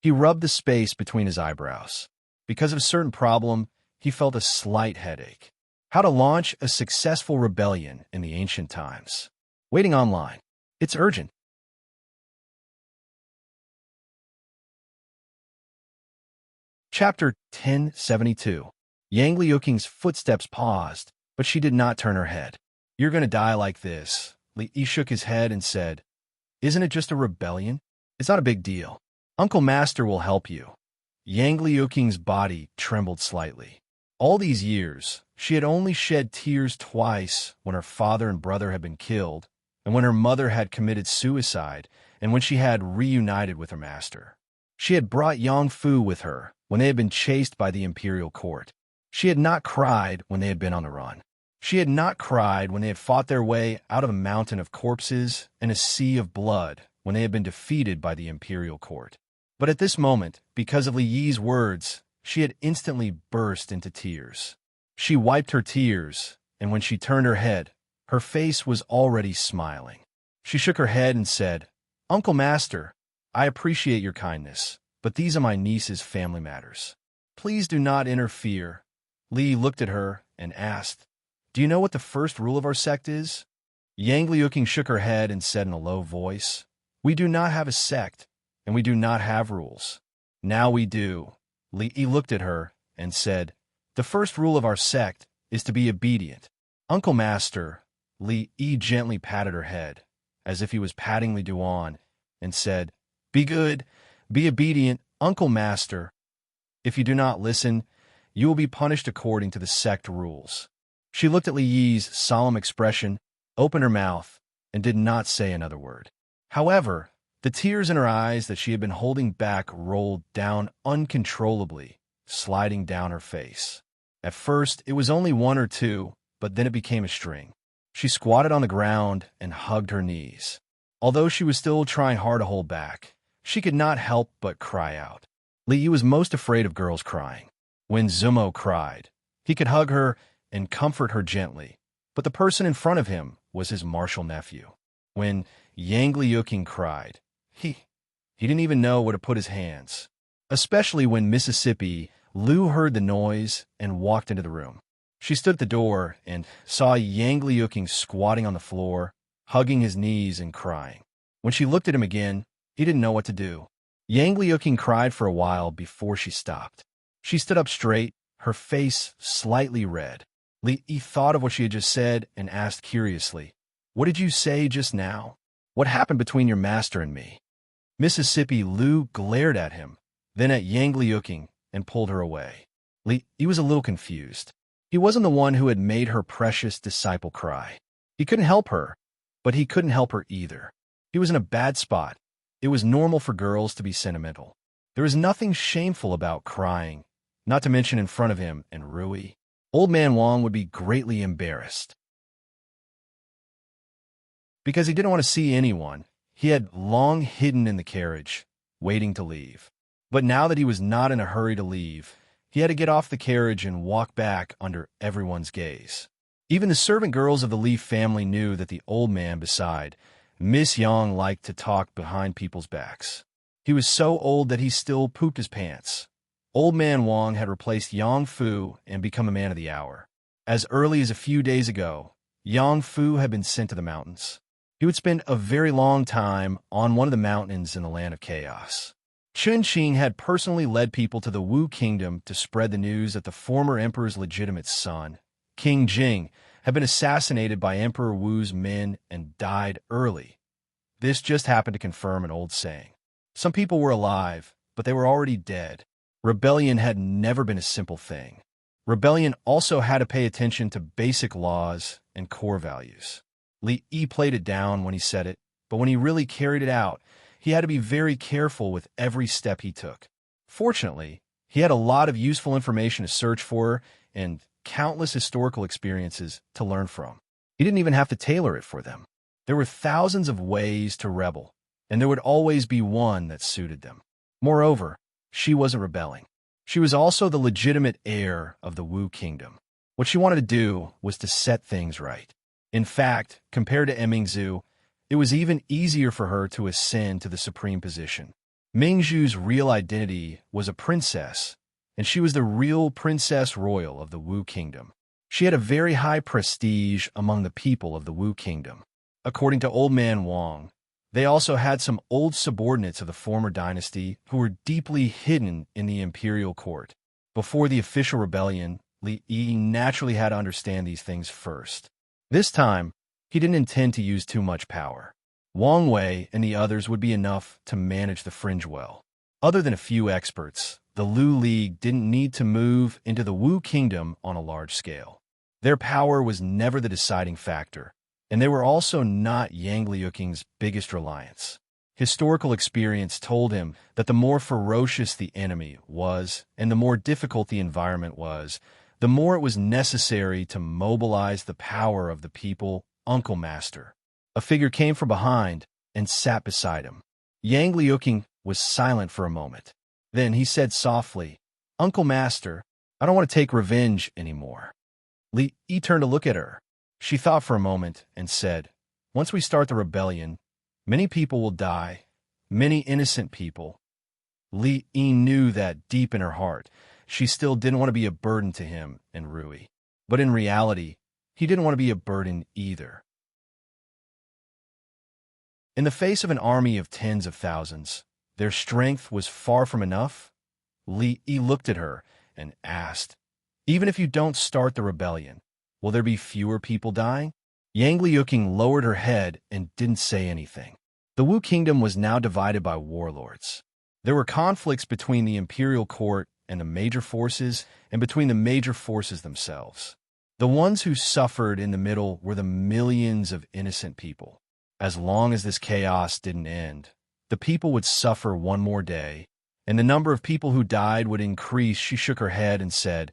He rubbed the space between his eyebrows. Because of a certain problem, he felt a slight headache. How to launch a successful rebellion in the ancient times. Waiting online. It's urgent. Chapter 1072. Yang Liuqing's footsteps paused, but she did not turn her head. "You're going to die like this." Li Yi shook his head and said, "Isn't it just a rebellion? It's not a big deal. Uncle Master will help you." Yang Liuqing's body trembled slightly. All these years, she had only shed tears twice: when her father and brother had been killed, and when her mother had committed suicide, and when she had reunited with her master. She had brought Yang Fu with her when they had been chased by the imperial court. She had not cried when they had been on the run. She had not cried when they had fought their way out of a mountain of corpses and a sea of blood when they had been defeated by the imperial court. But at this moment, because of Li Yi's words, she had instantly burst into tears. She wiped her tears, and when she turned her head, her face was already smiling. She shook her head and said, "Uncle Master, I appreciate your kindness, but these are my niece's family matters. Please do not interfere." Li looked at her and asked, "Do you know what the first rule of our sect is?" Yang Liuqing shook her head and said in a low voice, "We do not have a sect, and we do not have rules." "Now we do." Li looked at her and said, "The first rule of our sect is to be obedient." "Uncle Master," Li gently patted her head, as if he was patting Li Duan, and said, "Be good, be obedient, Uncle Master. If you do not listen, you will be punished according to the sect rules." She looked at Li Yi's solemn expression, opened her mouth, and did not say another word. However, the tears in her eyes that she had been holding back rolled down uncontrollably, sliding down her face. At first, it was only one or two, but then it became a string. She squatted on the ground and hugged her knees. Although she was still trying hard to hold back, she could not help but cry out. Li Yi was most afraid of girls crying. When Zumo cried, he could hug her and comfort her gently, but the person in front of him was his martial nephew. When Yang Liuqing cried, he didn't even know where to put his hands, especially when Mississippi Lu heard the noise and walked into the room. She stood at the door and saw Yang Liuqing squatting on the floor, hugging his knees and crying. When she looked at him again, he didn't know what to do. Yang Liuqing cried for a while before she stopped. She stood up straight, her face slightly red. Li thought of what she had just said and asked curiously, "What did you say just now? What happened between your master and me?" Mississippi Lu glared at him, then at Yang Liuqing, and pulled her away. He was a little confused. He wasn't the one who had made her precious disciple cry. He couldn't help her, but he couldn't help her either. He was in a bad spot. It was normal for girls to be sentimental. There was nothing shameful about crying, not to mention in front of him and Rui. Old Man Wang would be greatly embarrassed. Because he didn't want to see anyone, he had long hidden in the carriage, waiting to leave. But now that he was not in a hurry to leave, he had to get off the carriage and walk back under everyone's gaze. Even the servant girls of the Li family knew that the old man beside Miss Yang liked to talk behind people's backs. He was so old that he still pooped his pants. Old Man Wang had replaced Yang Fu and become a man of the hour. As early as a few days ago, Yang Fu had been sent to the mountains. He would spend a very long time on one of the mountains in the land of chaos. Chun Qing had personally led people to the Wu kingdom to spread the news that the former emperor's legitimate son, King Jing, had been assassinated by Emperor Wu's men and died early. This just happened to confirm an old saying. Some people were alive, but they were already dead. Rebellion had never been a simple thing. Rebellion also had to pay attention to basic laws and core values. Li Yi played it down when he said it, but when he really carried it out, he had to be very careful with every step he took. Fortunately, he had a lot of useful information to search for and countless historical experiences to learn from. He didn't even have to tailor it for them. There were thousands of ways to rebel, and there would always be one that suited them. Moreover, she wasn't rebelling. She was also the legitimate heir of the Wu kingdom. What she wanted to do was to set things right. In fact, compared to Mingzhu, it was even easier for her to ascend to the supreme position. Mingzhu's real identity was a princess, and she was the real princess royal of the Wu kingdom. She had a very high prestige among the people of the Wu kingdom. According to Old Man Wang, they also had some old subordinates of the former dynasty who were deeply hidden in the imperial court. Before the official rebellion, Li Yi naturally had to understand these things first. This time, he didn't intend to use too much power. Wang Wei and the others would be enough to manage the fringe well. Other than a few experts, the Lu League didn't need to move into the Wu kingdom on a large scale. Their power was never the deciding factor, and they were also not Yang Liuqing's biggest reliance. Historical experience told him that the more ferocious the enemy was and the more difficult the environment was, the more it was necessary to mobilize the power of the people. Uncle Master. A figure came from behind and sat beside him. Yang Liuqing was silent for a moment. Then he said softly, "Uncle Master, I don't want to take revenge anymore." Li Yi turned to look at her. She thought for a moment and said, "Once we start the rebellion, many people will die, many innocent people." Li Yi knew that deep in her heart, she still didn't want to be a burden to him and Rui. But in reality, he didn't want to be a burden either. In the face of an army of tens of thousands, their strength was far from enough. Li Yi looked at her and asked, "Even if you don't start the rebellion, will there be fewer people dying?" Yang Liuqing lowered her head and didn't say anything. The Wu Kingdom was now divided by warlords. There were conflicts between the imperial court and the major forces, and between the major forces themselves. The ones who suffered in the middle were the millions of innocent people. As long as this chaos didn't end, the people would suffer one more day, and the number of people who died would increase. She shook her head and said,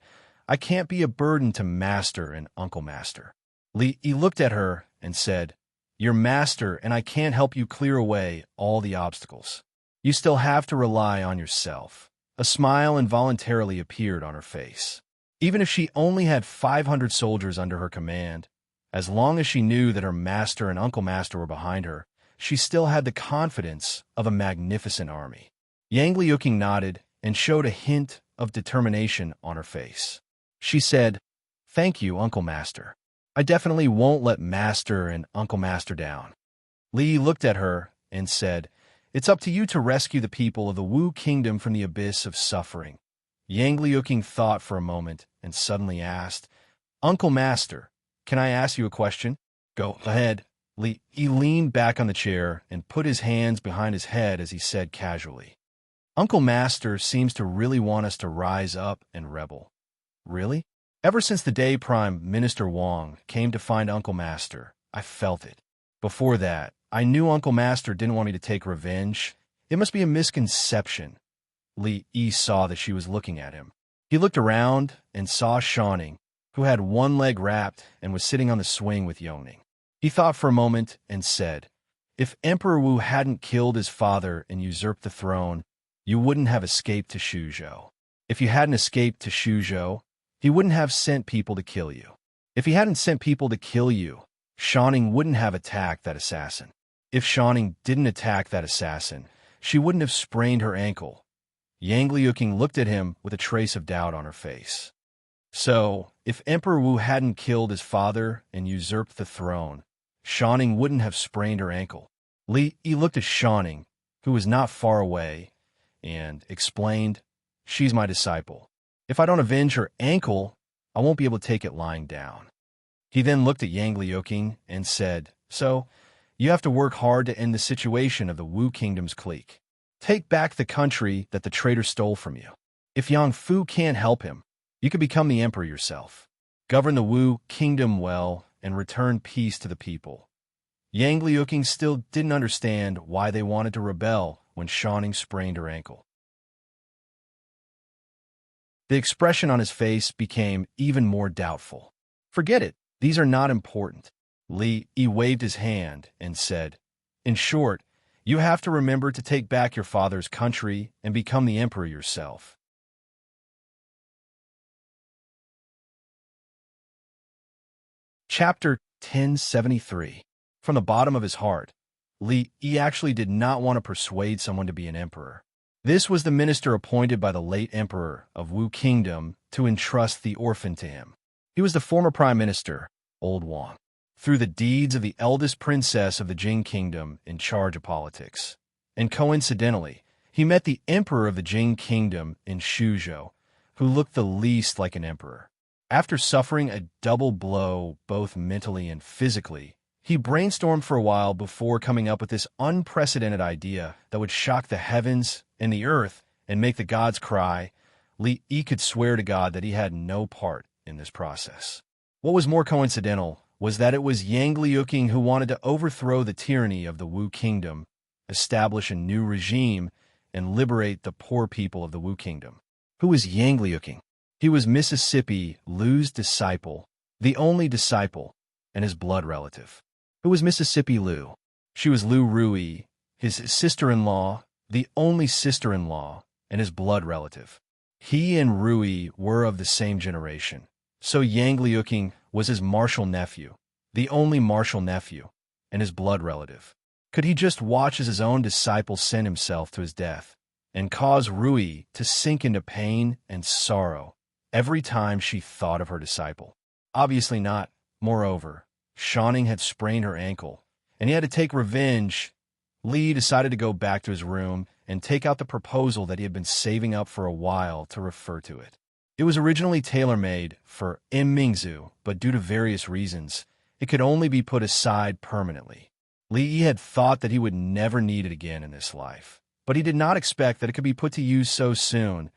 "I can't be a burden to Master and Uncle Master." Li Yi looked at her and said, "You're Master, and I can't help you clear away all the obstacles. You still have to rely on yourself." A smile involuntarily appeared on her face. Even if she only had 500 soldiers under her command, as long as she knew that her Master and Uncle Master were behind her, she still had the confidence of a magnificent army. Yang Liuqing nodded and showed a hint of determination on her face. She said, "Thank you, Uncle Master. I definitely won't let Master and Uncle Master down." Li looked at her and said, "It's up to you to rescue the people of the Wu Kingdom from the abyss of suffering." Yang Liuqing thought for a moment and suddenly asked, "Uncle Master, can I ask you a question?" "Go ahead." Li leaned back on the chair and put his hands behind his head as he said casually, "Uncle Master seems to really want us to rise up and rebel." "Really?" "Ever since the day Prime Minister Wang came to find Uncle Master, I felt it. Before that, I knew Uncle Master didn't want me to take revenge. It must be a misconception." Li Yi saw that she was looking at him. He looked around and saw Shanning, who had one leg wrapped and was sitting on the swing with Yoning. He thought for a moment and said, "If Emperor Wu hadn't killed his father and usurped the throne, you wouldn't have escaped to Shuzhou. If you hadn't escaped to Shuzhou, he wouldn't have sent people to kill you. If he hadn't sent people to kill you, Shanning wouldn't have attacked that assassin. If Shanning didn't attack that assassin, she wouldn't have sprained her ankle." Yang Liuqing looked at him with a trace of doubt on her face. "So, if Emperor Wu hadn't killed his father and usurped the throne, Shanning wouldn't have sprained her ankle." Li Yi looked at Shanning, who was not far away, and explained, "She's my disciple. If I don't avenge her ankle, I won't be able to take it lying down." He then looked at Yang Liuqing and said, "So, you have to work hard to end the situation of the Wu Kingdom's clique. Take back the country that the traitor stole from you. If Yang Fu can't help him, you could become the emperor yourself. Govern the Wu Kingdom well and return peace to the people." Yang Liuqing still didn't understand why they wanted to rebel when Shanning sprained her ankle. The expression on his face became even more doubtful. "Forget it. These are not important." Li Yi waved his hand and said, "In short, you have to remember to take back your father's country and become the emperor yourself." Chapter 1073. From the bottom of his heart, Li Yi actually did not want to persuade someone to be an emperor. This was the minister appointed by the late emperor of Wu Kingdom to entrust the orphan to him. He was the former prime minister, Old Wang, through the deeds of the eldest princess of the Jing Kingdom in charge of politics. And coincidentally, he met the emperor of the Jing Kingdom in Shuzhou, who looked the least like an emperor. After suffering a double blow both mentally and physically, he brainstormed for a while before coming up with this unprecedented idea that would shock the heavens and the earth and make the gods cry. Li Yi could swear to God that he had no part in this process. What was more coincidental was that it was Yang Liuqing who wanted to overthrow the tyranny of the Wu Kingdom, establish a new regime, and liberate the poor people of the Wu Kingdom. Who was Yang Liuqing? He was Mississippi Lu's disciple, the only disciple, and his blood relative. Who was Mississippi Lu? She was Lu Rui, his sister-in-law, the only sister-in-law, and his blood relative. He and Rui were of the same generation, so Yang Liuqing was his martial nephew, the only martial nephew, and his blood relative. Could he just watch as his own disciple send himself to his death, and cause Rui to sink into pain and sorrow every time she thought of her disciple? Obviously not. Moreover, Shanning had sprained her ankle, and he had to take revenge. Li decided to go back to his room and take out the proposal that he had been saving up for a while to refer to it. It was originally tailor-made for Mingzu, but due to various reasons, it could only be put aside permanently. Li had thought that he would never need it again in this life, but he did not expect that it could be put to use so soon.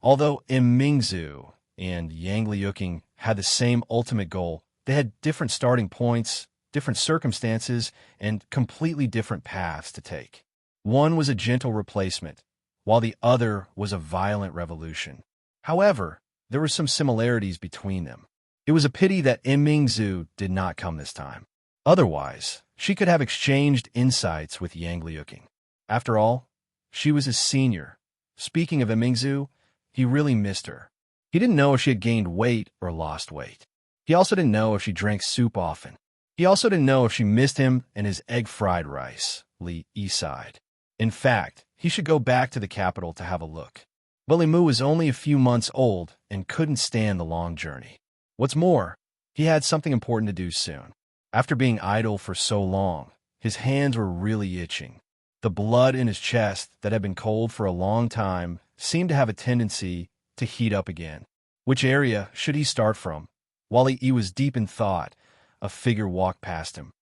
Although Mingzu and Yang Liuqing had the same ultimate goal, they had different starting points, different circumstances, and completely different paths to take. One was a gentle replacement, while the other was a violent revolution. However, there were some similarities between them. It was a pity that Mingzu did not come this time. Otherwise, she could have exchanged insights with Yang Liuqing. After all, she was his senior. Speaking of Mingzu, he really missed her. He didn't know if she had gained weight or lost weight. He also didn't know if she drank soup often. He also didn't know if she missed him and his egg-fried rice, Li sighed. In fact, he should go back to the capital to have a look. But Li Mu was only a few months old and couldn't stand the long journey. What's more, he had something important to do soon. After being idle for so long, his hands were really itching. The blood in his chest that had been cold for a long time seemed to have a tendency to heat up again. Which area should he start from? While he was deep in thought, a figure walked past him.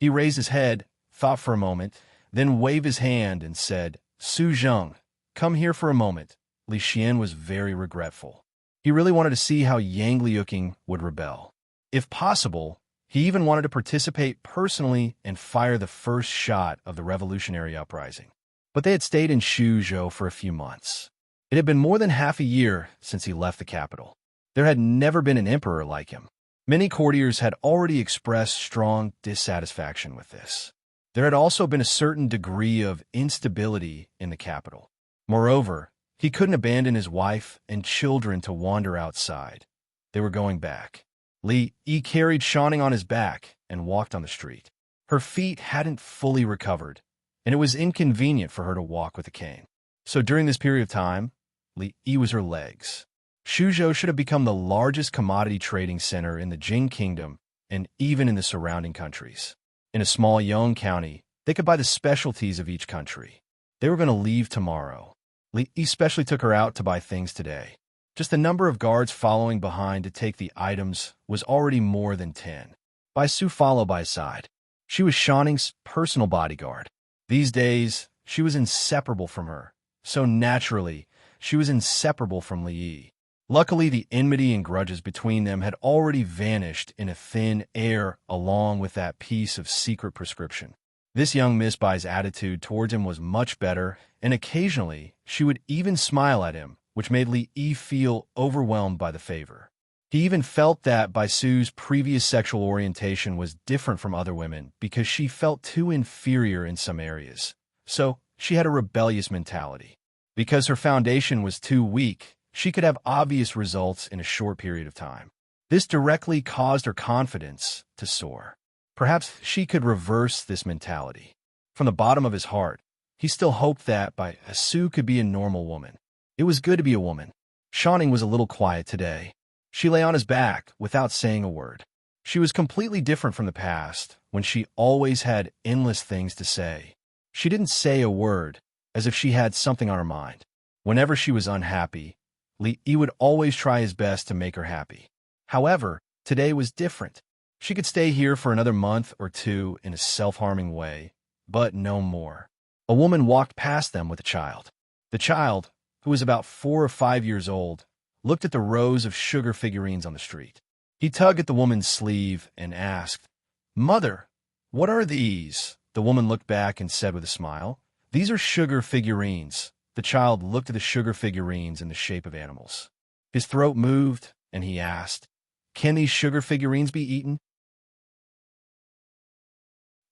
He raised his head, thought for a moment, then waved his hand and said, "Su Zheng, come here for a moment." Li Xian was very regretful. He really wanted to see how Yang Liuqing would rebel. If possible, he even wanted to participate personally and fire the first shot of the revolutionary uprising. But they had stayed in Shuzhou for a few months. It had been more than half a year since he left the capital. There had never been an emperor like him. Many courtiers had already expressed strong dissatisfaction with this. There had also been a certain degree of instability in the capital. Moreover, he couldn't abandon his wife and children to wander outside. They were going back. Li carried Shanning on his back and walked on the street. Her feet hadn't fully recovered, and it was inconvenient for her to walk with a cane. So during this period of time, Li was her legs. Shuzhou should have become the largest commodity trading center in the Jing Kingdom and even in the surrounding countries. In a small Yong county, they could buy the specialties of each country. They were going to leave tomorrow. Li especially took her out to buy things today. Just the number of guards following behind to take the items was already more than 10. Bai Su followed by his side. She was Shanning's personal bodyguard. These days, she was inseparable from her. So naturally, she was inseparable from Li Yi. Luckily, the enmity and grudges between them had already vanished in a thin air along with that piece of secret prescription. This young Miss Bai's attitude towards him was much better, and occasionally she would even smile at him, which made Li Yi feel overwhelmed by the favor. He even felt that Bai Su's previous sexual orientation was different from other women because she felt too inferior in some areas. So, she had a rebellious mentality. Because her foundation was too weak, she could have obvious results in a short period of time. This directly caused her confidence to soar. Perhaps she could reverse this mentality. From the bottom of his heart, he still hoped that Bai Su could be a normal woman. It was good to be a woman. Shanning was a little quiet today. She lay on his back without saying a word. She was completely different from the past, when she always had endless things to say. She didn't say a word, as if she had something on her mind. Whenever she was unhappy, Li would always try his best to make her happy. However, today was different. She could stay here for another month or two in a self-harming way, but no more. A woman walked past them with a child. The child, who was about 4 or 5 years old, looked at the rows of sugar figurines on the street. He tugged at the woman's sleeve and asked, "Mother, what are these?" The woman looked back and said with a smile, "These are sugar figurines. The child looked at the sugar figurines in the shape of animals. His throat moved, and he asked, "Can these sugar figurines be eaten?"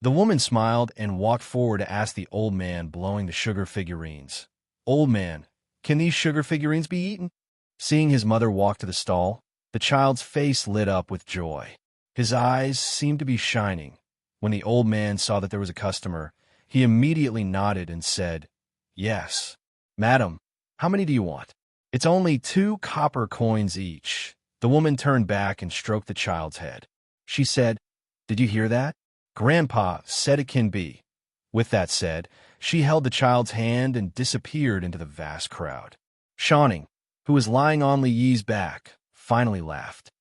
The woman smiled and walked forward to ask the old man blowing the sugar figurines, "Old man, can these sugar figurines be eaten?" Seeing his mother walk to the stall, the child's face lit up with joy. His eyes seemed to be shining. When the old man saw that there was a customer, he immediately nodded and said, "Yes. Madam, how many do you want?" "It's only 2 copper coins each." The woman turned back and stroked the child's head. She said, "Did you hear that? Grandpa said it can be." With that said, she held the child's hand and disappeared into the vast crowd. Chronicles, who was lying on Li Yi's back, finally laughed.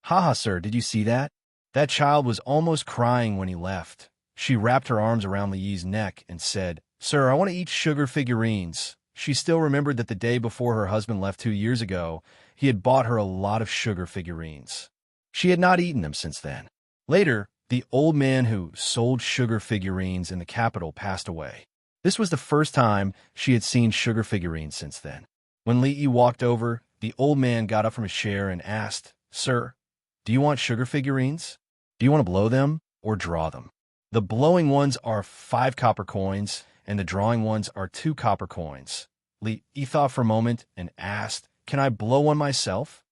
"Haha, sir, did you see that? That child was almost crying when he left." She wrapped her arms around Li Yi's neck and said, "Sir, I want to eat sugar figurines." She still remembered that the day before her husband left 2 years ago, he had bought her a lot of sugar figurines. She had not eaten them since then. Later, the old man who sold sugar figurines in the capital passed away. This was the first time she had seen sugar figurines since then. When Li Yi walked over, the old man got up from his chair and asked, "Sir, do you want sugar figurines? Do you want to blow them or draw them?" "The blowing ones are 5 copper coins, and the drawing ones are 2 copper coins." Li Yi thought for a moment and asked, "Can I blow one myself?"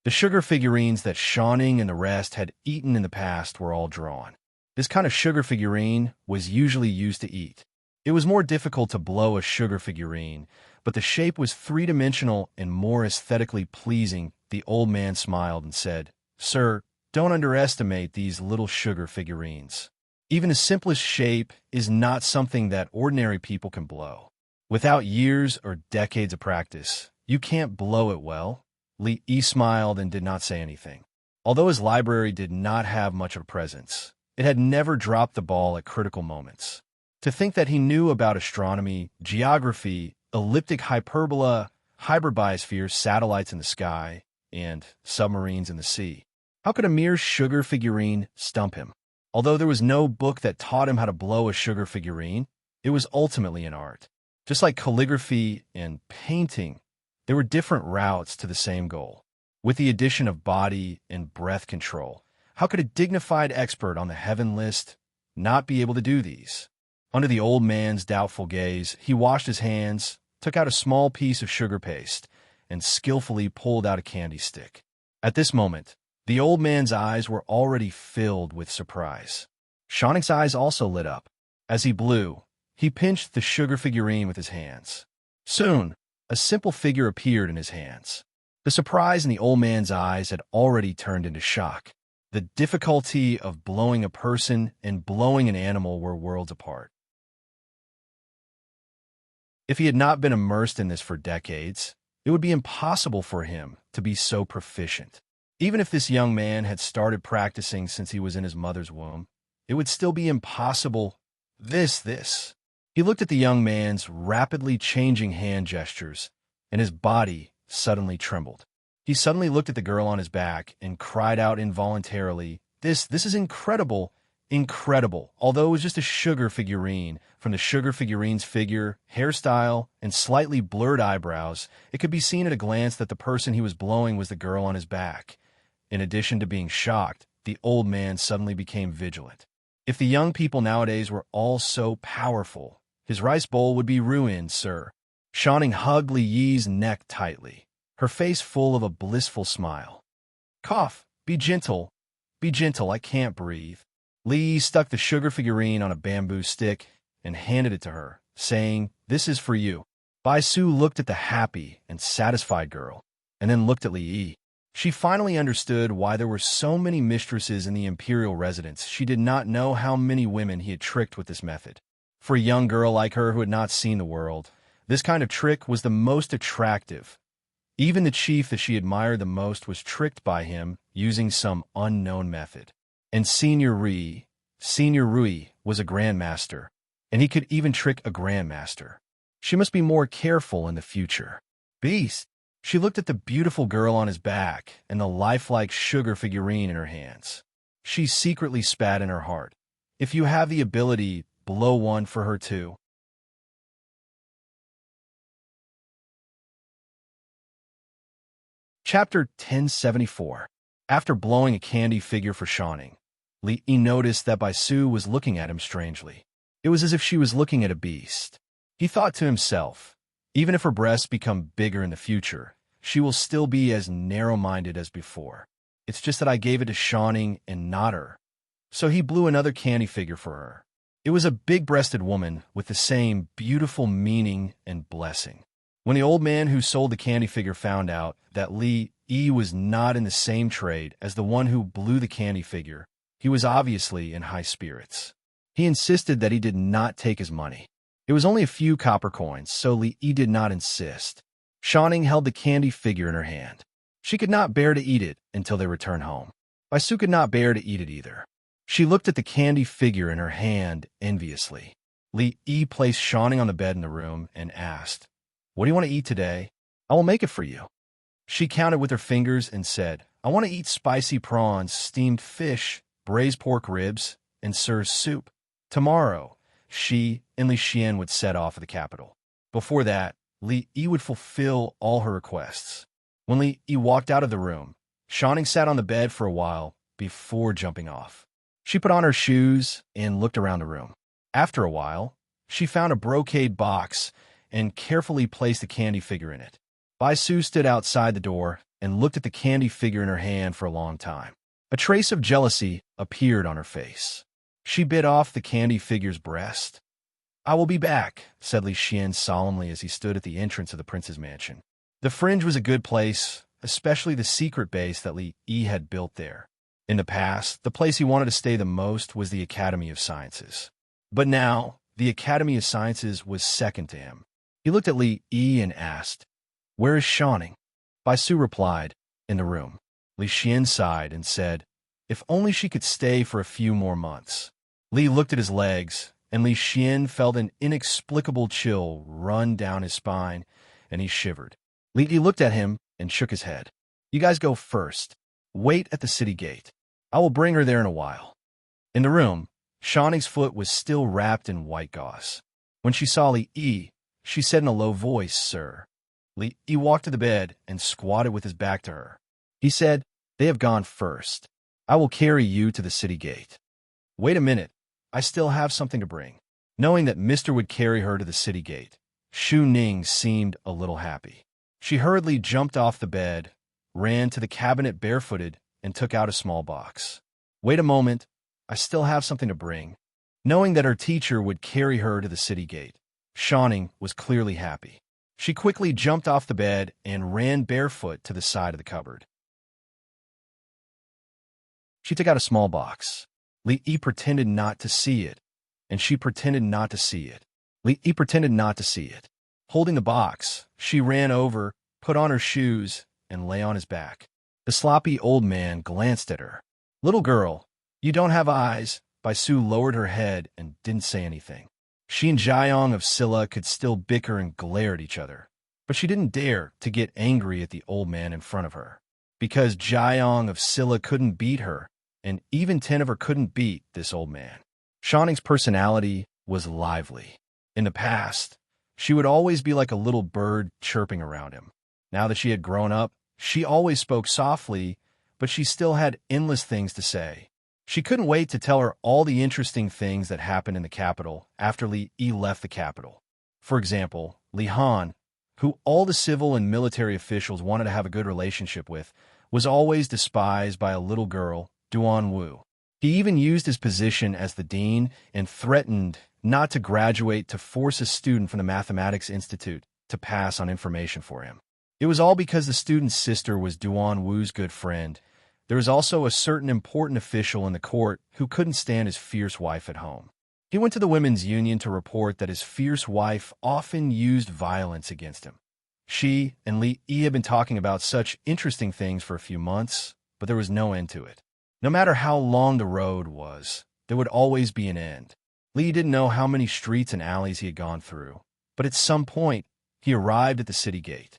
The sugar figurines that Chronicles and the rest had eaten in the past were all drawn. This kind of sugar figurine was usually used to eat. It was more difficult to blow a sugar figurine, but the shape was 3-dimensional and more aesthetically pleasing. The old man smiled and said, "Sir, don't underestimate these little sugar figurines. Even the simplest shape is not something that ordinary people can blow. Without years or decades of practice, you can't blow it well." Li Yi smiled and did not say anything. Although his library did not have much of a presence, it had never dropped the ball at critical moments. To think that he knew about astronomy, geography, elliptic hyperbola, hybrid biospheres, satellites in the sky, and submarines in the sea. How could a mere sugar figurine stump him? Although there was no book that taught him how to blow a sugar figurine, it was ultimately an art. Just like calligraphy and painting, there were different routes to the same goal. With the addition of body and breath control, how could a dignified expert on the heaven list not be able to do these? Under the old man's doubtful gaze, he washed his hands, took out a small piece of sugar paste, and skillfully pulled out a candy stick. At this moment, the old man's eyes were already filled with surprise. Chronicles' eyes also lit up. As he blew, he pinched the sugar figurine with his hands. Soon, a simple figure appeared in his hands. The surprise in the old man's eyes had already turned into shock. The difficulty of blowing a person and blowing an animal were worlds apart. If he had not been immersed in this for decades, it would be impossible for him to be so proficient. Even if this young man had started practicing since he was in his mother's womb, it would still be impossible. This. He looked at the young man's rapidly changing hand gestures, and his body suddenly trembled. He suddenly looked at the girl on his back and cried out involuntarily, This is incredible, incredible." Although it was just a sugar figurine, from the sugar figurine's figure, hairstyle, and slightly blurred eyebrows, it could be seen at a glance that the person he was blowing was the girl on his back. In addition to being shocked, the old man suddenly became vigilant. If the young people nowadays were all so powerful, his rice bowl would be ruined, sir. Chronicles hugged Li Yi's neck tightly, her face full of a blissful smile. "Cough, be gentle, I can't breathe." Li Yi stuck the sugar figurine on a bamboo stick and handed it to her, saying, "This is for you." Bai Su looked at the happy and satisfied girl, and then looked at Li Yi. She finally understood why there were so many mistresses in the imperial residence. She did not know how many women he had tricked with this method. For a young girl like her who had not seen the world, this kind of trick was the most attractive. Even the chief that she admired the most was tricked by him using some unknown method. And Senior Rui was a grandmaster, and he could even trick a grandmaster. She must be more careful in the future. Beast! She looked at the beautiful girl on his back and the lifelike sugar figurine in her hands. She secretly spat in her heart. If you have the ability, blow one for her too. Chapter 1074. After blowing a candy figure for Shawning, Li noticed that Baisu was looking at him strangely. It was as if she was looking at a beast. He thought to himself, even if her breasts become bigger in the future, she will still be as narrow-minded as before. It's just that I gave it to Shawning and not her. So he blew another candy figure for her. It was a big-breasted woman with the same beautiful meaning and blessing. When the old man who sold the candy figure found out that Li was not in the same trade as the one who blew the candy figure, he was obviously in high spirits. He insisted that he did not take his money. It was only a few copper coins, so Li did not insist. Shawning held the candy figure in her hand. She could not bear to eat it until they returned home. Baisu could not bear to eat it either. She looked at the candy figure in her hand enviously. Li placed Shawning on the bed in the room and asked, "What do you want to eat today? I will make it for you." She counted with her fingers and said, "I want to eat spicy prawns, steamed fish, braised pork ribs, and Sir's soup." Tomorrow, she and Li Xian would set off for the capital. Before that, Li would fulfill all her requests. When Li walked out of the room, Shawning sat on the bed for a while before jumping off. She put on her shoes and looked around the room. After a while, she found a brocade box and carefully placed the candy figure in it. Baisu stood outside the door and looked at the candy figure in her hand for a long time. A trace of jealousy appeared on her face. She bit off the candy figure's breast. "I will be back," said Li Xian solemnly as he stood at the entrance of the prince's mansion. The Fringe was a good place, especially the secret base that Li had built there. In the past, the place he wanted to stay the most was the Academy of Sciences. But now, the Academy of Sciences was second to him. He looked at Li and asked, "Where is Shawning?" Baisu replied, "In the room." Li Xian sighed and said, "If only she could stay for a few more months." Li looked at his legs, and Li Xian felt an inexplicable chill run down his spine, and he shivered. Li looked at him and shook his head. "You guys go first. Wait at the city gate. I will bring her there in a while." In the room, Shawning's foot was still wrapped in white gauze. When she saw Li she said in a low voice, "Sir." Li walked to the bed and squatted with his back to her. He said, "They have gone first. I will carry you to the city gate." "Wait a minute. I still have something to bring." Knowing that Mr. would carry her to the city gate, Shu Ning seemed a little happy. She hurriedly jumped off the bed, ran to the cabinet barefooted, and took out a small box. "Wait a moment. I still have something to bring." Knowing that her teacher would carry her to the city gate, Shawning was clearly happy. She quickly jumped off the bed and ran barefoot to the side of the cupboard. She took out a small box. Li pretended not to see it, and she pretended not to see it. Li pretended not to see it. Holding the box, she ran over, put on her shoes, and lay on his back. The sloppy old man glanced at her. "Little girl, you don't have eyes." Baisu lowered her head and didn't say anything. She and Jiayong of Silla could still bicker and glare at each other, but she didn't dare to get angry at the old man in front of her, because Jiayong of Silla couldn't beat her, and even 10 of her couldn't beat this old man. Shawning's personality was lively. In the past, she would always be like a little bird chirping around him. Now that she had grown up, she always spoke softly, but she still had endless things to say. She couldn't wait to tell her all the interesting things that happened in the capital after Li left the capital. For example, Li Han, who all the civil and military officials wanted to have a good relationship with, was always despised by a little girl, Duan Wu. He even used his position as the dean and threatened not to graduate to force a student from the Mathematics Institute to pass on information for him. It was all because the student's sister was Duan Wu's good friend. There was also a certain important official in the court who couldn't stand his fierce wife at home. He went to the women's union to report that his fierce wife often used violence against him. She and Li had been talking about such interesting things for a few months, but there was no end to it. No matter how long the road was, there would always be an end. Li didn't know how many streets and alleys he had gone through, but at some point, he arrived at the city gate.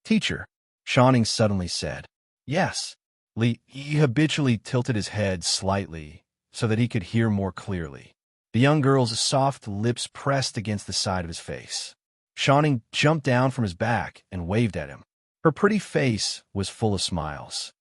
"Teacher," Shawning suddenly said. "Yes." Li habitually tilted his head slightly so that he could hear more clearly. The young girl's soft lips pressed against the side of his face. Shawning jumped down from his back and waved at him. Her pretty face was full of smiles.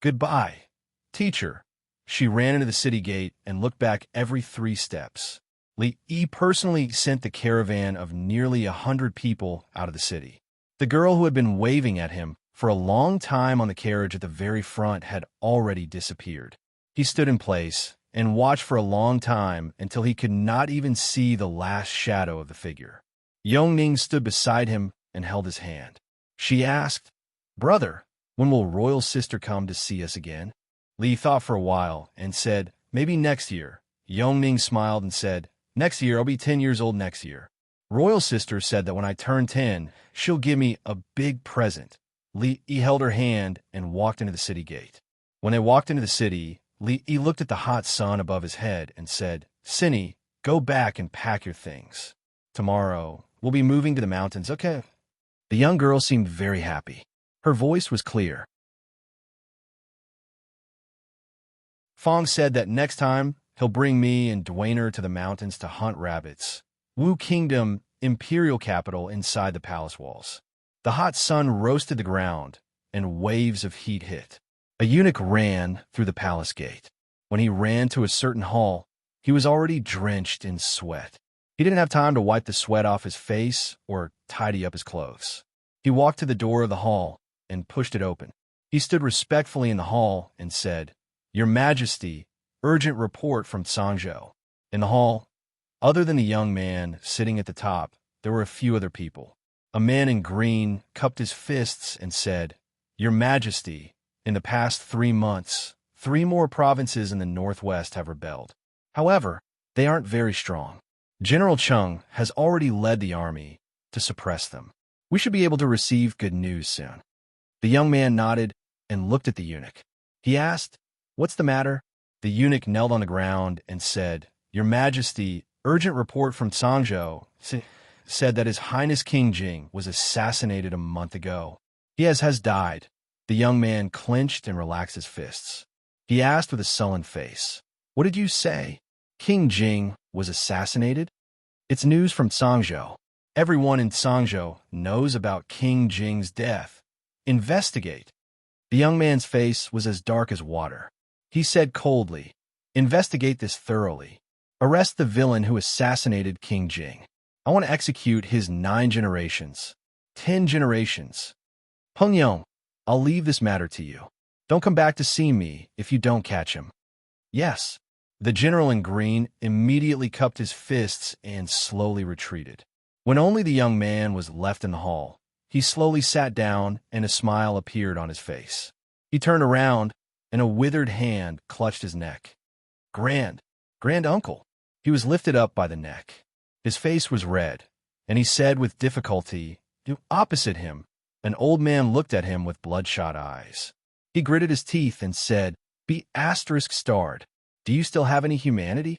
"Goodbye, teacher." She ran into the city gate and looked back every 3 steps. Li Yi personally sent the caravan of nearly 100 people out of the city. The girl who had been waving at him for a long time on the carriage at the very front had already disappeared. He stood in place and watched for a long time until he could not even see the last shadow of the figure. Yongning stood beside him and held his hand. She asked, "Brother, when will Royal Sister come to see us again?" Li thought for a while and said, "Maybe next year." Yongning smiled and said, "Next year, I'll be 10 years old next year. Royal Sister said that when I turn 10, she'll give me a big present." Li held her hand and walked into the city gate. When they walked into the city, Li looked at the hot sun above his head and said, "Cindy, go back and pack your things. Tomorrow, we'll be moving to the mountains, okay?" The young girl seemed very happy. Her voice was clear. Fong said that next time, he'll bring me and Dwayner to the mountains to hunt rabbits. Wu Kingdom, imperial capital inside the palace walls. The hot sun roasted the ground, and waves of heat hit. A eunuch ran through the palace gate. When he ran to a certain hall, he was already drenched in sweat. He didn't have time to wipe the sweat off his face or tidy up his clothes. He walked to the door of the hall and pushed it open. He stood respectfully in the hall and said, "Your Majesty, urgent report from Sangzhou." In the hall, other than the young man sitting at the top, there were a few other people. A man in green cupped his fists and said, "Your Majesty, in the past 3 months, 3 more provinces in the northwest have rebelled. However, they aren't very strong. General Chung has already led the army to suppress them. We should be able to receive good news soon." The young man nodded and looked at the eunuch. He asked, "What's the matter?" The eunuch knelt on the ground and said, "Your Majesty, urgent report from Sangzhou said that His Highness King Jing was assassinated a month ago. He has died." The young man clenched and relaxed his fists. He asked with a sullen face, "What did you say? King Jing was assassinated?" "It's news from Sangzhou. Everyone in Sangzhou knows about King Jing's death. Investigate." The young man's face was as dark as water. He said coldly, "Investigate this thoroughly. Arrest the villain who assassinated King Jing. I want to execute his 9 generations, 10 generations. Peng Yong, I'll leave this matter to you. Don't come back to see me if you don't catch him." "Yes." The general in green immediately cupped his fists and slowly retreated. When only the young man was left in the hall, he slowly sat down and a smile appeared on his face. He turned around and a withered hand clutched his neck. Grand uncle." He was lifted up by the neck. His face was red, and he said with difficulty, opposite him, an old man looked at him with bloodshot eyes. He gritted his teeth and said, "Be ****starred. Do you still have any humanity?"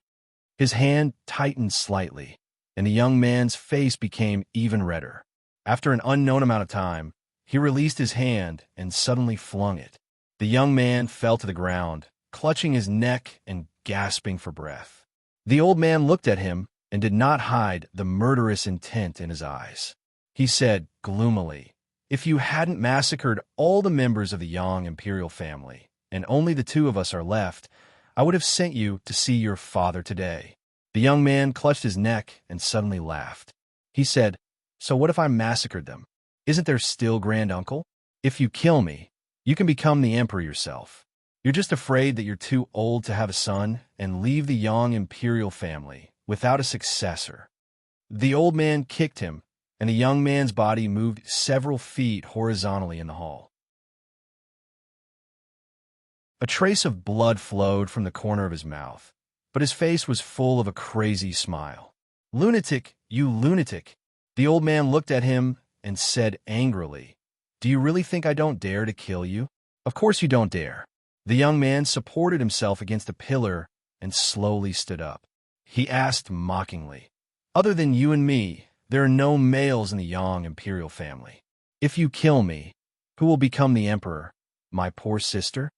His hand tightened slightly, and the young man's face became even redder. After an unknown amount of time, he released his hand and suddenly flung it. The young man fell to the ground, clutching his neck and gasping for breath. The old man looked at him and did not hide the murderous intent in his eyes. He said gloomily, "If you hadn't massacred all the members of the Yang imperial family, and only the 2 of us are left, I would have sent you to see your father today." The young man clutched his neck and suddenly laughed. He said, "So what if I massacred them? Isn't there still Grand Uncle? If you kill me, you can become the emperor yourself. You're just afraid that you're too old to have a son and leave the Yang imperial family without a successor." The old man kicked him, and the young man's body moved several feet horizontally in the hall. A trace of blood flowed from the corner of his mouth, but his face was full of a crazy smile. "Lunatic, you lunatic!" The old man looked at him and said angrily, "Do you really think I don't dare to kill you? Of course you don't dare." The young man supported himself against a pillar and slowly stood up. He asked mockingly, "Other than you and me, there are no males in the Yang imperial family. If you kill me, who will become the emperor? My poor sister?"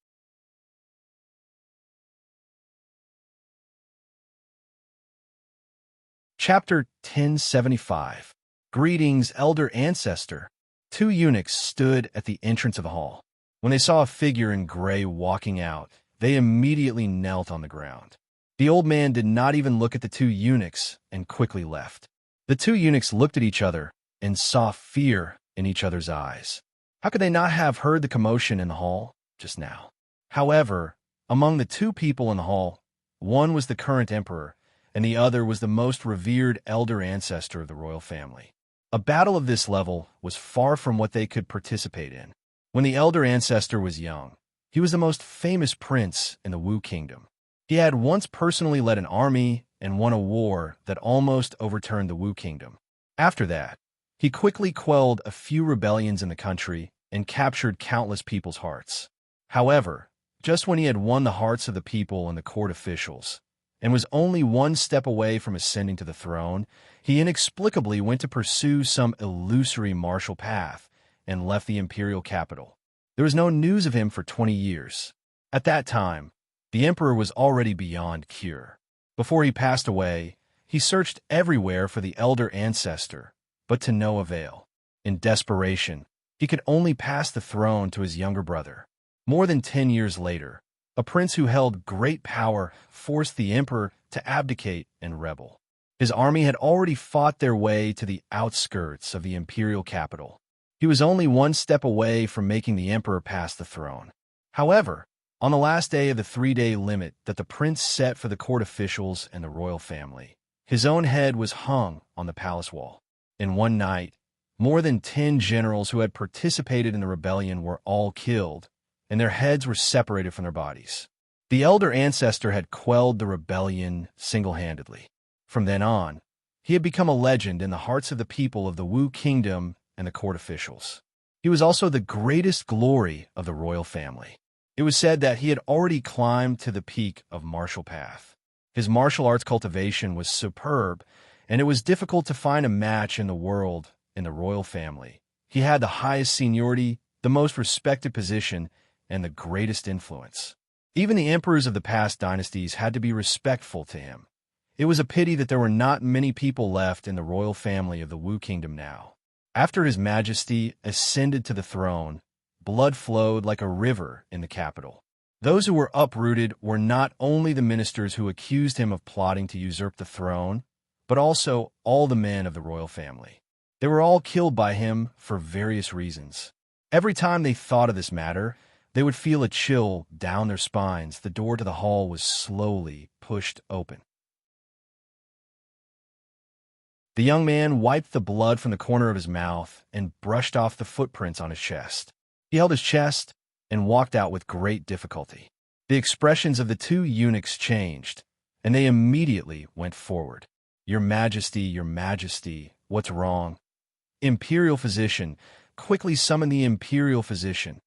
Chapter 1075. Greetings, Elder Ancestor. Two eunuchs stood at the entrance of the hall. When they saw a figure in gray walking out, they immediately knelt on the ground. The old man did not even look at the two eunuchs and quickly left. The two eunuchs looked at each other and saw fear in each other's eyes. How could they not have heard the commotion in the hall just now? However, among the two people in the hall, one was the current emperor, and the other was the most revered elder ancestor of the royal family. A battle of this level was far from what they could participate in. When the elder ancestor was young, he was the most famous prince in the Wu Kingdom. He had once personally led an army and won a war that almost overturned the Wu Kingdom. After that, he quickly quelled a few rebellions in the country and captured countless people's hearts. However, just when he had won the hearts of the people and the court officials, and was only one step away from ascending to the throne, he inexplicably went to pursue some illusory martial path and left the imperial capital. There was no news of him for 20 years. At that time, the emperor was already beyond cure. Before he passed away, he searched everywhere for the elder ancestor, but to no avail. In desperation, he could only pass the throne to his younger brother. More than 10 years later, a prince who held great power forced the emperor to abdicate and rebel. His army had already fought their way to the outskirts of the imperial capital. He was only one step away from making the emperor pass the throne. However, on the last day of the 3-day limit that the prince set for the court officials and the royal family, his own head was hung on the palace wall. In one night, more than 10 generals who had participated in the rebellion were all killed, and their heads were separated from their bodies. The elder ancestor had quelled the rebellion single-handedly. From then on, he had become a legend in the hearts of the people of the Wu Kingdom and the court officials. He was also the greatest glory of the royal family. It was said that he had already climbed to the peak of martial path. His martial arts cultivation was superb, and it was difficult to find a match in the world in the royal family. He had the highest seniority, the most respected position, and the greatest influence. Even the emperors of the past dynasties had to be respectful to him. It was a pity that there were not many people left in the royal family of the Wu Kingdom now. After His Majesty ascended to the throne, blood flowed like a river in the capital. Those who were uprooted were not only the ministers who accused him of plotting to usurp the throne, but also all the men of the royal family. They were all killed by him for various reasons. Every time they thought of this matter, they would feel a chill down their spines. The door to the hall was slowly pushed open. The young man wiped the blood from the corner of his mouth and brushed off the footprints on his chest. He held his chest and walked out with great difficulty. The expressions of the two eunuchs changed, and they immediately went forward. Your Majesty, what's wrong? Imperial physician, quickly summon the imperial physician.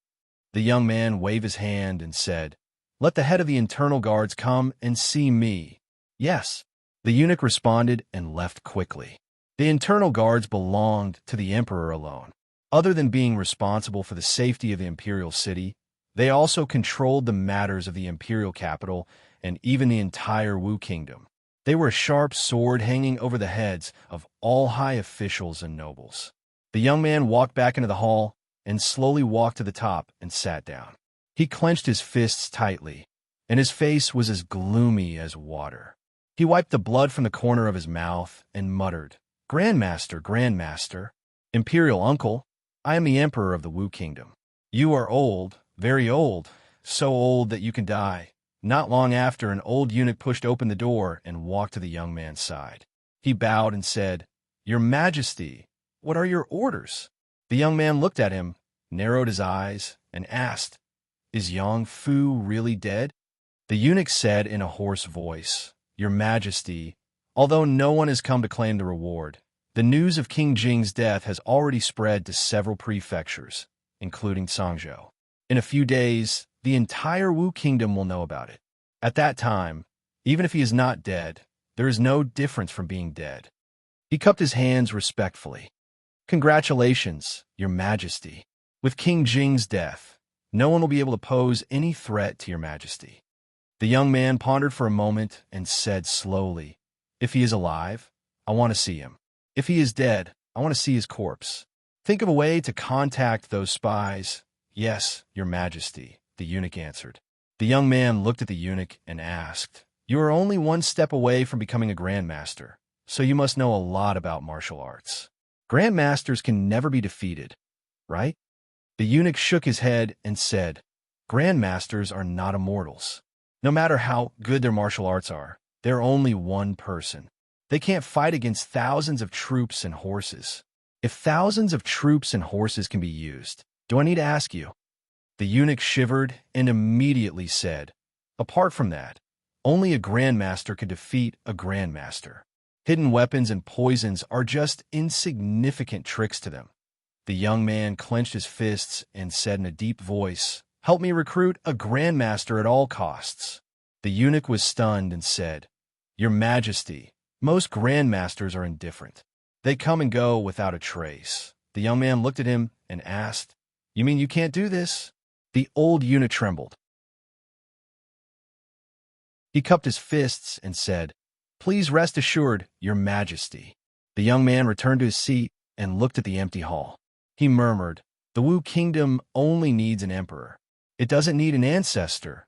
The young man waved his hand and said, Let the head of the internal guards come and see me. Yes. The eunuch responded and left quickly. The internal guards belonged to the emperor alone. Other than being responsible for the safety of the imperial city, they also controlled the matters of the imperial capital and even the entire Wu Kingdom. They were a sharp sword hanging over the heads of all high officials and nobles. The young man walked back into the hall and slowly walked to the top and sat down. He clenched his fists tightly, and his face was as gloomy as water. He wiped the blood from the corner of his mouth and muttered, Grandmaster, Imperial Uncle, I am the Emperor of the Wu Kingdom. You are old, very old, so old that you can die. Not long after, an old eunuch pushed open the door and walked to the young man's side. He bowed and said, Your Majesty, what are your orders? The young man looked at him, narrowed his eyes, and asked, Is Yang Fu really dead? The eunuch said in a hoarse voice, Your Majesty, although no one has come to claim the reward, the news of King Jing's death has already spread to several prefectures, including Sangzhou. In a few days, the entire Wu Kingdom will know about it. At that time, even if he is not dead, there is no difference from being dead. He cupped his hands respectfully. Congratulations, Your Majesty. With King Jing's death, no one will be able to pose any threat to Your Majesty. The young man pondered for a moment and said slowly, If he is alive, I want to see him. If he is dead, I want to see his corpse. Think of a way to contact those spies. Yes, your majesty, the eunuch answered. The young man looked at the eunuch and asked, You are only one step away from becoming a grandmaster, so you must know a lot about martial arts. Grandmasters can never be defeated, right? The eunuch shook his head and said, Grandmasters are not immortals. No matter how good their martial arts are, they're only one person. They can't fight against thousands of troops and horses. If thousands of troops and horses can be used, do I need to ask you? The eunuch shivered and immediately said, Apart from that, only a grandmaster could defeat a grandmaster. Hidden weapons and poisons are just insignificant tricks to them. The young man clenched his fists and said in a deep voice, Help me recruit a grandmaster at all costs. The eunuch was stunned and said, Your Majesty, most grandmasters are indifferent. They come and go without a trace. The young man looked at him and asked, You mean you can't do this? The old eunuch trembled. He cupped his fists and said, Please rest assured, Your Majesty. The young man returned to his seat and looked at the empty hall. He murmured, The Wu Kingdom only needs an emperor. It doesn't need an ancestor.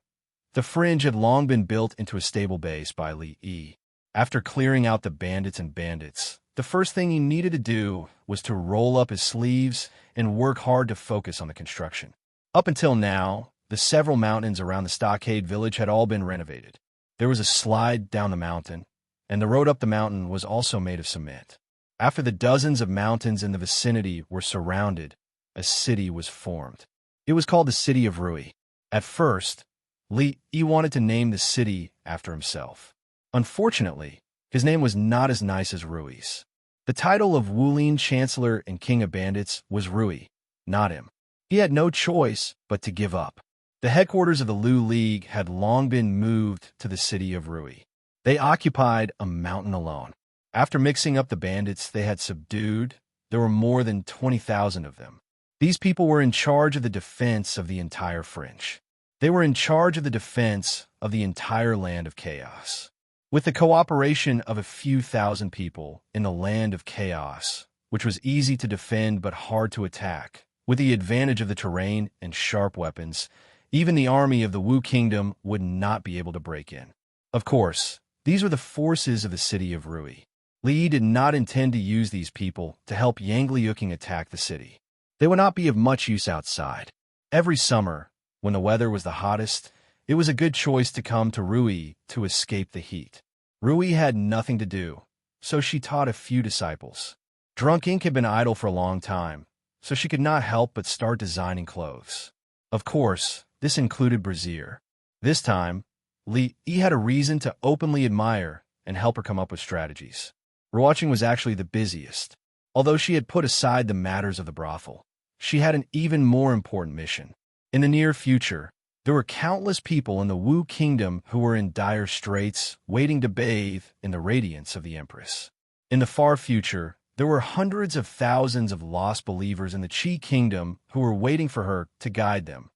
The fringe had long been built into a stable base by Li Yi. After clearing out the bandits, the first thing he needed to do was to roll up his sleeves and work hard to focus on the construction. Up until now, the several mountains around the stockade village had all been renovated. There was a slide down the mountain, and the road up the mountain was also made of cement. After the dozens of mountains in the vicinity were surrounded, a city was formed. It was called the City of Rui. At first, Li Yi wanted to name the city after himself. Unfortunately, his name was not as nice as Rui's. The title of Wulin Chancellor and King of Bandits was Rui, not him. He had no choice but to give up. The headquarters of the Lu League had long been moved to the city of Rui. They occupied a mountain alone. After mixing up the bandits they had subdued, there were more than 20,000 of them. These people were in charge of the defense of the entire fringe. They were in charge of the defense of the entire land of chaos. With the cooperation of a few thousand people in the land of chaos, which was easy to defend but hard to attack, with the advantage of the terrain and sharp weapons, even the army of the Wu Kingdom would not be able to break in. Of course, these were the forces of the city of Rui. Li Yi did not intend to use these people to help Yang Liuqing attack the city. They would not be of much use outside. Every summer, when the weather was the hottest, it was a good choice to come to Rui to escape the heat. Rui had nothing to do, so she taught a few disciples. Drunk Ink had been idle for a long time, so she could not help but start designing clothes. Of course, this included brassiere. This time, Li Yi had a reason to openly admire and help her come up with strategies. Ruoqing was actually the busiest. Although she had put aside the matters of the brothel, she had an even more important mission. In the near future, there were countless people in the Wu Kingdom who were in dire straits, waiting to bathe in the radiance of the Empress. In the far future, there were hundreds of thousands of lost believers in the Qi Kingdom who were waiting for her to guide them.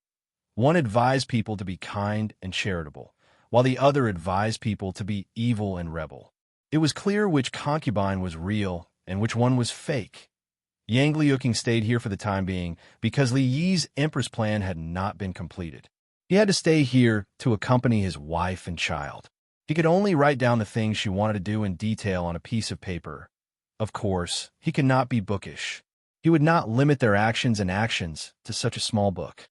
One advised people to be kind and charitable, while the other advised people to be evil and rebel. It was clear which concubine was real and which one was fake. Yang Liuqing stayed here for the time being because Li Yi's Empress plan had not been completed. He had to stay here to accompany his wife and child. He could only write down the things she wanted to do in detail on a piece of paper. Of course, he could not be bookish. He would not limit their actions to such a small book.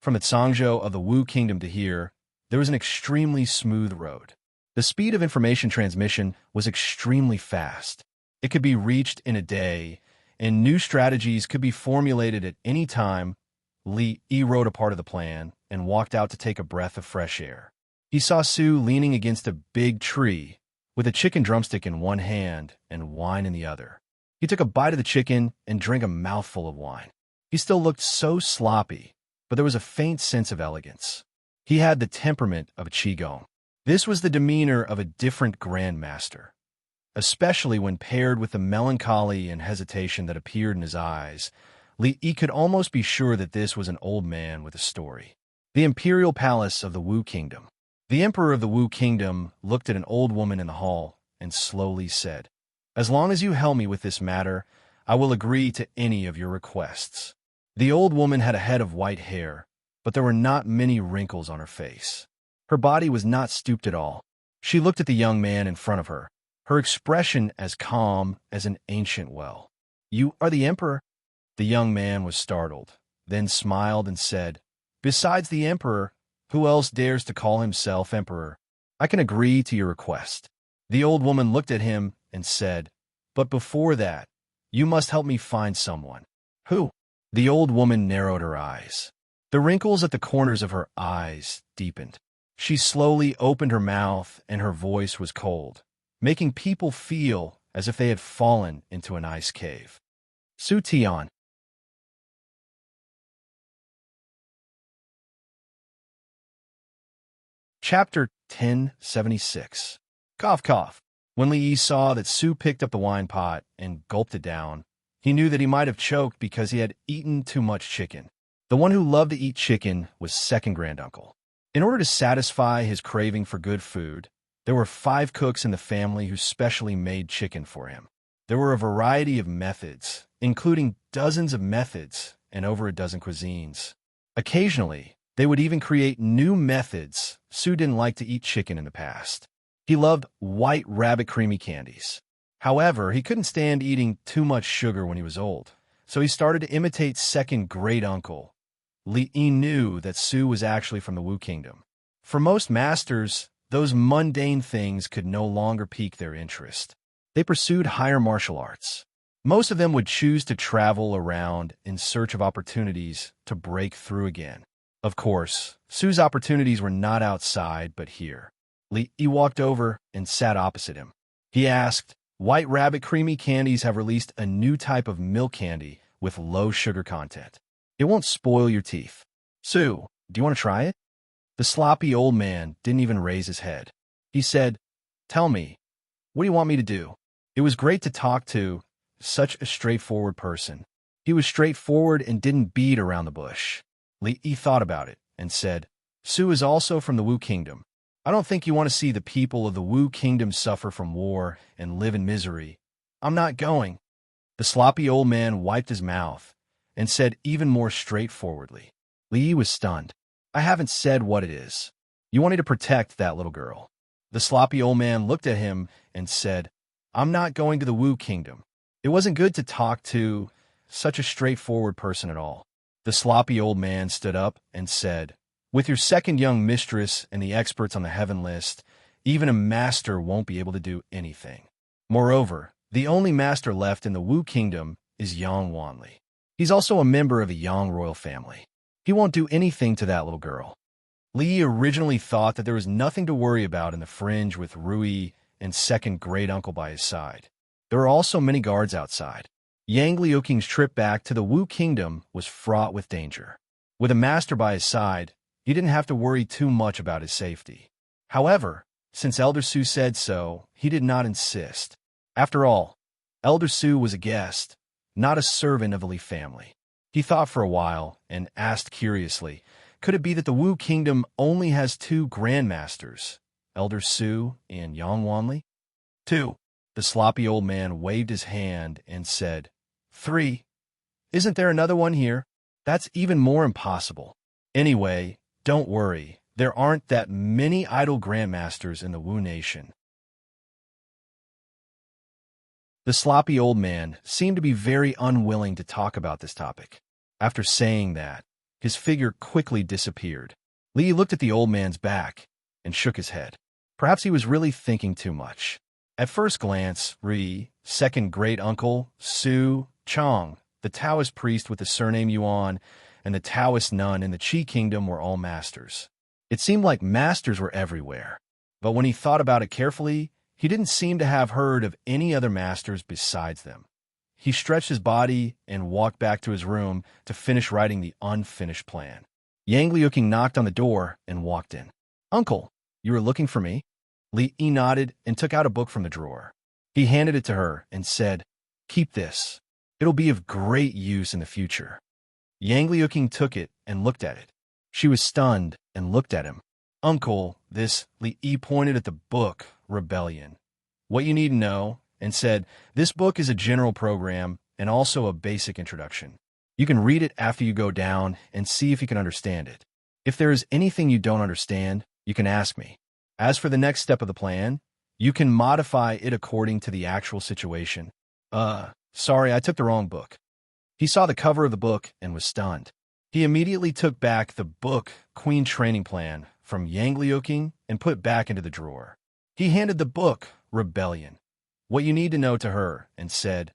From the Cangzhou of the Wu Kingdom to here, there was an extremely smooth road. The speed of information transmission was extremely fast. It could be reached in a day, and new strategies could be formulated at any time. Li Yi wrote a part of the plan and walked out to take a breath of fresh air. He saw Su leaning against a big tree with a chicken drumstick in one hand and wine in the other. He took a bite of the chicken and drank a mouthful of wine. He still looked so sloppy, but there was a faint sense of elegance. He had the temperament of a qigong. This was the demeanor of a different grandmaster, especially when paired with the melancholy and hesitation that appeared in his eyes. Li Yi could almost be sure that this was an old man with a story. The imperial palace of the Wu Kingdom. The emperor of the Wu Kingdom looked at an old woman in the hall and slowly said, As long as you help me with this matter, I will agree to any of your requests. The old woman had a head of white hair, but there were not many wrinkles on her face. Her body was not stooped at all. She looked at the young man in front of her, her expression as calm as an ancient well. "You are the emperor?" The young man was startled, then smiled and said, "Besides the emperor, who else dares to call himself emperor? I can agree to your request." The old woman looked at him and said, "But before that, you must help me find someone." "Who?" The old woman narrowed her eyes. The wrinkles at the corners of her eyes deepened. She slowly opened her mouth and her voice was cold, making people feel as if they had fallen into an ice cave. Su Tian. Chapter 1076. Cough, cough. When Li Yi saw that Su picked up the wine pot and gulped it down, he knew that he might have choked because he had eaten too much chicken. The one who loved to eat chicken was second granduncle. In order to satisfy his craving for good food, there were 5 cooks in the family who specially made chicken for him. There were a variety of methods, including dozens of methods and over a dozen cuisines. Occasionally, they would even create new methods. Su didn't like to eat chicken in the past. He loved white rabbit creamy candies. However, he couldn't stand eating too much sugar when he was old, so he started to imitate second great uncle. Li Yi knew that Su was actually from the Wu Kingdom. For most masters, those mundane things could no longer pique their interest. They pursued higher martial arts. Most of them would choose to travel around in search of opportunities to break through again. Of course, Su's opportunities were not outside, but here. Li Yi walked over and sat opposite him. He asked, "White rabbit creamy candies have released a new type of milk candy with low sugar content. It won't spoil your teeth. Su, do you want to try it?" The sloppy old man didn't even raise his head. He said, "Tell me, what do you want me to do?" It was great to talk to such a straightforward person. He was straightforward and didn't beat around the bush. Li Yi thought about it and said, "Su is also from the Wu Kingdom. I don't think you want to see the people of the Wu Kingdom suffer from war and live in misery. I'm not going." The sloppy old man wiped his mouth and said even more straightforwardly. Li Yi was stunned. "I haven't said what it is. You want me to protect that little girl." The sloppy old man looked at him and said, "I'm not going to the Wu Kingdom." It wasn't good to talk to such a straightforward person at all. The sloppy old man stood up and said, "With your second young mistress and the experts on the heaven list, even a master won't be able to do anything. Moreover, the only master left in the Wu Kingdom is Yang Wanli. He's also a member of the Yang royal family. He won't do anything to that little girl." Li Yi originally thought that there was nothing to worry about in the fringe with Rui and second great uncle by his side. There were also many guards outside. Yang Liuking's trip back to the Wu Kingdom was fraught with danger. With a master by his side, he didn't have to worry too much about his safety. However, since Elder Su said so, he did not insist. After all, Elder Su was a guest, not a servant of the Li family. He thought for a while and asked curiously, could it be that the Wu Kingdom only has 2 grandmasters, Elder Su and Yang Wanli? 2. The sloppy old man waved his hand and said, 3. Isn't there another one here? That's even more impossible. Anyway, don't worry, there aren't that many idle grandmasters in the Wu nation. The sloppy old man seemed to be very unwilling to talk about this topic. After saying that, his figure quickly disappeared. Li looked at the old man's back and shook his head. Perhaps he was really thinking too much. At first glance, Ri, second great uncle, Su, Chang, the Taoist priest with the surname Yuan, and the Taoist nun in the Qi kingdom were all masters. It seemed like masters were everywhere. But when he thought about it carefully, he didn't seem to have heard of any other masters besides them. He stretched his body and walked back to his room to finish writing the unfinished plan. Yang Liuqing knocked on the door and walked in. "Uncle, you were looking for me?" Li Yi nodded and took out a book from the drawer. He handed it to her and said, "Keep this. It'll be of great use in the future." Yang Liuqing took it and looked at it. She was stunned and looked at him. "Uncle, this," Li Yi pointed at the book, "Rebellion. What you need to know and said, "This book is a general program and also a basic introduction. You can read it after you go down and see if you can understand it. If there is anything you don't understand, you can ask me. As for the next step of the plan, you can modify it according to the actual situation." Sorry, I took the wrong book. He saw the cover of the book and was stunned. He immediately took back the book Queen Training Plan from Yang Liuqing and put it back into the drawer. He handed the book Rebellion, What You Need to Know, to her and said,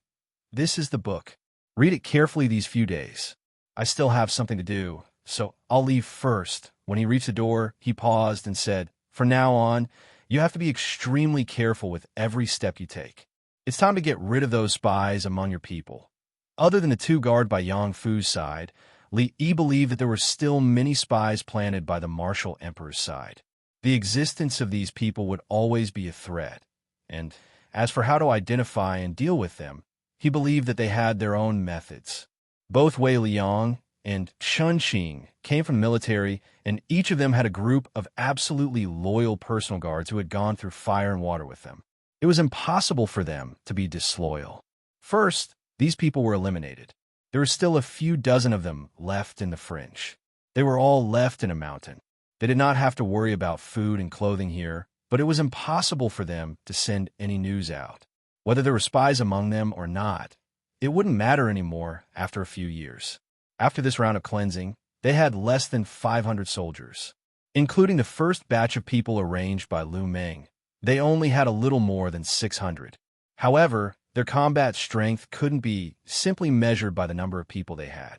"This is the book. Read it carefully these few days. I still have something to do, so I'll leave first." When he reached the door, he paused and said, "From now on, you have to be extremely careful with every step you take. It's time to get rid of those spies among your people." Other than the two guarded by Yang Fu's side, Li Yi believed that there were still many spies planted by the martial emperor's side. The existence of these people would always be a threat, and as for how to identify and deal with them, he believed that they had their own methods. Both Wei Liang and Chun Qing came from the military, and each of them had a group of absolutely loyal personal guards who had gone through fire and water with them. It was impossible for them to be disloyal. First, these people were eliminated. There were still a few dozen of them left in the fringe. They were all left in a mountain. They did not have to worry about food and clothing here, but it was impossible for them to send any news out. Whether there were spies among them or not, it wouldn't matter anymore after a few years. After this round of cleansing, they had less than 500 soldiers. Including the first batch of people arranged by Lu Meng, they only had a little more than 600. However, their combat strength couldn't be simply measured by the number of people they had.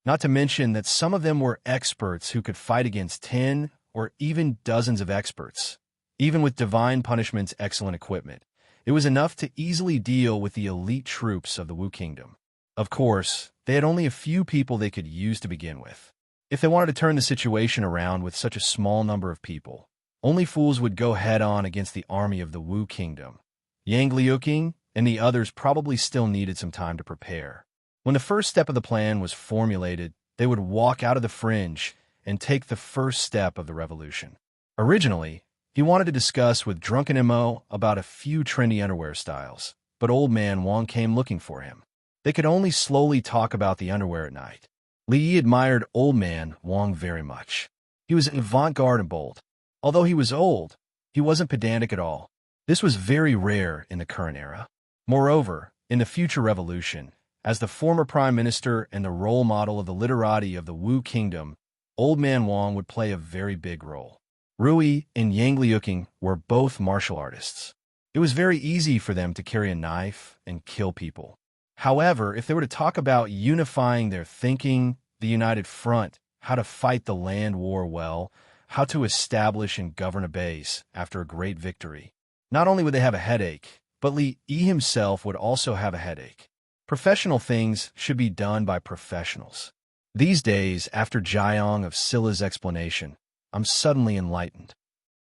Not to mention that some of them were experts who could fight against 10 or even dozens of experts. Even with Divine Punishment's excellent equipment, it was enough to easily deal with the elite troops of the Wu Kingdom. Of course, they had only a few people they could use to begin with. If they wanted to turn the situation around with such a small number of people, only fools would go head-on against the army of the Wu Kingdom. Yang Liuqing and the others probably still needed some time to prepare. When the first step of the plan was formulated, they would walk out of the fringe and take the first step of the revolution. Originally, he wanted to discuss with Drunken Mo about a few trendy underwear styles, but Old Man Wang came looking for him. They could only slowly talk about the underwear at night. Li Yi admired Old Man Wang very much. He was avant-garde and bold. Although he was old, he wasn't pedantic at all. This was very rare in the current era. Moreover, in the future revolution, as the former prime minister and the role model of the literati of the Wu Kingdom, Old Man Wang would play a very big role. Rui and Yang Liuqing were both martial artists. It was very easy for them to carry a knife and kill people. However, if they were to talk about unifying their thinking, the united front, how to fight the land war well, how to establish and govern a base after a great victory, not only would they have a headache, but Li Yi himself would also have a headache. Professional things should be done by professionals. These days, after Jiang of Silla's explanation, I'm suddenly enlightened.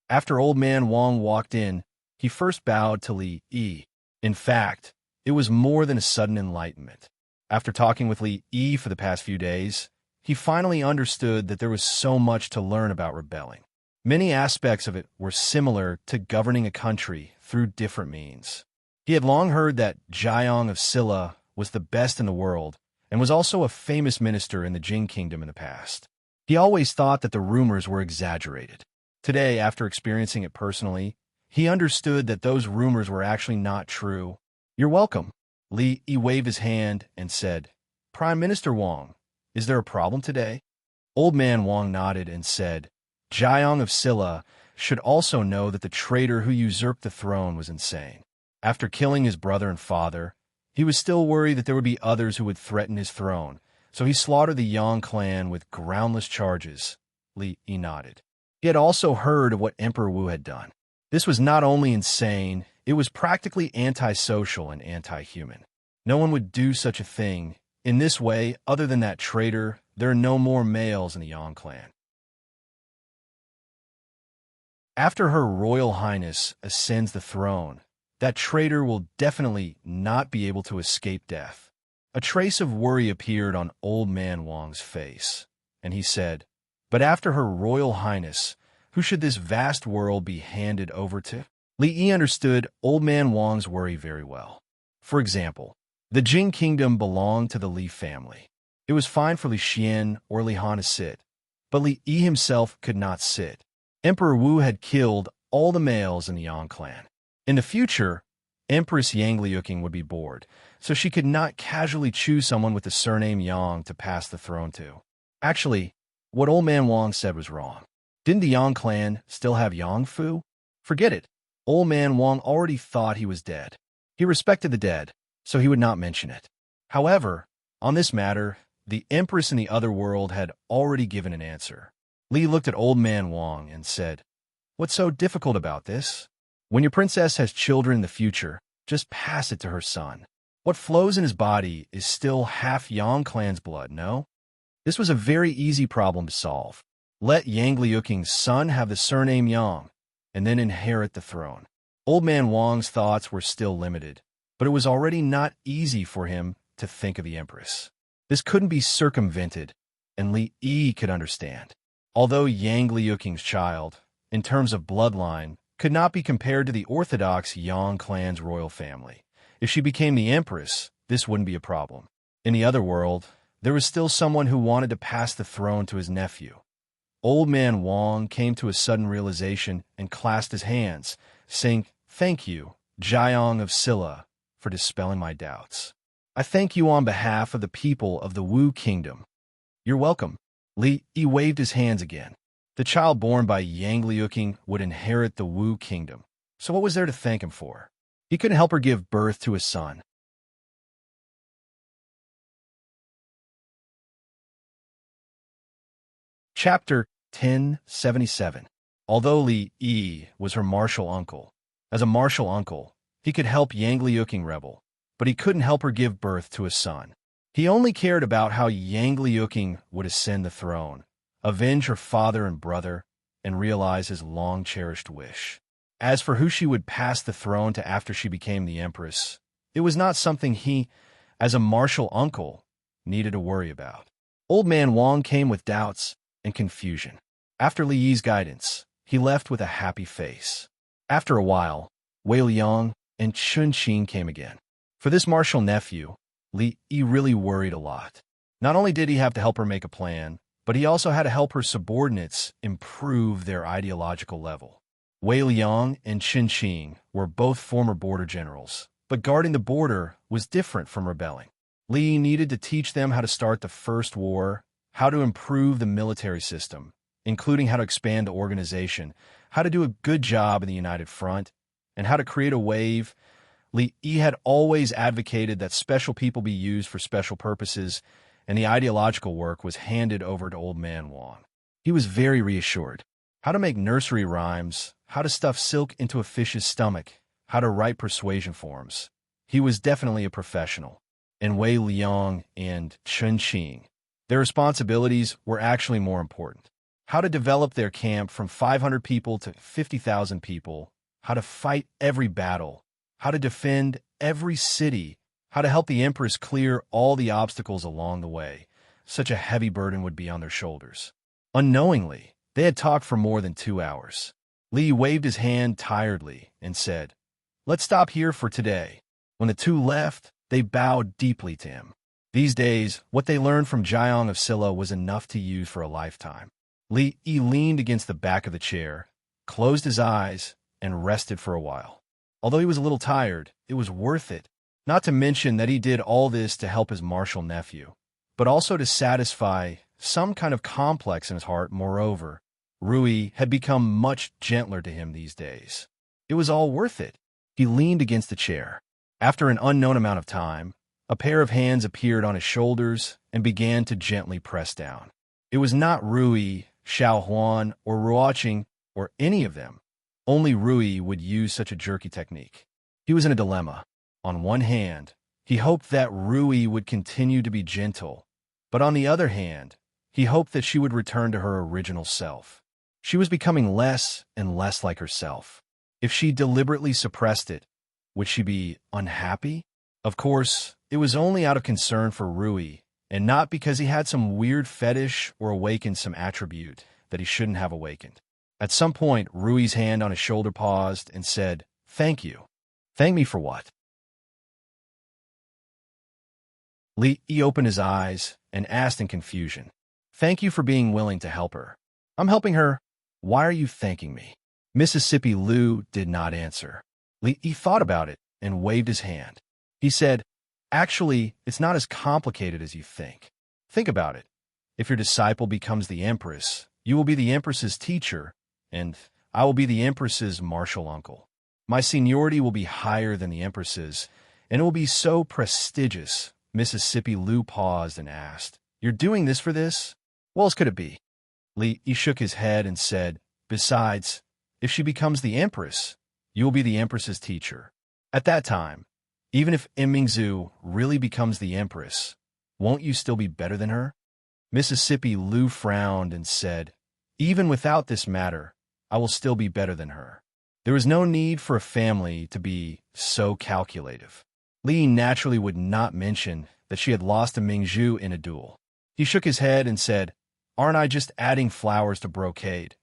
After Old Man Wang walked in, he first bowed to Li Yi. In fact, it was more than a sudden enlightenment. After talking with Li Yi for the past few days, he finally understood that there was so much to learn about rebelling. Many aspects of it were similar to governing a country through different means. He had long heard that Jiang of Silla was the best in the world and was also a famous minister in the Jing Kingdom in the past. He always thought that the rumors were exaggerated. Today, after experiencing it personally, he understood that those rumors were actually not true. "You're welcome." Li Yi waved his hand and said, "Prime Minister Wang, is there a problem today?" Old Man Wang nodded and said, "Jiang of Silla should also know that the traitor who usurped the throne was insane. After killing his brother and father, he was still worried that there would be others who would threaten his throne, so he slaughtered the Yang clan with groundless charges." Li Yi nodded. He had also heard of what Emperor Wu had done. This was not only insane, it was practically antisocial and anti-human. No one would do such a thing. In this way, other than that traitor, there are no more males in the Yang clan. After Her Royal Highness ascends the throne, that traitor will definitely not be able to escape death. A trace of worry appeared on Old Man Wang's face, and he said, "But after Her Royal Highness, who should this vast world be handed over to?" Li Yi understood Old Man Wang's worry very well. For example, the Jing kingdom belonged to the Li family. It was fine for Li Xian or Li Han to sit, but Li Yi himself could not sit. Emperor Wu had killed all the males in the Yang clan. In the future, Empress Yang Liuqing would be bored, so she could not casually choose someone with the surname Yang to pass the throne to. Actually, what Old Man Wang said was wrong. Didn't the Yang clan still have Yang Fu? Forget it. Old Man Wang already thought he was dead. He respected the dead, so he would not mention it. However, on this matter, the Empress in the other world had already given an answer. Li looked at Old Man Wang and said, "What's so difficult about this? When your princess has children in the future, just pass it to her son. What flows in his body is still half Yang clan's blood, no?" This was a very easy problem to solve. Let Yang Liuqing's son have the surname Yang, and then inherit the throne. Old Man Wang's thoughts were still limited, but it was already not easy for him to think of the Empress. This couldn't be circumvented, and Li Yi could understand. Although Yang Liuqing's child, in terms of bloodline, could not be compared to the orthodox Yang clan's royal family. If she became the Empress, this wouldn't be a problem. In the other world, there was still someone who wanted to pass the throne to his nephew. Old Man Wang came to a sudden realization and clasped his hands, saying, "Thank you, Jiang of Silla, for dispelling my doubts. I thank you on behalf of the people of the Wu Kingdom." "You're welcome." Li Yi waved his hands again. The child born by Yang Liuqing would inherit the Wu Kingdom. So what was there to thank him for? He couldn't help her give birth to a son. Chapter 1077. Although Li Yi was her martial uncle, as a martial uncle, he could help Yang Liuqing rebel, but he couldn't help her give birth to a son. He only cared about how Yang Liuqing would ascend the throne, avenge her father and brother, and realize his long-cherished wish. As for who she would pass the throne to after she became the Empress, it was not something he, as a martial uncle, needed to worry about. Old Man Wang came with doubts and confusion. After Li Yi's guidance, he left with a happy face. After a while, Wei Liang and Chun Qin came again. For this martial nephew, Li Yi really worried a lot. Not only did he have to help her make a plan, but he also had to help her subordinates improve their ideological level. Wei Liang and Chun Qin were both former border generals, but guarding the border was different from rebelling. Li needed to teach them how to start the first war, how to improve the military system, including how to expand the organization, how to do a good job in the United Front, and how to create a wave. Li Yi had always advocated that special people be used for special purposes, and the ideological work was handed over to Old Man Wang. He was very reassured. How to make nursery rhymes, how to stuff silk into a fish's stomach, how to write persuasion forms. He was definitely a professional. And Wei Liang and Chun Qin, their responsibilities were actually more important. How to develop their camp from 500 people to 50,000 people, how to fight every battle, how to defend every city, how to help the Empress clear all the obstacles along the way. Such a heavy burden would be on their shoulders. Unknowingly, they had talked for more than 2 hours. Li waved his hand tiredly and said, "Let's stop here for today." When the two left, they bowed deeply to him. These days, what they learned from Jiang of Silla was enough to use for a lifetime. Li Yi leaned against the back of the chair, closed his eyes, and rested for a while. Although he was a little tired, it was worth it. Not to mention that he did all this to help his martial nephew, but also to satisfy some kind of complex in his heart. Moreover, Rui had become much gentler to him these days. It was all worth it. He leaned against the chair. After an unknown amount of time, a pair of hands appeared on his shoulders and began to gently press down. It was not Rui, Xiao Huan, or Ruoqing, or any of them. Only Rui would use such a jerky technique. He was in a dilemma. On one hand, he hoped that Rui would continue to be gentle, but on the other hand, he hoped that she would return to her original self. She was becoming less and less like herself. If she deliberately suppressed it, would she be unhappy? Of course, it was only out of concern for Rui, and not because he had some weird fetish or awakened some attribute that he shouldn't have awakened. At some point, Rui's hand on his shoulder paused and said, "Thank you." "Thank me for what?" Li opened his eyes and asked in confusion. "Thank you for being willing to help her." "I'm helping her. Why are you thanking me?" Mississippi Lu did not answer. Li thought about it and waved his hand. He said, "Actually, it's not as complicated as you think. Think about it. If your disciple becomes the empress, you will be the empress's teacher, and I will be the empress's martial uncle. My seniority will be higher than the empress's, and it will be so prestigious." Mississippi Lu paused and asked, "You're doing this for this? What else could it be?" Li shook his head and said, "Besides, if she becomes the empress, you will be the empress's teacher. At that time, even if Mingzhu really becomes the empress, won't you still be better than her?" Mississippi Lu frowned and said, "Even without this matter, I will still be better than her. There is no need for a family to be so calculative." Li naturally would not mention that she had lost to Mingzhu in a duel. He shook his head and said, "Aren't I just adding flowers to brocade?"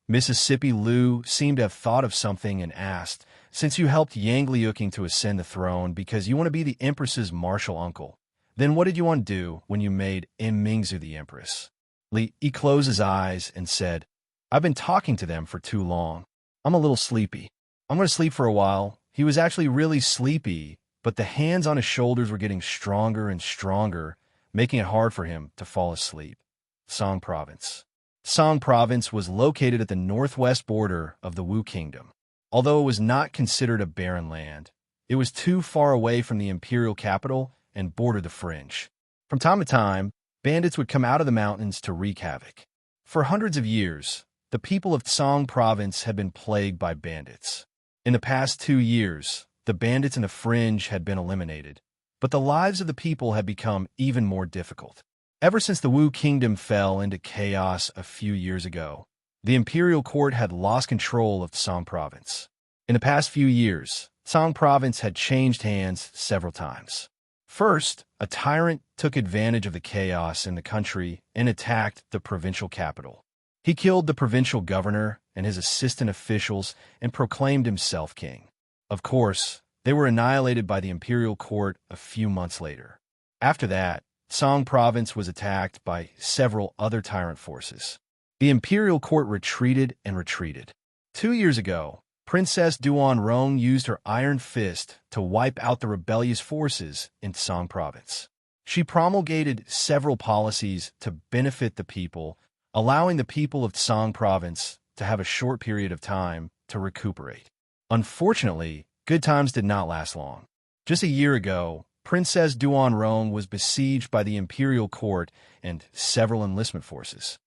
Mississippi Lu seemed to have thought of something and asked, "Since you helped Yang Liuqing to ascend the throne because you want to be the empress's martial uncle, then what did you want to do when you made Mingzhu the empress?" Li closed his eyes and said, "I've been talking to them for too long. I'm a little sleepy. I'm going to sleep for a while." He was actually really sleepy, but the hands on his shoulders were getting stronger and stronger, making it hard for him to fall asleep. Song Province. Song Province was located at the northwest border of the Wu Kingdom. Although it was not considered a barren land, it was too far away from the imperial capital and bordered the fringe. From time to time, bandits would come out of the mountains to wreak havoc. For hundreds of years, the people of Song Province had been plagued by bandits. In the past 2 years, the bandits in the fringe had been eliminated, but the lives of the people had become even more difficult. Ever since the Wu Kingdom fell into chaos a few years ago, the imperial court had lost control of Song Province. In the past few years, Song Province had changed hands several times. First, a tyrant took advantage of the chaos in the country and attacked the provincial capital. He killed the provincial governor and his assistant officials and proclaimed himself king. Of course, they were annihilated by the imperial court a few months later. After that, Song Province was attacked by several other tyrant forces. The imperial court retreated and retreated. 2 years ago, Princess Duanrong used her iron fist to wipe out the rebellious forces in Song Province. She promulgated several policies to benefit the people, allowing the people of Song Province to have a short period of time to recuperate. Unfortunately, good times did not last long. Just a year ago, Princess Duanrong was besieged by the imperial court and several enlistment forces.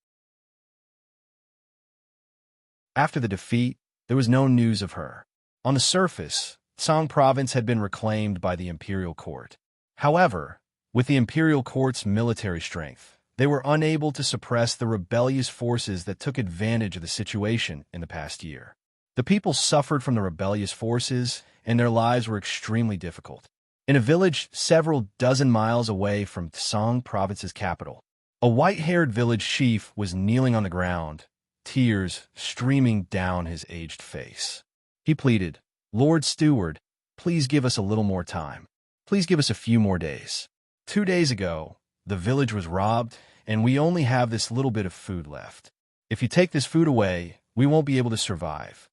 After the defeat, there was no news of her. On the surface, Song Province had been reclaimed by the imperial court. However, with the imperial court's military strength, they were unable to suppress the rebellious forces that took advantage of the situation in the past year. The people suffered from the rebellious forces, and their lives were extremely difficult. In a village several dozen miles away from Song Province's capital, a white-haired village chief was kneeling on the ground, tears streaming down his aged face. He pleaded, "Lord Steward, please give us a little more time. Please give us a few more days. 2 days ago, the village was robbed, and we only have this little bit of food left. If you take this food away, we won't be able to survive."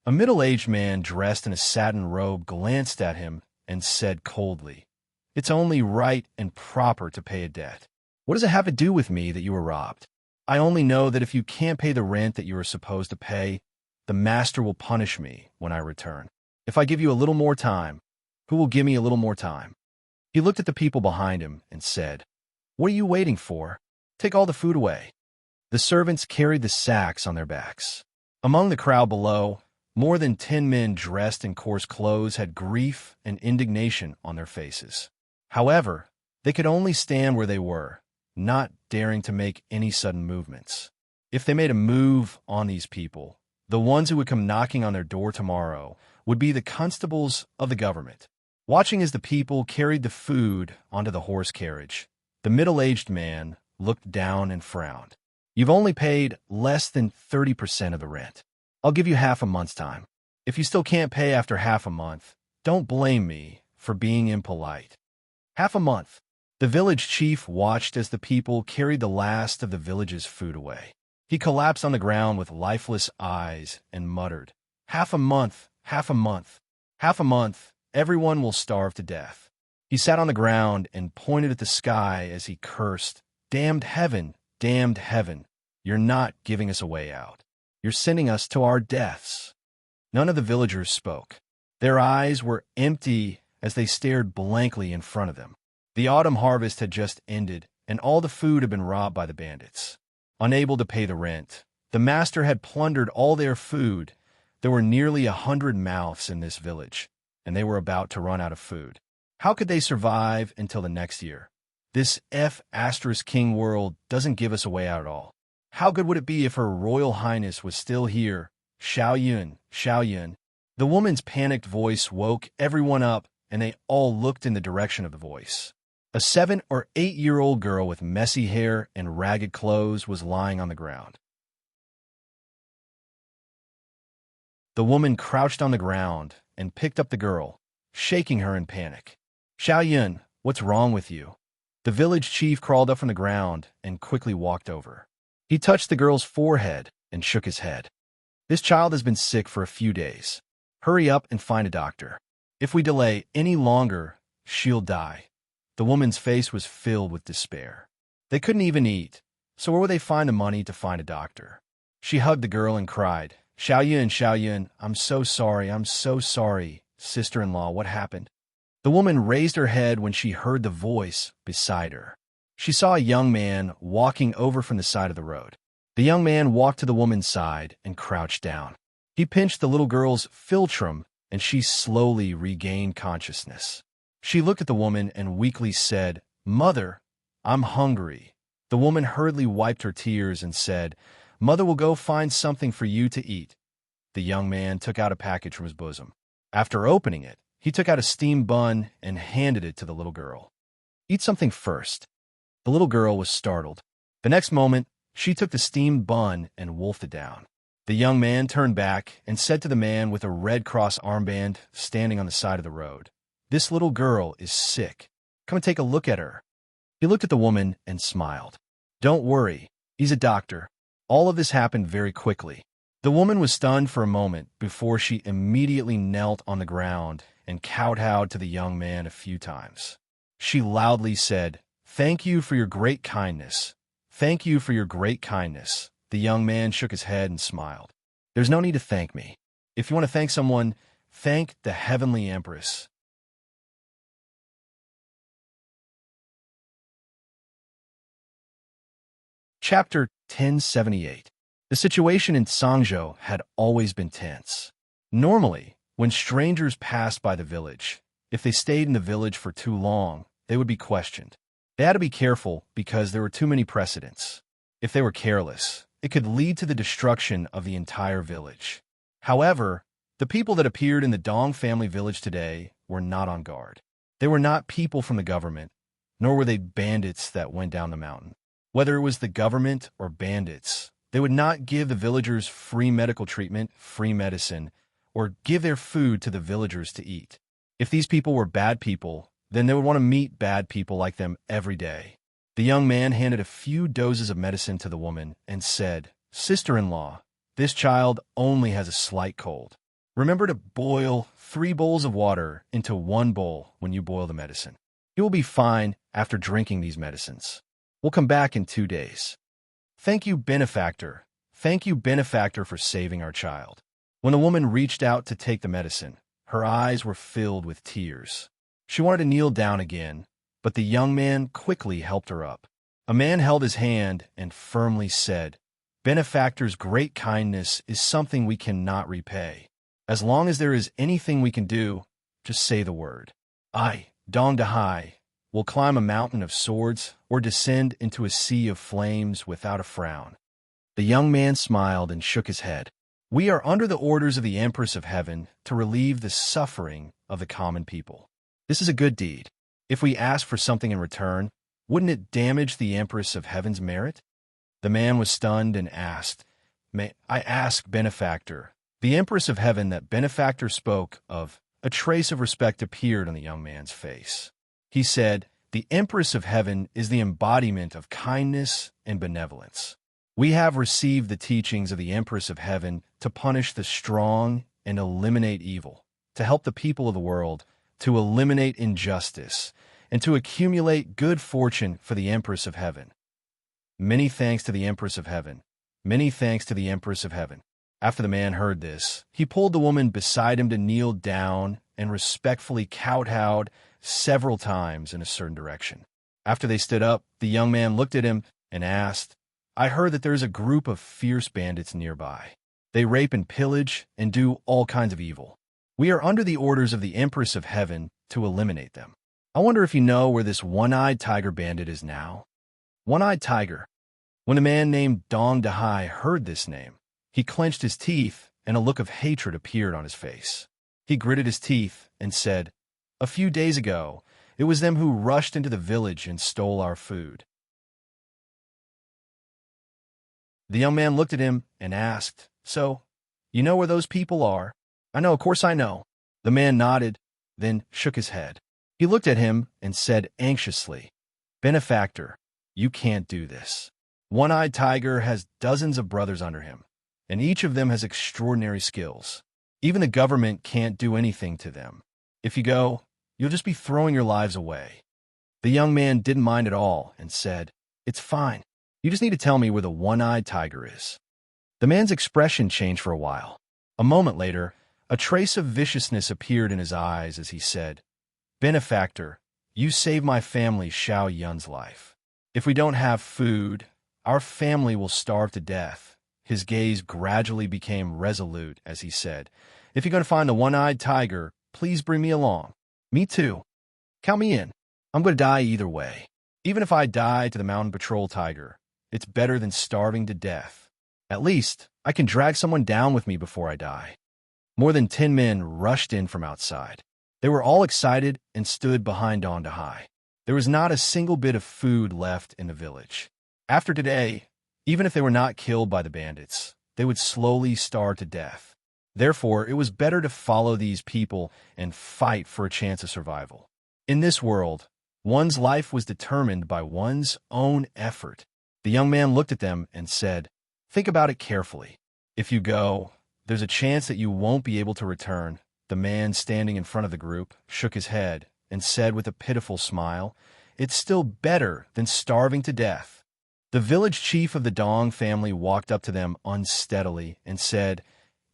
A middle-aged man dressed in a satin robe glanced at him and said coldly, "It's only right and proper to pay a debt. What does it have to do with me that you were robbed? I only know that if you can't pay the rent that you are supposed to pay, the master will punish me when I return. If I give you a little more time, who will give me a little more time?" He looked at the people behind him and said, "What are you waiting for? Take all the food away." The servants carried the sacks on their backs. Among the crowd below, more than 10 men dressed in coarse clothes had grief and indignation on their faces. However, they could only stand where they were, not daring to make any sudden movements. If they made a move on these people, the ones who would come knocking on their door tomorrow would be the constables of the government. Watching as the people carried the food onto the horse carriage, the middle-aged man looked down and frowned. You've only paid less than 30% of the rent. I'll give you half a month's time. If you still can't pay after half a month, don't blame me for being impolite. Half a month. The village chief watched as the people carried the last of the village's food away. He collapsed on the ground with lifeless eyes and muttered, "Half a month, half a month, half a month, everyone will starve to death." He sat on the ground and pointed at the sky as he cursed, damned heaven, you're not giving us a way out. You're sending us to our deaths." None of the villagers spoke. Their eyes were empty as they stared blankly in front of them. The autumn harvest had just ended, and all the food had been robbed by the bandits. Unable to pay the rent, the master had plundered all their food. There were nearly 100 mouths in this village, and they were about to run out of food. How could they survive until the next year? This King world doesn't give us a way out at all. How good would it be if Her Royal Highness was still here? Xiao Yun. The woman's panicked voice woke everyone up, and they all looked in the direction of the voice. A 7 or 8-year-old girl with messy hair and ragged clothes was lying on the ground. The woman crouched on the ground and picked up the girl, shaking her in panic. "Xiao Yun, what's wrong with you?" The village chief crawled up from the ground and quickly walked over. He touched the girl's forehead and shook his head. "This child has been sick for a few days. Hurry up and find a doctor. If we delay any longer, she'll die." The woman's face was filled with despair. They couldn't even eat, so where would they find the money to find a doctor? She hugged the girl and cried, Xiao Yun, I'm so sorry, sister-in-law, what happened?" The woman raised her head when she heard the voice beside her. She saw a young man walking over from the side of the road. The young man walked to the woman's side and crouched down. He pinched the little girl's philtrum, and she slowly regained consciousness. She looked at the woman and weakly said, "Mother, I'm hungry." The woman hurriedly wiped her tears and said, "Mother will go find something for you to eat." The young man took out a package from his bosom. After opening it, he took out a steamed bun and handed it to the little girl. "Eat something first." The little girl was startled. The next moment, she took the steamed bun and wolfed it down. The young man turned back and said to the man with a Red Cross armband standing on the side of the road, "This little girl is sick. Come and take a look at her." He looked at the woman and smiled. "Don't worry, he's a doctor." All of this happened very quickly. The woman was stunned for a moment before she immediately knelt on the ground and kowtowed to the young man a few times. She loudly said, "Thank you for your great kindness. Thank you for your great kindness." The young man shook his head and smiled. "There's no need to thank me. If you want to thank someone, thank the Heavenly Empress." Chapter 1078. The situation in Sangzhou had always been tense. Normally, when strangers passed by the village, if they stayed in the village for too long, they would be questioned. They had to be careful because there were too many precedents. If they were careless, it could lead to the destruction of the entire village. However, the people that appeared in the Dong family village today were not on guard. They were not people from the government, nor were they bandits that went down the mountain. Whether it was the government or bandits, they would not give the villagers free medical treatment, free medicine, or give their food to the villagers to eat. If these people were bad people, then they would want to meet bad people like them every day. The young man handed a few doses of medicine to the woman and said, "Sister-in-law, this child only has a slight cold. Remember to boil 3 bowls of water into 1 bowl when you boil the medicine. He will be fine after drinking these medicines. We'll come back in 2 days. Thank you, benefactor. Thank you, benefactor, for saving our child." When the woman reached out to take the medicine, her eyes were filled with tears. She wanted to kneel down again, but the young man quickly helped her up. A man held his hand and firmly said, "Benefactor's great kindness is something we cannot repay. As long as there is anything we can do, just say the word. I, Dong Dahai, will climb a mountain of swords or descend into a sea of flames without a frown." The young man smiled and shook his head. "We are under the orders of the Empress of Heaven to relieve the suffering of the common people. This is a good deed. If we ask for something in return, wouldn't it damage the Empress of Heaven's merit?" The man was stunned and asked, "May I ask, benefactor?" The Empress of Heaven that benefactor spoke of, a trace of respect appeared on the young man's face. He said, "The Empress of Heaven is the embodiment of kindness and benevolence. We have received the teachings of the Empress of Heaven to punish the strong and eliminate evil, to help the people of the world, to eliminate injustice, and to accumulate good fortune for the Empress of Heaven. Many thanks to the Empress of Heaven. Many thanks to the Empress of Heaven." After the man heard this, he pulled the woman beside him to kneel down and respectfully kowtowed several times in a certain direction. After they stood up, the young man looked at him and asked, "I heard that there is a group of fierce bandits nearby. They rape and pillage and do all kinds of evil. We are under the orders of the Empress of Heaven to eliminate them. I wonder if you know where this one-eyed tiger bandit is now?" One-eyed tiger. When a man named Dong Dahai heard this name, he clenched his teeth and a look of hatred appeared on his face. He gritted his teeth and said, "A few days ago, it was them who rushed into the village and stole our food." The young man looked at him and asked, "So, you know where those people are?" "I know, of course I know." The man nodded, then shook his head. He looked at him and said anxiously, "Benefactor, you can't do this. One-eyed tiger has dozens of brothers under him, and each of them has extraordinary skills. Even the government can't do anything to them. If you go, you'll just be throwing your lives away." The young man didn't mind at all and said, "It's fine. You just need to tell me where the one-eyed tiger is." The man's expression changed for a while. A moment later, a trace of viciousness appeared in his eyes as he said, "Benefactor, you saved my family Xiao Yun's life. If we don't have food, our family will starve to death." His gaze gradually became resolute as he said, "If you're going to find the one-eyed tiger, please bring me along." "Me too. Count me in. I'm going to die either way. Even if I die to the mountain patrol tiger, it's better than starving to death. At least, I can drag someone down with me before I die." More than 10 men rushed in from outside. They were all excited and stood behind Don Dahai. There was not a single bit of food left in the village. After today, even if they were not killed by the bandits, they would slowly starve to death. Therefore, it was better to follow these people and fight for a chance of survival. In this world, one's life was determined by one's own effort. The young man looked at them and said, "Think about it carefully. If you go, there's a chance that you won't be able to return." The man standing in front of the group shook his head and said with a pitiful smile, "It's still better than starving to death." The village chief of the Dong family walked up to them unsteadily and said,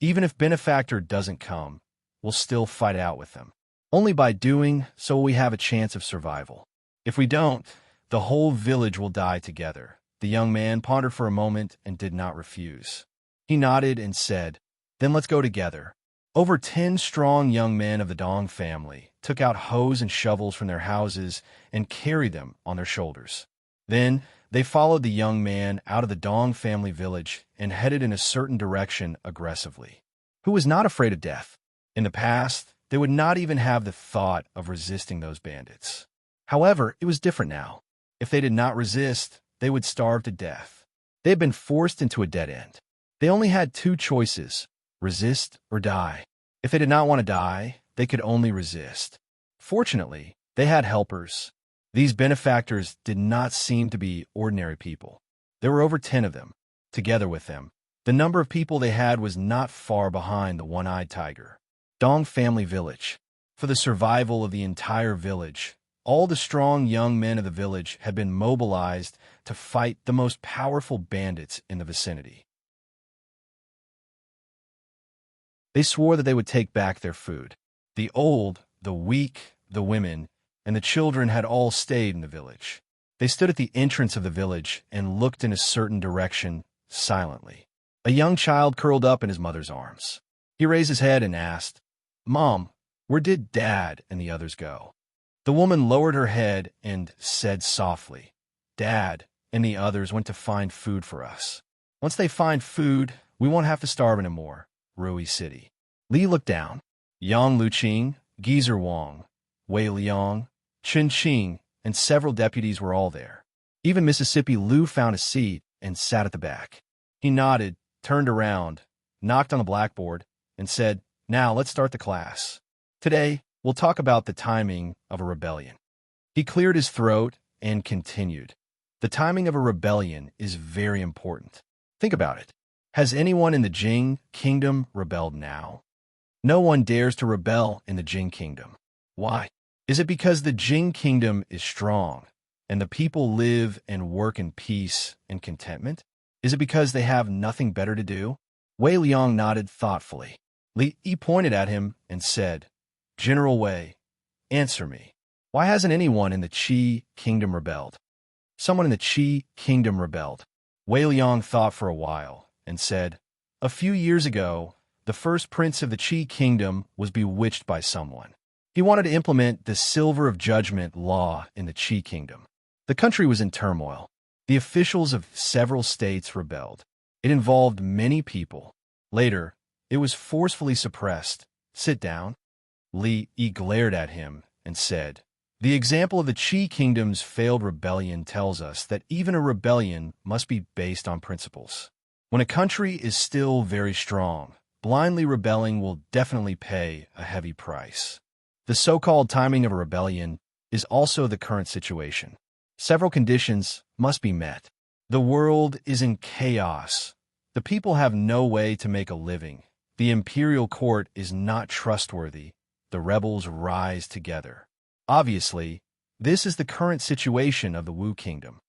"Even if benefactor doesn't come, we'll still fight it out with them. Only by doing so will we have a chance of survival. If we don't, the whole village will die together." The young man pondered for a moment and did not refuse. He nodded and said, "Then let's go together." Over 10 strong young men of the Dong family took out hoes and shovels from their houses and carried them on their shoulders. Then they followed the young man out of the Dong family village and headed in a certain direction aggressively. Who was not afraid of death? In the past, they would not even have the thought of resisting those bandits. However, it was different now. If they did not resist, they would starve to death. They had been forced into a dead end. They only had 2 choices, resist or die. If they did not want to die, they could only resist. Fortunately, they had helpers. These benefactors did not seem to be ordinary people. There were over 10 of them. Together with them, the number of people they had was not far behind the one-eyed tiger. Dong family village. For the survival of the entire village, all the strong young men of the village had been mobilized to fight the most powerful bandits in the vicinity. They swore that they would take back their food. The old, the weak, the women, and the children had all stayed in the village. They stood at the entrance of the village and looked in a certain direction silently. A young child curled up in his mother's arms. He raised his head and asked, "Mom, where did Dad and the others go?" The woman lowered her head and said softly, "Dad and the others went to find food for us. Once they find food, we won't have to starve anymore." Rui City. Li looked down. Yang Luqing, Geezer Wang, Wei Liang, Chen Qing, and several deputies were all there. Even Mississippi Liu found a seat and sat at the back. He nodded, turned around, knocked on the blackboard, and said, "Now let's start the class. Today, we'll talk about the timing of a rebellion." He cleared his throat and continued. The timing of a rebellion is very important. Think about it. Has anyone in the Jing kingdom rebelled now? No one dares to rebel in the Jing kingdom. Why? Is it because the Jing kingdom is strong and the people live and work in peace and contentment? Is it because they have nothing better to do? Wei Liang nodded thoughtfully. Li Yi pointed at him and said, "General Wei, answer me. Why hasn't anyone in the Qi kingdom rebelled?" Someone in the Qi kingdom rebelled. Wei Liang thought for a while and said, "A few years ago, the first prince of the Qi kingdom was bewitched by someone. He wanted to implement the Silver of Judgment law in the Qi kingdom. The country was in turmoil. The officials of several states rebelled. It involved many people. Later, it was forcefully suppressed. Sit down." Li Yi glared at him and said, "The example of the Qi kingdom's failed rebellion tells us that even a rebellion must be based on principles. When a country is still very strong, blindly rebelling will definitely pay a heavy price. The so-called timing of a rebellion is also the current situation. Several conditions must be met. The world is in chaos. The people have no way to make a living. The imperial court is not trustworthy. The rebels rise together. Obviously, this is the current situation of the Wu kingdom."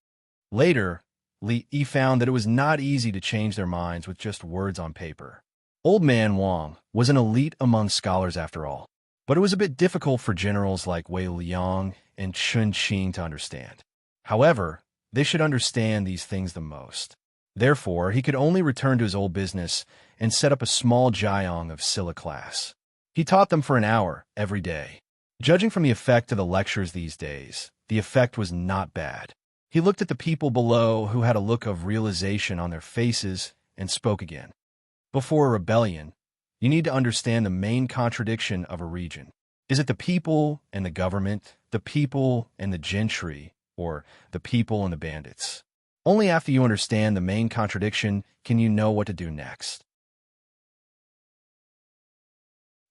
Later, Li Yi found that it was not easy to change their minds with just words on paper. Old Man Wang was an elite among scholars after all, but it was a bit difficult for generals like Wei Liang and Chun Qing to understand. However, they should understand these things the most. Therefore, he could only return to his old business and set up a small jiang of Silla class. He taught them for an hour every day. Judging from the effect of the lectures these days, the effect was not bad. He looked at the people below who had a look of realization on their faces and spoke again. Before a rebellion, you need to understand the main contradiction of a region. Is it the people and the government, the people and the gentry, or the people and the bandits? Only after you understand the main contradiction can you know what to do next.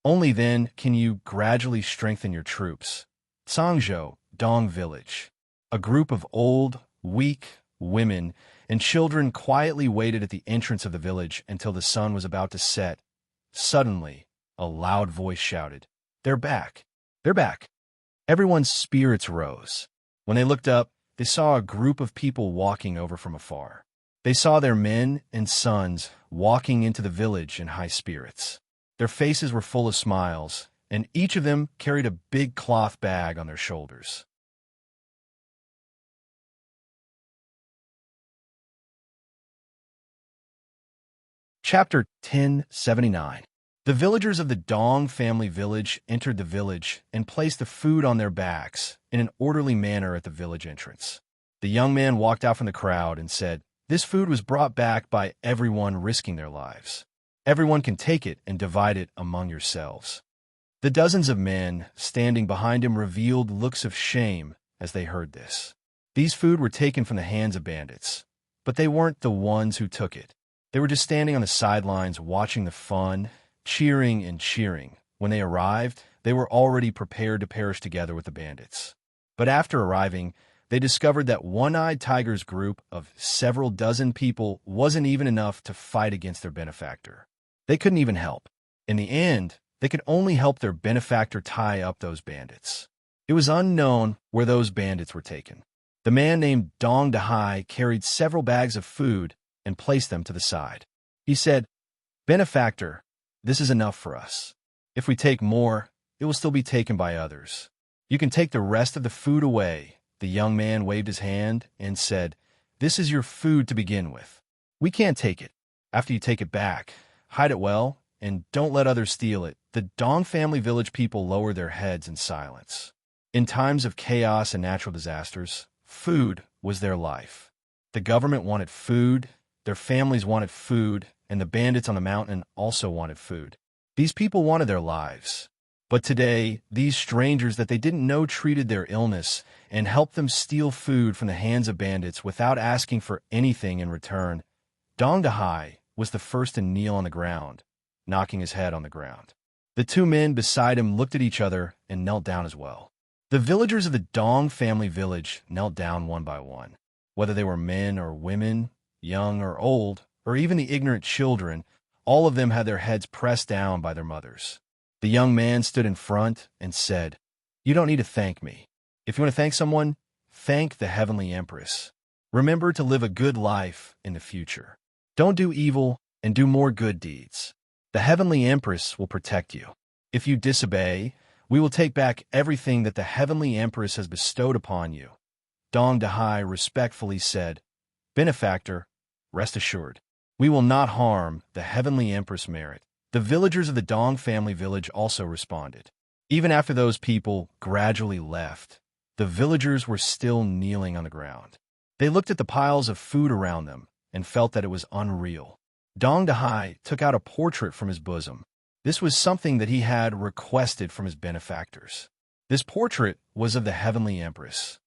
Only then can you gradually strengthen your troops. Cangzhou, Dong Village. A group of old, weak women and children quietly waited at the entrance of the village until the sun was about to set. Suddenly, a loud voice shouted, "They're back! They're back!" Everyone's spirits rose. When they looked up, they saw a group of people walking over from afar. They saw their men and sons walking into the village in high spirits. Their faces were full of smiles, and each of them carried a big cloth bag on their shoulders. Chapter 1079. The villagers of the Dong family village entered the village and placed the food on their backs in an orderly manner at the village entrance. The young man walked out from the crowd and said, "This food was brought back by everyone risking their lives. Everyone can take it and divide it among yourselves." The dozens of men standing behind him revealed looks of shame as they heard this. These food were taken from the hands of bandits, but they weren't the ones who took it. They were just standing on the sidelines watching the fun, cheering and cheering. When they arrived, they were already prepared to perish together with the bandits. But after arriving, they discovered that One-Eyed Tiger's group of several dozen people wasn't even enough to fight against their benefactor. They couldn't even help. In the end, they could only help their benefactor tie up those bandits. It was unknown where those bandits were taken. The man named Dong Dahai carried several bags of food and placed them to the side. He said, "Benefactor, this is enough for us. If we take more, it will still be taken by others. You can take the rest of the food away." The young man waved his hand and said, "This is your food to begin with. We can't take it. After you take it back, hide it well, and don't let others steal it." The Dong family village people lowered their heads in silence. In times of chaos and natural disasters, food was their life. The government wanted food, their families wanted food, and the bandits on the mountain also wanted food. These people wanted their lives. But today, these strangers that they didn't know treated their illness and helped them steal food from the hands of bandits without asking for anything in return. Dong Dahai was the first to kneel on the ground, knocking his head on the ground. The two men beside him looked at each other and knelt down as well. The villagers of the Dong family village knelt down one by one. Whether they were men or women, young or old, or even the ignorant children, all of them had their heads pressed down by their mothers. The young man stood in front and said, "You don't need to thank me. If you want to thank someone, thank the Heavenly Empress. Remember to live a good life in the future. Don't do evil and do more good deeds. The Heavenly Empress will protect you. If you disobey, we will take back everything that the Heavenly Empress has bestowed upon you." Dong Dahai respectfully said, "Benefactor, rest assured, we will not harm the Heavenly Empress merit." The villagers of the Dong family village also responded. Even after those people gradually left, the villagers were still kneeling on the ground. They looked at the piles of food around them and felt that it was unreal. Dong Dahai took out a portrait from his bosom. This was something that he had requested from his benefactors. This portrait was of the Heavenly Empress.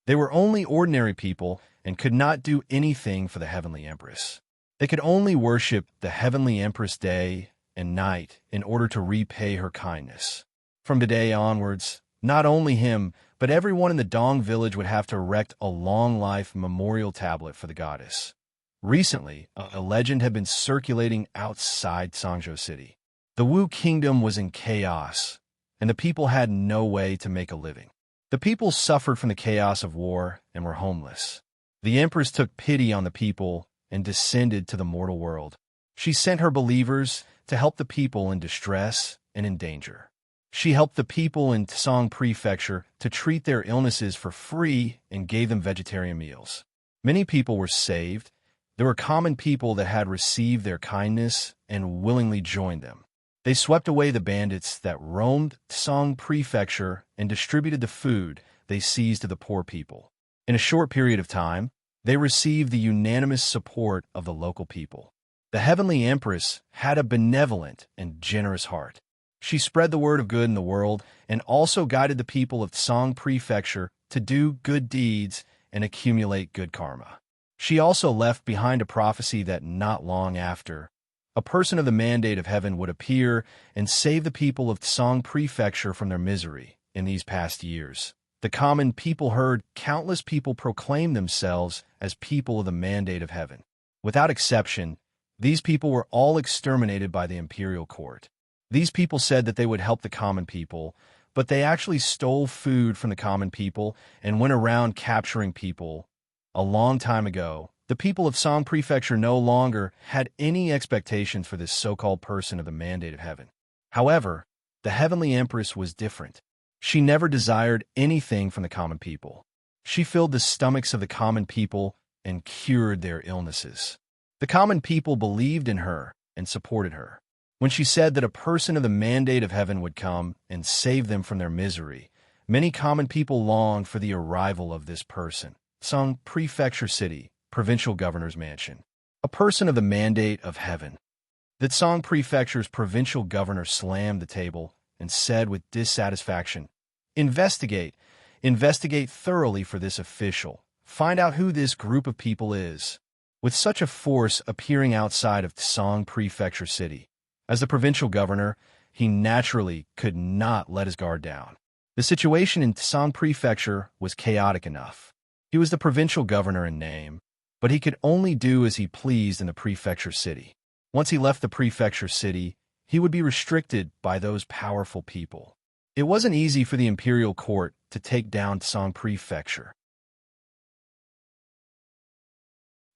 They were only ordinary people and could not do anything for the Heavenly Empress. They could only worship the Heavenly Empress day and night in order to repay her kindness. From today onwards, not only him, but everyone in the Dong village would have to erect a long-life memorial tablet for the goddess. Recently, a legend had been circulating outside Songzhou City. The Wu Kingdom was in chaos, and the people had no way to make a living. The people suffered from the chaos of war and were homeless. The Empress took pity on the people and descended to the mortal world. She sent her believers to help the people in distress and in danger. She helped the people in Tsang Prefecture to treat their illnesses for free and gave them vegetarian meals. Many people were saved. There were common people that had received their kindness and willingly joined them. They swept away the bandits that roamed Tsang Prefecture and distributed the food they seized to the poor people. In a short period of time, they received the unanimous support of the local people. The Heavenly Empress had a benevolent and generous heart. She spread the word of good in the world and also guided the people of Tsang Prefecture to do good deeds and accumulate good karma. She also left behind a prophecy that not long after, a person of the mandate of heaven would appear and save the people of Tsang Prefecture from their misery. In these past years, the common people heard countless people proclaim themselves as people of the mandate of heaven. Without exception, these people were all exterminated by the imperial court. These people said that they would help the common people, but they actually stole food from the common people and went around capturing people. A long time ago, the people of Tsang Prefecture no longer had any expectations for this so-called person of the mandate of heaven. However, the Heavenly Empress was different. She never desired anything from the common people. She filled the stomachs of the common people and cured their illnesses. The common people believed in her and supported her. When she said that a person of the mandate of heaven would come and save them from their misery, many common people longed for the arrival of this person. Tsang Prefecture City, Provincial Governor's Mansion. A person of the mandate of heaven. The Tsang Prefecture's provincial governor slammed the table and said with dissatisfaction, Investigate thoroughly for this official. Find out who this group of people is." With such a force appearing outside of Tsang Prefecture City, as the provincial governor, he naturally could not let his guard down. The situation in Tsang Prefecture was chaotic enough. He was the provincial governor in name, but he could only do as he pleased in the prefecture city. Once he left the prefecture city, he would be restricted by those powerful people. It wasn't easy for the imperial court to take down Tsang Prefecture.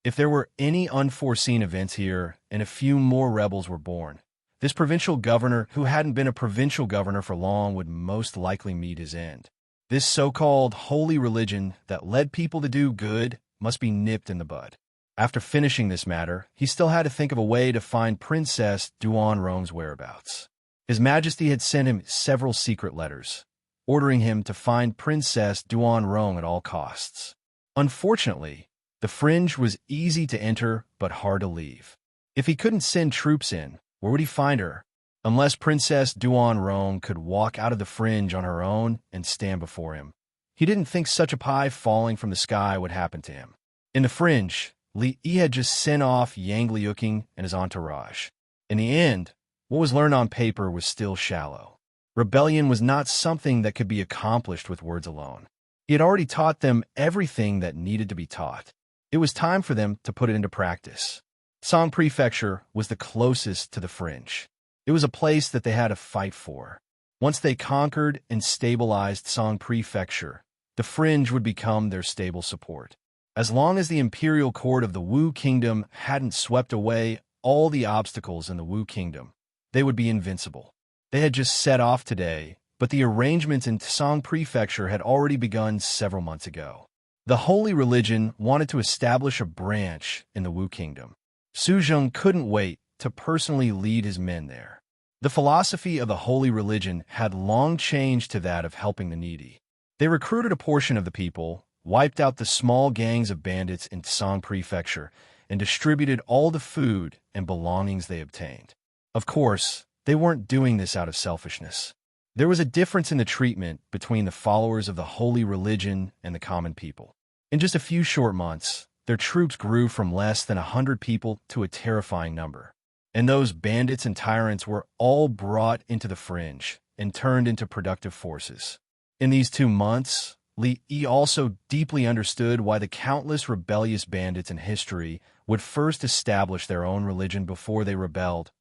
If there were any unforeseen events here and a few more rebels were born, this provincial governor, who hadn't been a provincial governor for long, would most likely meet his end. This so-called holy religion that led people to do good must be nipped in the bud. After finishing this matter, he still had to think of a way to find Princess Duanrong's whereabouts. His Majesty had sent him several secret letters, ordering him to find Princess Duanrong at all costs. Unfortunately, the fringe was easy to enter but hard to leave. If he couldn't send troops in, Where would he find her? Unless Princess Duan Rong could walk out of the fringe on her own and stand before him. He didn't think such a pie falling from the sky would happen to him. In the fringe, Li Yi had just sent off Yang Liuqing and his entourage. In the end, what was learned on paper was still shallow. Rebellion was not something that could be accomplished with words alone. He had already taught them everything that needed to be taught. It was time for them to put it into practice. Song Prefecture was the closest to the fringe. It was a place that they had to fight for. Once they conquered and stabilized Song Prefecture, the fringe would become their stable support. As long as the imperial court of the Wu Kingdom hadn't swept away all the obstacles in the Wu Kingdom, they would be invincible. They had just set off today, but the arrangements in Song Prefecture had already begun several months ago. The Holy Religion wanted to establish a branch in the Wu Kingdom. Su Zheng couldn't wait to personally lead his men there. The philosophy of the Holy Religion had long changed to that of helping the needy. They recruited a portion of the people, wiped out the small gangs of bandits in Song Prefecture, and distributed all the food and belongings they obtained. Of course, they weren't doing this out of selfishness. There was a difference in the treatment between the followers of the Holy Religion and the common people. In just a few short months, their troops grew from less than 100 people to a terrifying number. And those bandits and tyrants were all brought into the fringe and turned into productive forces. In these 2 months, Li Yi also deeply understood why the countless rebellious bandits in history would first establish their own religion before they rebelled.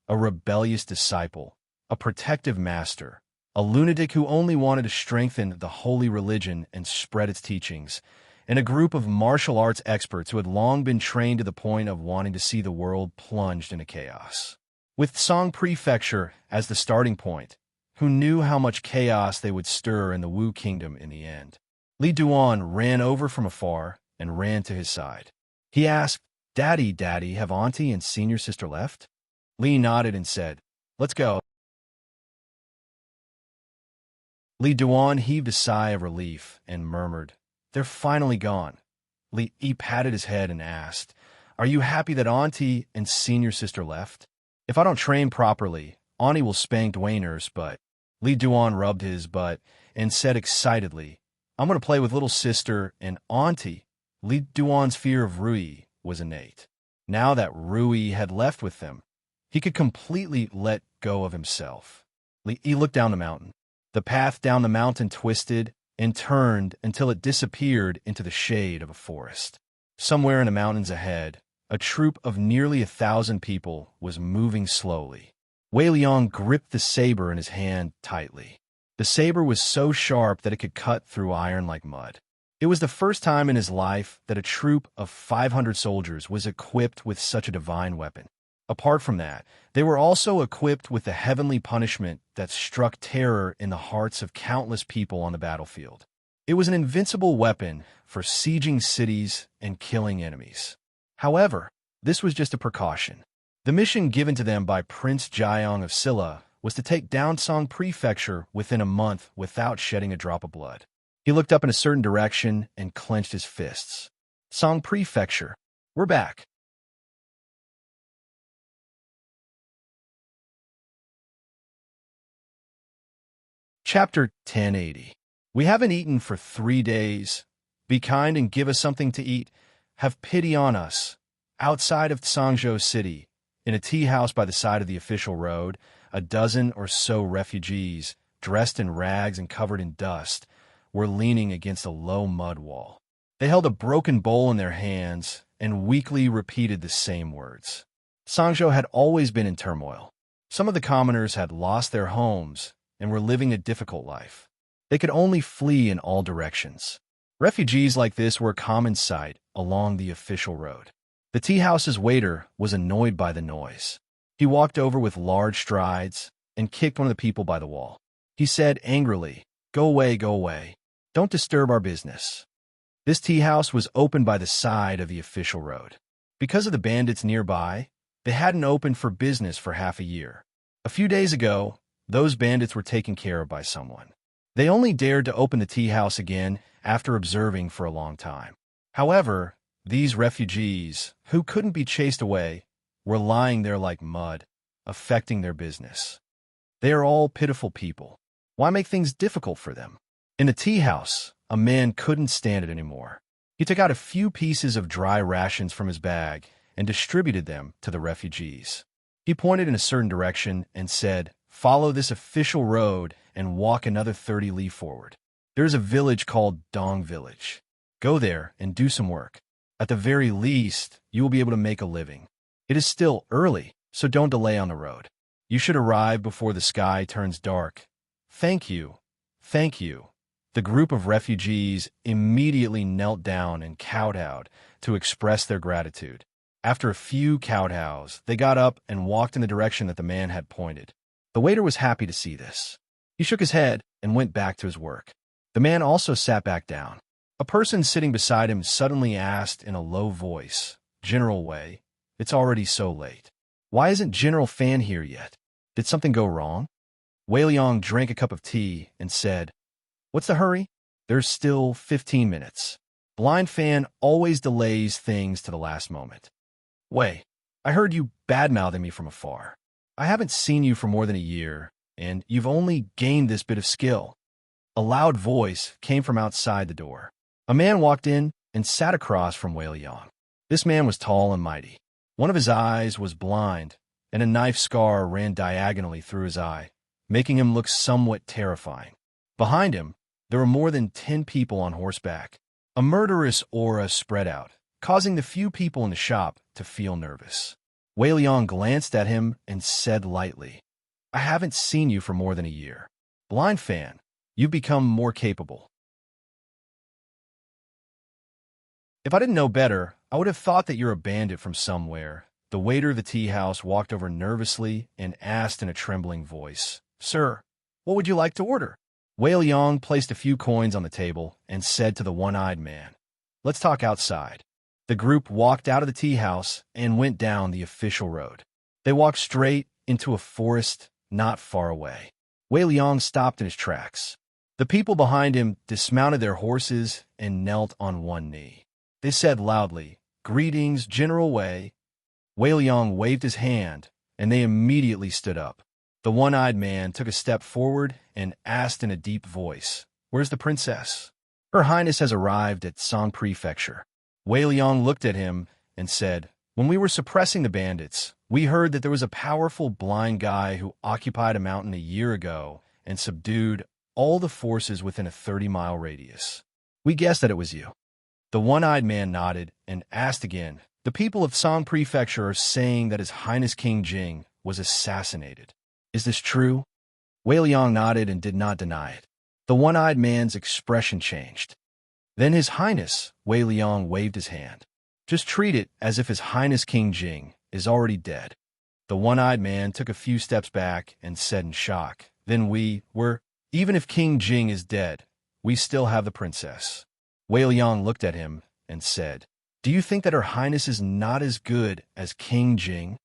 A rebellious disciple, a protective master, a lunatic who only wanted to strengthen the Holy Religion and spread its teachings, and a group of martial arts experts who had long been trained to the point of wanting to see the world plunged into chaos. With Song Prefecture as the starting point, who knew how much chaos they would stir in the Wu Kingdom in the end? Li Duan ran over from afar and ran to his side. He asked, Daddy, have Auntie and Senior Sister left? Li nodded and said, Let's go. Li Duan heaved a sigh of relief and murmured, They're finally gone. Li Yi patted his head and asked, Are you happy that Auntie and Senior Sister left? If I don't train properly, Auntie will spank Dwainers, but... Li Duan rubbed his butt and said excitedly, I'm going to play with little sister and Auntie. Li Duan's fear of Rui was innate. Now that Rui had left with them, he could completely let go of himself. Li Yi looked down the mountain. The path down the mountain twisted and turned until it disappeared into the shade of a forest. Somewhere in the mountains ahead, a troop of nearly 1,000 people was moving slowly. Wei Liang gripped the saber in his hand tightly. The saber was so sharp that it could cut through iron like mud. It was the first time in his life that a troop of 500 soldiers was equipped with such a divine weapon. Apart from that, they were also equipped with the heavenly punishment that struck terror in the hearts of countless people on the battlefield. It was an invincible weapon for sieging cities and killing enemies. However, this was just a precaution. The mission given to them by Prince Jiang of Silla was to take down Song Prefecture within a month without shedding a drop of blood. He looked up in a certain direction and clenched his fists. Song Prefecture, we're back. Chapter 1080. We haven't eaten for 3 days. Be kind and give us something to eat. Have pity on us. Outside of Tsangzhou City, in a tea house by the side of the official road, a dozen or so refugees, dressed in rags and covered in dust, were leaning against a low mud wall. They held a broken bowl in their hands and weakly repeated the same words. Tsangzhou had always been in turmoil. Some of the commoners had lost their homes and were living a difficult life. They could only flee in all directions. Refugees like this were a common sight along the official road. The tea house's waiter was annoyed by the noise. He walked over with large strides and kicked one of the people by the wall. He said angrily, Go away, go away. Don't disturb our business. This tea house was open by the side of the official road. Because of the bandits nearby, they hadn't opened for business for half a year. A few days ago, those bandits were taken care of by someone. They only dared to open the tea house again after observing for a long time. However, these refugees, who couldn't be chased away, were lying there like mud, affecting their business. They are all pitiful people. Why make things difficult for them? In the tea house, a man couldn't stand it anymore. He took out a few pieces of dry rations from his bag and distributed them to the refugees. He pointed in a certain direction and said, "Follow this official road and walk another 30 li forward. There is a village called Dong Village. Go there and do some work. At the very least, you will be able to make a living. It is still early, so don't delay on the road. You should arrive before the sky turns dark. Thank you. Thank you." The group of refugees immediately knelt down and kowtowed to express their gratitude. After a few kowtows, they got up and walked in the direction that the man had pointed. The waiter was happy to see this. He shook his head and went back to his work. The man also sat back down. A person sitting beside him suddenly asked in a low voice, "General Wei, it's already so late. Why isn't General Fan here yet? Did something go wrong?" Wei Liang drank a cup of tea and said, "What's the hurry? There's still 15 minutes. Blind Fan always delays things to the last moment. Wei, I heard you bad-mouthing me from afar. I haven't seen you for more than a year, and you've only gained this bit of skill." A loud voice came from outside the door. A man walked in and sat across from Wei Liang. This man was tall and mighty. One of his eyes was blind, and a knife scar ran diagonally through his eye, making him look somewhat terrifying. Behind him, there were more than 10 people on horseback. A murderous aura spread out, causing the few people in the shop to feel nervous. Wei Liang glanced at him and said lightly, "I haven't seen you for more than a year. Blind Fan, you've become more capable." "If I didn't know better, I would have thought that you're a bandit from somewhere." The waiter of the tea house walked over nervously and asked in a trembling voice, "Sir, what would you like to order?" Wei Liang placed a few coins on the table and said to the one-eyed man, "Let's talk outside." The group walked out of the tea house and went down the official road. They walked straight into a forest not far away. Wei Liang stopped in his tracks. The people behind him dismounted their horses and knelt on one knee. They said loudly, "Greetings, General Wei." Wei Liang waved his hand, and they immediately stood up. The one-eyed man took a step forward and asked in a deep voice, "Where's the princess?" "Her Highness has arrived at Song Prefecture." Wei Liang looked at him and said, "When we were suppressing the bandits, we heard that there was a powerful blind guy who occupied a mountain a year ago and subdued all the forces within a 30-mile radius. We guessed that it was you." The one-eyed man nodded and asked again, "The people of Song Prefecture are saying that His Highness King Jing was assassinated. Is this true?" Wei Liang nodded and did not deny it. The one-eyed man's expression changed. "Then His Highness," Wei Liang waved his hand. "Just treat it as if His Highness King Jing is already dead." The one-eyed man took a few steps back and said in shock, "Then even if King Jing is dead, we still have the princess." Wei Liang looked at him and said, "Do you think that Her Highness is not as good as King Jing?"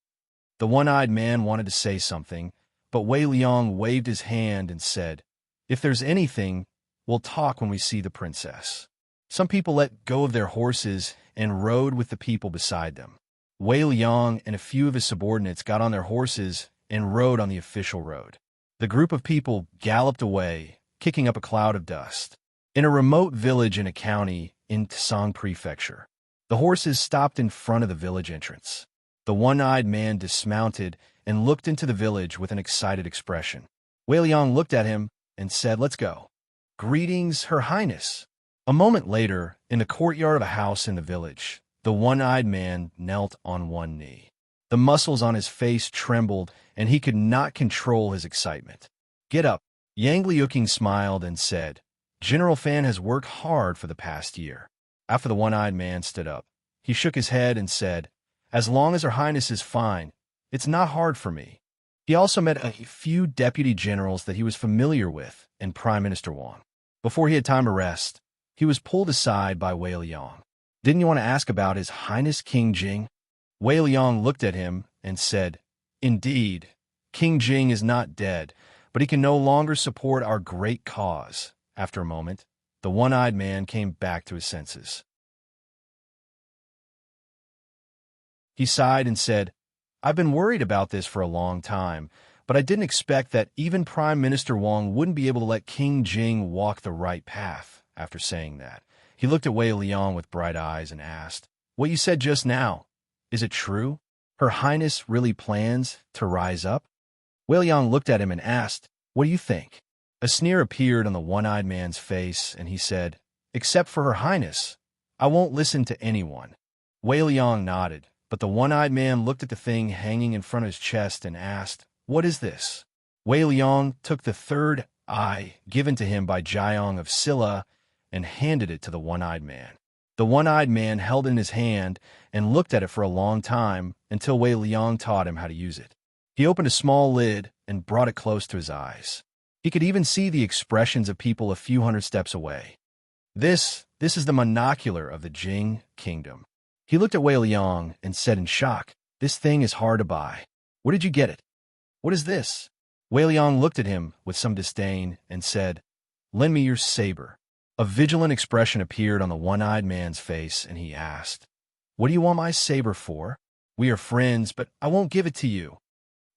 The one-eyed man wanted to say something, but Wei Liang waved his hand and said, "If there's anything, we'll talk when we see the princess." Some people let go of their horses and rode with the people beside them. Wei Liang and a few of his subordinates got on their horses and rode on the official road. The group of people galloped away, kicking up a cloud of dust. In a remote village in a county in Tsang Prefecture, the horses stopped in front of the village entrance. The one-eyed man dismounted and looked into the village with an excited expression. Wei Liang looked at him and said, "Let's go." "Greetings, Her Highness." A moment later, in the courtyard of a house in the village, the one-eyed man knelt on one knee. The muscles on his face trembled, and he could not control his excitement. "Get up." Yang Liuqing smiled and said, "General Fan has worked hard for the past year." After the one-eyed man stood up, he shook his head and said, "As long as Her Highness is fine, it's not hard for me." He also met a few deputy generals that he was familiar with and Prime Minister Wang. Before he had time to rest, he was pulled aside by Wei Liang. "Didn't you want to ask about His Highness King Jing?" Wei Liang looked at him and said, "Indeed, King Jing is not dead, but he can no longer support our great cause." After a moment, the one-eyed man came back to his senses. He sighed and said, I've been worried about this for a long time, but I didn't expect that even Prime Minister Wang wouldn't be able to let King Jing walk the right path." After saying that, he looked at Wei Liang with bright eyes and asked, "What you said just now, is it true? Her Highness really plans to rise up?" Wei Liang looked at him and asked, "What do you think?" A sneer appeared on the one-eyed man's face, and he said, "Except for Her Highness, I won't listen to anyone." Wei Liang nodded, but the one-eyed man looked at the thing hanging in front of his chest and asked, "What is this?" Wei Liang took the third eye given to him by Jiang of Silla and handed it to the one-eyed man. The one-eyed man held it in his hand and looked at it for a long time until Wei Liang taught him how to use it. He opened a small lid and brought it close to his eyes. He could even see the expressions of people a few hundred steps away. This is the monocular of the Jing Kingdom." He looked at Wei Liang and said in shock, "This thing is hard to buy. Where did you get it? What is this?" Wei Liang looked at him with some disdain and said, "Lend me your saber." A vigilant expression appeared on the one-eyed man's face, and he asked, "What do you want my saber for? We are friends, but I won't give it to you.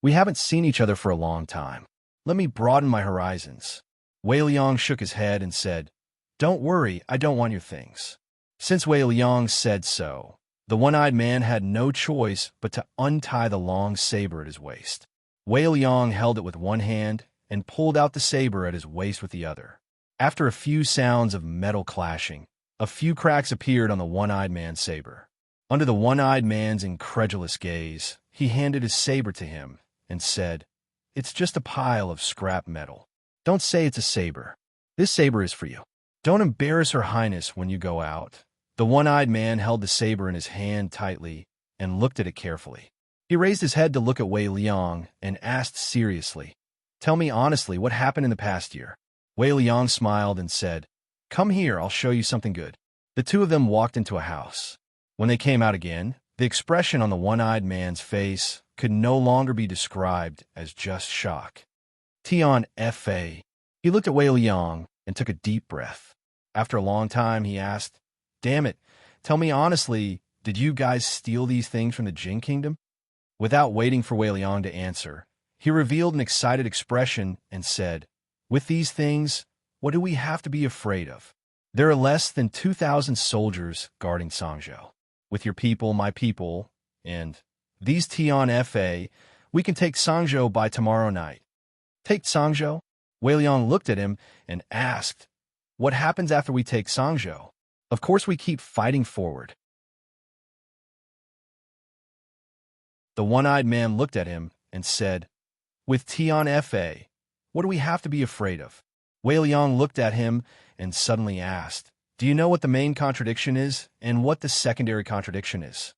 We haven't seen each other for a long time. Let me broaden my horizons." Wei Liang shook his head and said, "Don't worry, I don't want your things." Since Wei Liang said so, the one-eyed man had no choice but to untie the long saber at his waist. Wei Liang held it with one hand and pulled out the saber at his waist with the other. After a few sounds of metal clashing, a few cracks appeared on the one-eyed man's saber. Under the one-eyed man's incredulous gaze, he handed his saber to him and said, "It's just a pile of scrap metal. Don't say it's a saber. This saber is for you. Don't embarrass Her Highness when you go out." The one-eyed man held the saber in his hand tightly and looked at it carefully. He raised his head to look at Wei Liang and asked seriously, "Tell me honestly what happened in the past year." Wei Liang smiled and said, "Come here, I'll show you something good." The two of them walked into a house. When they came out again, the expression on the one-eyed man's face could no longer be described as just shock. Tian Fa. He looked at Wei Liang and took a deep breath. After a long time, he asked, "Damn it, tell me honestly, did you guys steal these things from the Jing Kingdom?" Without waiting for Wei Liang to answer, he revealed an excited expression and said, "With these things, what do we have to be afraid of? There are less than 2,000 soldiers guarding Sangzhou. With your people, my people, and these Tian Fa, we can take Sangzhou by tomorrow night." "Take Sangzhou?" Wei Liang looked at him and asked, "What happens after we take Sangzhou?" "Of course we keep fighting forward." The one-eyed man looked at him and said, "With Tian Fa, what do we have to be afraid of?" Wei Liang looked at him and suddenly asked, "Do you know what the main contradiction is and what the secondary contradiction is?"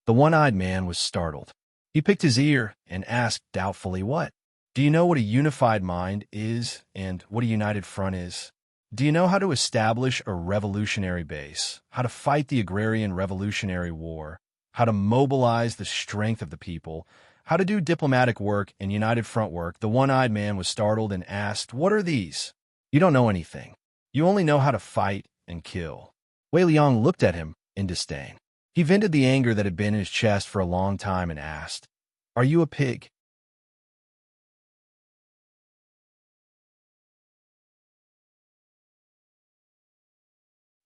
The one-eyed man was startled. He picked his ear and asked doubtfully, "What? Do you know what a unified mind is and what a united front is? Do you know how to establish a revolutionary base, how to fight the agrarian revolutionary war, how to mobilize the strength of the people, how to do diplomatic work and united front work?" The one-eyed man was startled and asked, "What are these?" "You don't know anything. You only know how to fight and kill." Wei Liang looked at him in disdain. He vented the anger that had been in his chest for a long time and asked, "Are you a pig?"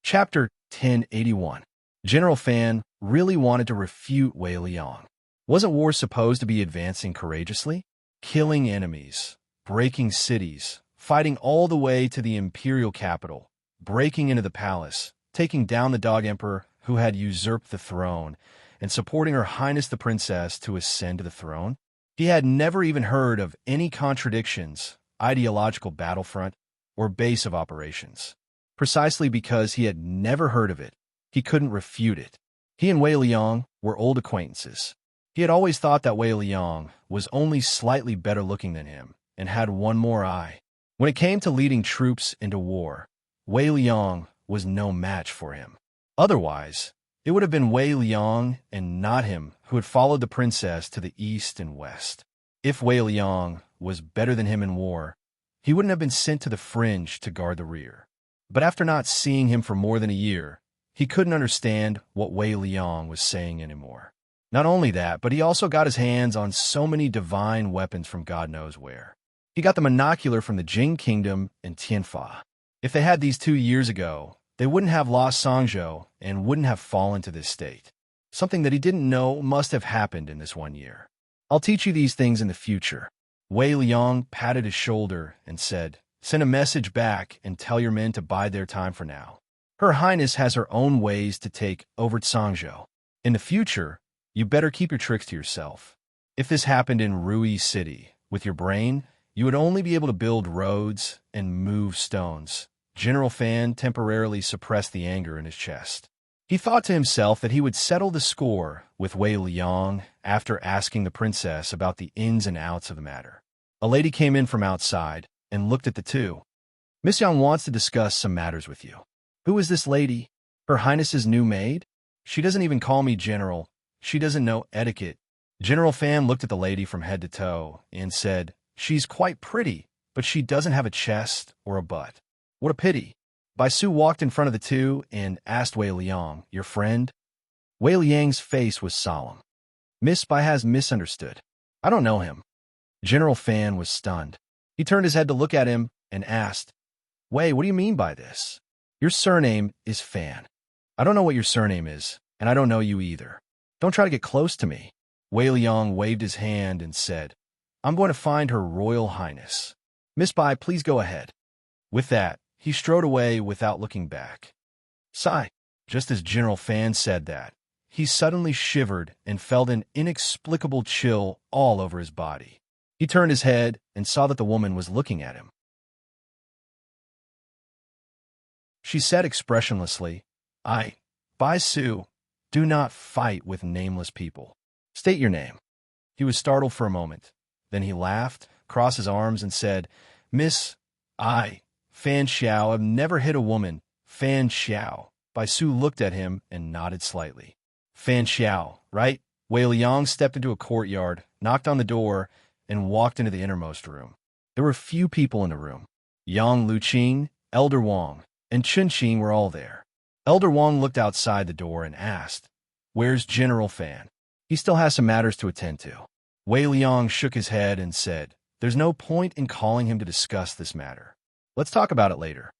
Chapter 1081. General Fan really wanted to refute Wei Liang. Wasn't war supposed to be advancing courageously? Killing enemies, breaking cities, fighting all the way to the imperial capital, breaking into the palace, taking down the dog emperor who had usurped the throne, and supporting Her Highness the Princess to ascend to the throne? He had never even heard of any contradictions, ideological battlefront, or base of operations. Precisely because he had never heard of it, he couldn't refute it. He and Wei Liang were old acquaintances. He had always thought that Wei Liang was only slightly better looking than him and had one more eye. When it came to leading troops into war, Wei Liang was no match for him. Otherwise, it would have been Wei Liang and not him who had followed the princess to the east and west. If Wei Liang was better than him in war, he wouldn't have been sent to the fringe to guard the rear. But after not seeing him for more than a year, he couldn't understand what Wei Liang was saying anymore. Not only that, but he also got his hands on so many divine weapons from God knows where. He got the monocular from the Jing Kingdom and Tianfa. If they had these 2 years ago, they wouldn't have lost Songzhou and wouldn't have fallen to this state. Something that he didn't know must have happened in this 1 year. I'll teach you these things in the future. Wei Liang patted his shoulder and said, "Send a message back and tell your men to bide their time for now. Her Highness has her own ways to take over Songzhou. In the future, you better keep your tricks to yourself. If this happened in Rui City, with your brain, you would only be able to build roads and move stones." General Fan temporarily suppressed the anger in his chest. He thought to himself that he would settle the score with Wei Liang after asking the princess about the ins and outs of the matter. A lady came in from outside and looked at the two. "Miss Yang wants to discuss some matters with you." "Who is this lady? Her Highness's new maid? She doesn't even call me General. She doesn't know etiquette." General Fan looked at the lady from head to toe and said, "She's quite pretty, but she doesn't have a chest or a butt." "What a pity." Bai Su walked in front of the two and asked Wei Liang, "Your friend?" Wei Liang's face was solemn. "Miss Bai has misunderstood. I don't know him." General Fan was stunned. He turned his head to look at him and asked, "Wei, what do you mean by this? Your surname is Fan. I don't know what your surname is, and I don't know you either. Don't try to get close to me." Wei Liang waved his hand and said, "I'm going to find Her Royal Highness. Miss Bai, please go ahead." With that, he strode away without looking back. Sigh. Just as General Fan said that, he suddenly shivered and felt an inexplicable chill all over his body. He turned his head and saw that the woman was looking at him. She said expressionlessly, Bai Su, do not fight with nameless people. State your name." He was startled for a moment. Then he laughed, crossed his arms, and said, "Miss, Fan Xiao, I've never hit a woman. Fan Xiao." Bai Su looked at him and nodded slightly. "Fan Xiao, right?" Wei Liang stepped into a courtyard, knocked on the door, and walked into the innermost room. There were few people in the room. Yang Luqing, Elder Wang, and Chun Qing were all there. Elder Wang looked outside the door and asked, "Where's General Fan? He still has some matters to attend to." Wei Liang shook his head and said, "There's no point in calling him to discuss this matter. Let's talk about it later."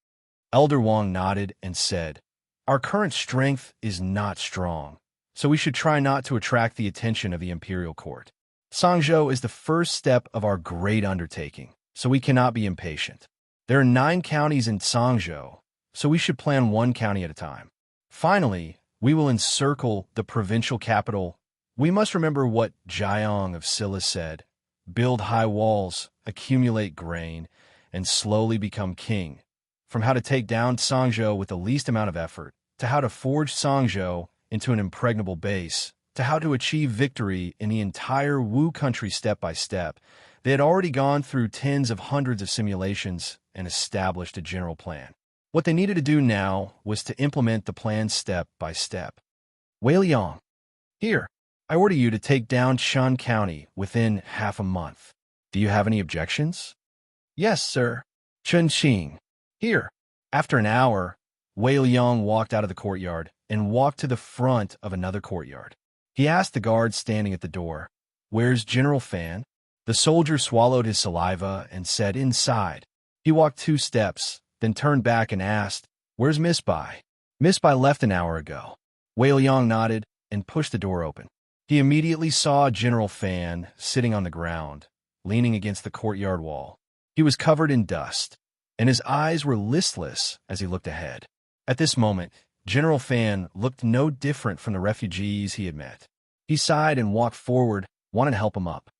Elder Wang nodded and said, "Our current strength is not strong, so we should try not to attract the attention of the imperial court. Songzhou is the first step of our great undertaking, so we cannot be impatient. There are 9 counties in Songzhou, so we should plan 1 county at a time. Finally, we will encircle the provincial capital. We must remember what Jiang of Silla said, build high walls, accumulate grain, and slowly become king. From how to take down Songzhou with the least amount of effort, to how to forge Songzhou into an impregnable base, to how to achieve victory in the entire Wu country step by step. They had already gone through tens of hundreds of simulations and established a general plan. What they needed to do now was to implement the plan step by step. Wei Liang, here, I order you to take down Shan County within half a month. Do you have any objections?" "Yes, sir." Chun Qing, here. After an hour, Wei Liang walked out of the courtyard and walked to the front of another courtyard. He asked the guard standing at the door, "Where's General Fan?" The soldier swallowed his saliva and said, "Inside." He walked 2 steps, then turned back and asked, "Where's Miss Bai?" "Miss Bai left an hour ago." Wei Liang nodded and pushed the door open. He immediately saw General Fan sitting on the ground, leaning against the courtyard wall. He was covered in dust, and his eyes were listless as he looked ahead. At this moment, General Fan looked no different from the refugees he had met. He sighed and walked forward, wanted to help him up.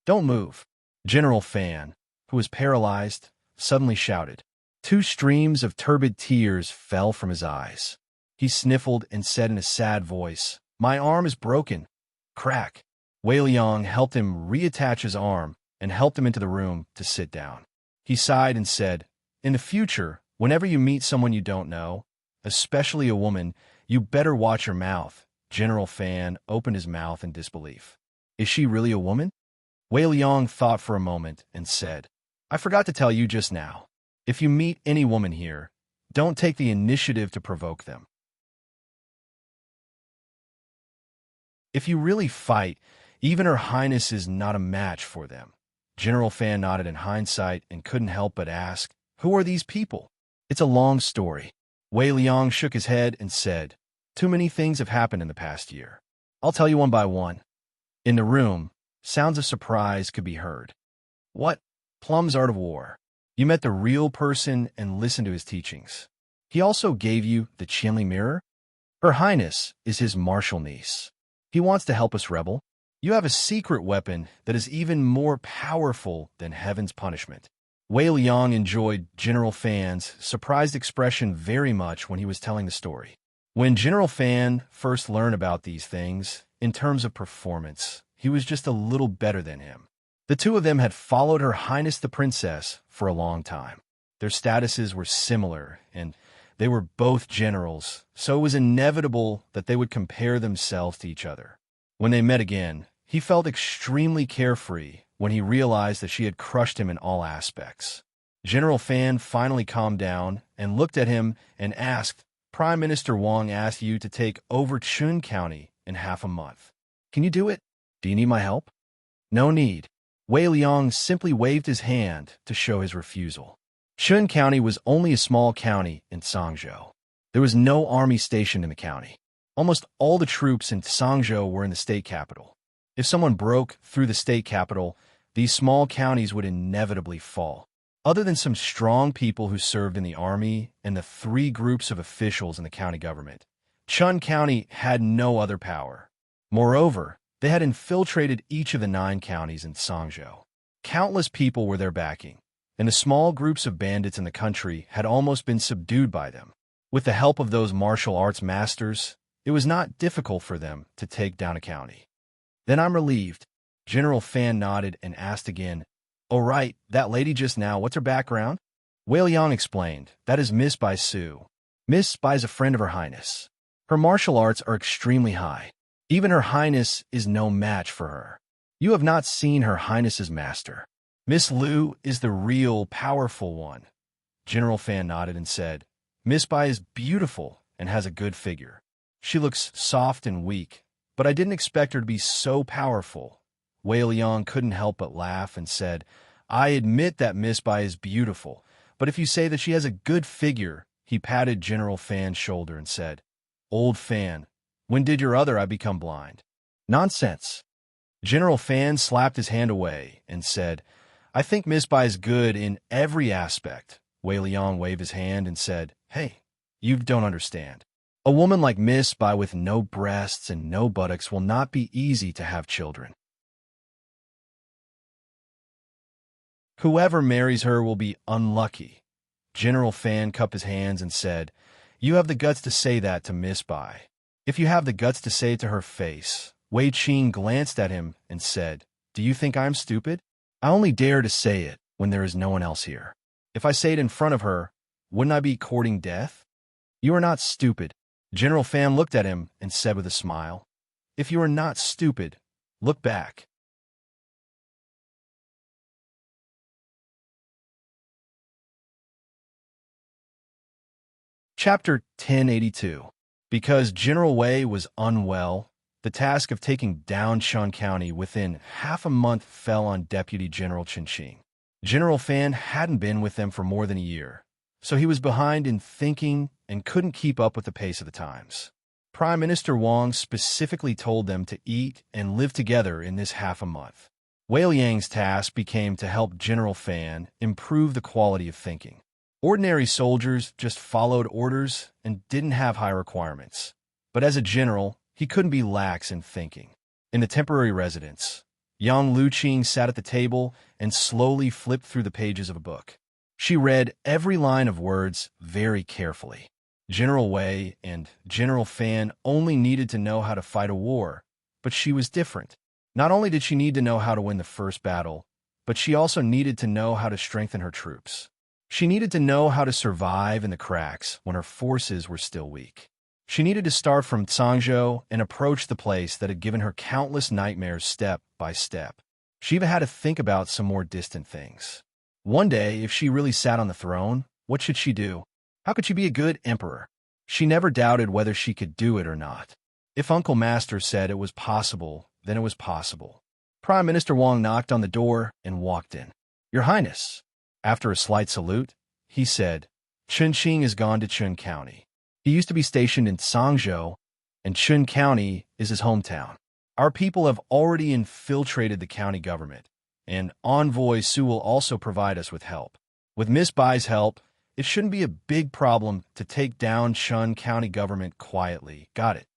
"Don't move." General Fan, who was paralyzed, suddenly shouted. 2 streams of turbid tears fell from his eyes. He sniffled and said in a sad voice, "My arm is broken." Crack. Wei Liang helped him reattach his arm and helped him into the room to sit down. He sighed and said, "In the future, whenever you meet someone you don't know, especially a woman, you better watch your mouth." General Fan opened his mouth in disbelief. "Is she really a woman?" Wei Liang thought for a moment and said, "I forgot to tell you just now. If you meet any woman here, don't take the initiative to provoke them. If you really fight, even Her Highness is not a match for them. General Fan nodded in hindsight and couldn't help but ask, "Who are these people?" "It's a long story." Wei Liang shook his head and said, "Too many things have happened in the past year. I'll tell you one by one." In the room, sounds of surprise could be heard. "What? Plum's Art of War. You met the real person and listened to his teachings. He also gave you the Qianli mirror? Her Highness is his martial niece. He wants to help us rebel. You have a secret weapon that is even more powerful than heaven's punishment." Wei Liang enjoyed General Fan's surprised expression very much when he was telling the story. When General Fan first learned about these things, in terms of performance, he was just a little better than him. The two of them had followed Her Highness the Princess for a long time. Their statuses were similar, and they were both generals, so it was inevitable that they would compare themselves to each other. When they met again, he felt extremely carefree when he realized that she had crushed him in all aspects. General Fan finally calmed down and looked at him and asked, "Prime Minister Wang asked you to take over Chun County in half a month. Can you do it? Do you need my help?" "No need." Wei Liang simply waved his hand to show his refusal. Chun County was only a small county in Sangzhou. There was no army stationed in the county. Almost all the troops in Sangzhou were in the state capital. If someone broke through the state capital, these small counties would inevitably fall. Other than some strong people who served in the army and the 3 groups of officials in the county government, Chun County had no other power. Moreover, they had infiltrated each of the 9 counties in Sangzhou. Countless people were their backing, and the small groups of bandits in the country had almost been subdued by them. With the help of those martial arts masters, it was not difficult for them to take down a county. "Then I'm relieved." General Fan nodded and asked again, "Oh right, that lady just now, what's her background?" Wei Liang explained, "That is Miss Bai Su. Miss Bai is a friend of Her Highness. Her martial arts are extremely high. Even Her Highness is no match for her. You have not seen Her Highness's master. Miss Liu is the real powerful one." General Fan nodded and said, "Miss Bai is beautiful and has a good figure. She looks soft and weak, but I didn't expect her to be so powerful." Wei Liang couldn't help but laugh and said, "I admit that Miss Bai is beautiful, but if you say that she has a good figure," he patted General Fan's shoulder and said, "Old Fan, when did your other eye become blind?" "Nonsense." General Fan slapped his hand away and said, "I think Miss Bai is good in every aspect." Wei Liang waved his hand and said, "Hey, you don't understand. A woman like Miss Bai with no breasts and no buttocks will not be easy to have children. Whoever marries her will be unlucky." General Fan cupped his hands and said, "You have the guts to say that to Miss Bai. If you have the guts to say it to her face." Wei Qing glanced at him and said, "Do you think I'm stupid? I only dare to say it when there is no one else here. If I say it in front of her, wouldn't I be courting death?" "You are not stupid." General Fan looked at him and said with a smile, "If you are not stupid, look back." Chapter 1082. Because General Wei was unwell, the task of taking down Chun County within half a month fell on Deputy General Qinqing. General Fan hadn't been with them for more than a year, so he was behind in thinking and couldn't keep up with the pace of the times. Prime Minister Wang specifically told them to eat and live together in this half a month. Wei Liang's task became to help General Fan improve the quality of thinking. Ordinary soldiers just followed orders and didn't have high requirements. But as a general, he couldn't be lax in thinking. In the temporary residence, Yang Luqing sat at the table and slowly flipped through the pages of a book. She read every line of words very carefully. General Wei and General Fan only needed to know how to fight a war, but she was different. Not only did she need to know how to win the first battle, but she also needed to know how to strengthen her troops. She needed to know how to survive in the cracks when her forces were still weak. She needed to start from Sangzhou and approach the place that had given her countless nightmares step by step. She even had to think about some more distant things. One day, if she really sat on the throne, what should she do? How could she be a good emperor? She never doubted whether she could do it or not. If Uncle Master said it was possible, then it was possible. Prime Minister Wang knocked on the door and walked in. "Your Highness." After a slight salute, he said, "Chun Xing has gone to Chun County. He used to be stationed in Sangzhou, and Chun County is his hometown. Our people have already infiltrated the county government, and Envoy Su will also provide us with help. With Miss Bai's help, it shouldn't be a big problem to take down Chun County government quietly. Got it?"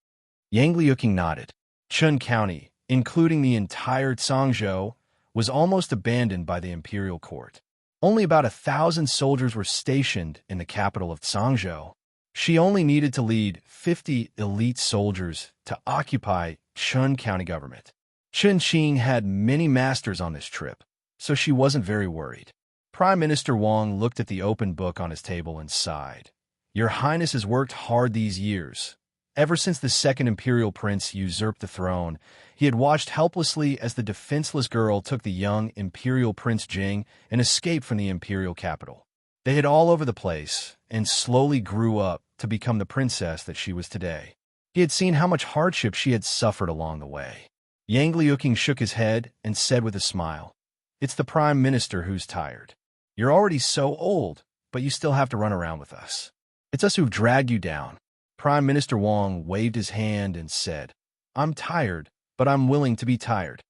Yang Liuqing nodded. Chun County, including the entire Sangzhou, was almost abandoned by the imperial court. Only about 1,000 soldiers were stationed in the capital of Sangzhou. She only needed to lead 50 elite soldiers to occupy Chun County government. Chun Xing had many masters on this trip, so she wasn't very worried. Prime Minister Wang looked at the open book on his table and sighed. "Your Highness has worked hard these years. Ever since the second imperial prince usurped the throne, he had watched helplessly as the defenseless girl took the young imperial prince Jing and escaped from the imperial capital. They hid all over the place and slowly grew up to become the princess that she was today. He had seen how much hardship she had suffered along the way." Yang Liuqing shook his head and said with a smile, "It's the Prime Minister who's tired. You're already so old, but you still have to run around with us. It's us who've dragged you down." Prime Minister Wang waved his hand and said, "I'm tired, but I'm willing to be tired.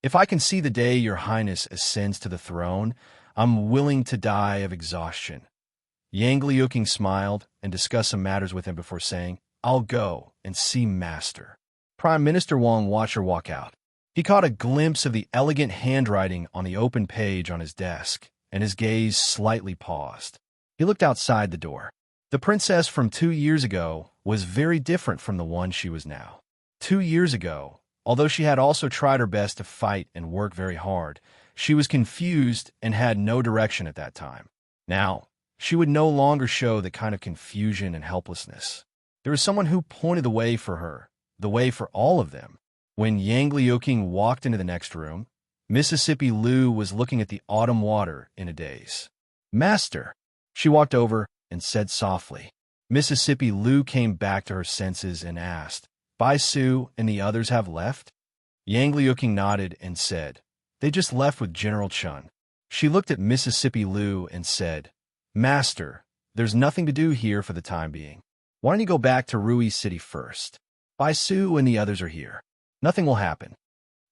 If I can see the day your Highness ascends to the throne, I'm willing to die of exhaustion." Yang Liuqing smiled and discussed some matters with him before saying, "I'll go and see Master." Prime Minister Wang watched her walk out. He caught a glimpse of the elegant handwriting on the open page on his desk, and his gaze slightly paused. He looked outside the door. The princess from 2 years ago was very different from the one she was now. 2 years ago, although she had also tried her best to fight and work very hard, she was confused and had no direction at that time. Now, she would no longer show the kind of confusion and helplessness. There was someone who pointed the way for her, the way for all of them. When Yang Liuqing walked into the next room, Mississippi Lu was looking at the autumn water in a daze. "Master!" She walked over and said softly. Mississippi Lu came back to her senses and asked, "Bai Su and the others have left?" Yang Liuqing nodded and said, "They just left with General Chun." She looked at Mississippi Lu and said, "Master, there's nothing to do here for the time being. Why don't you go back to Rui City first? Bai Su and the others are here. Nothing will happen."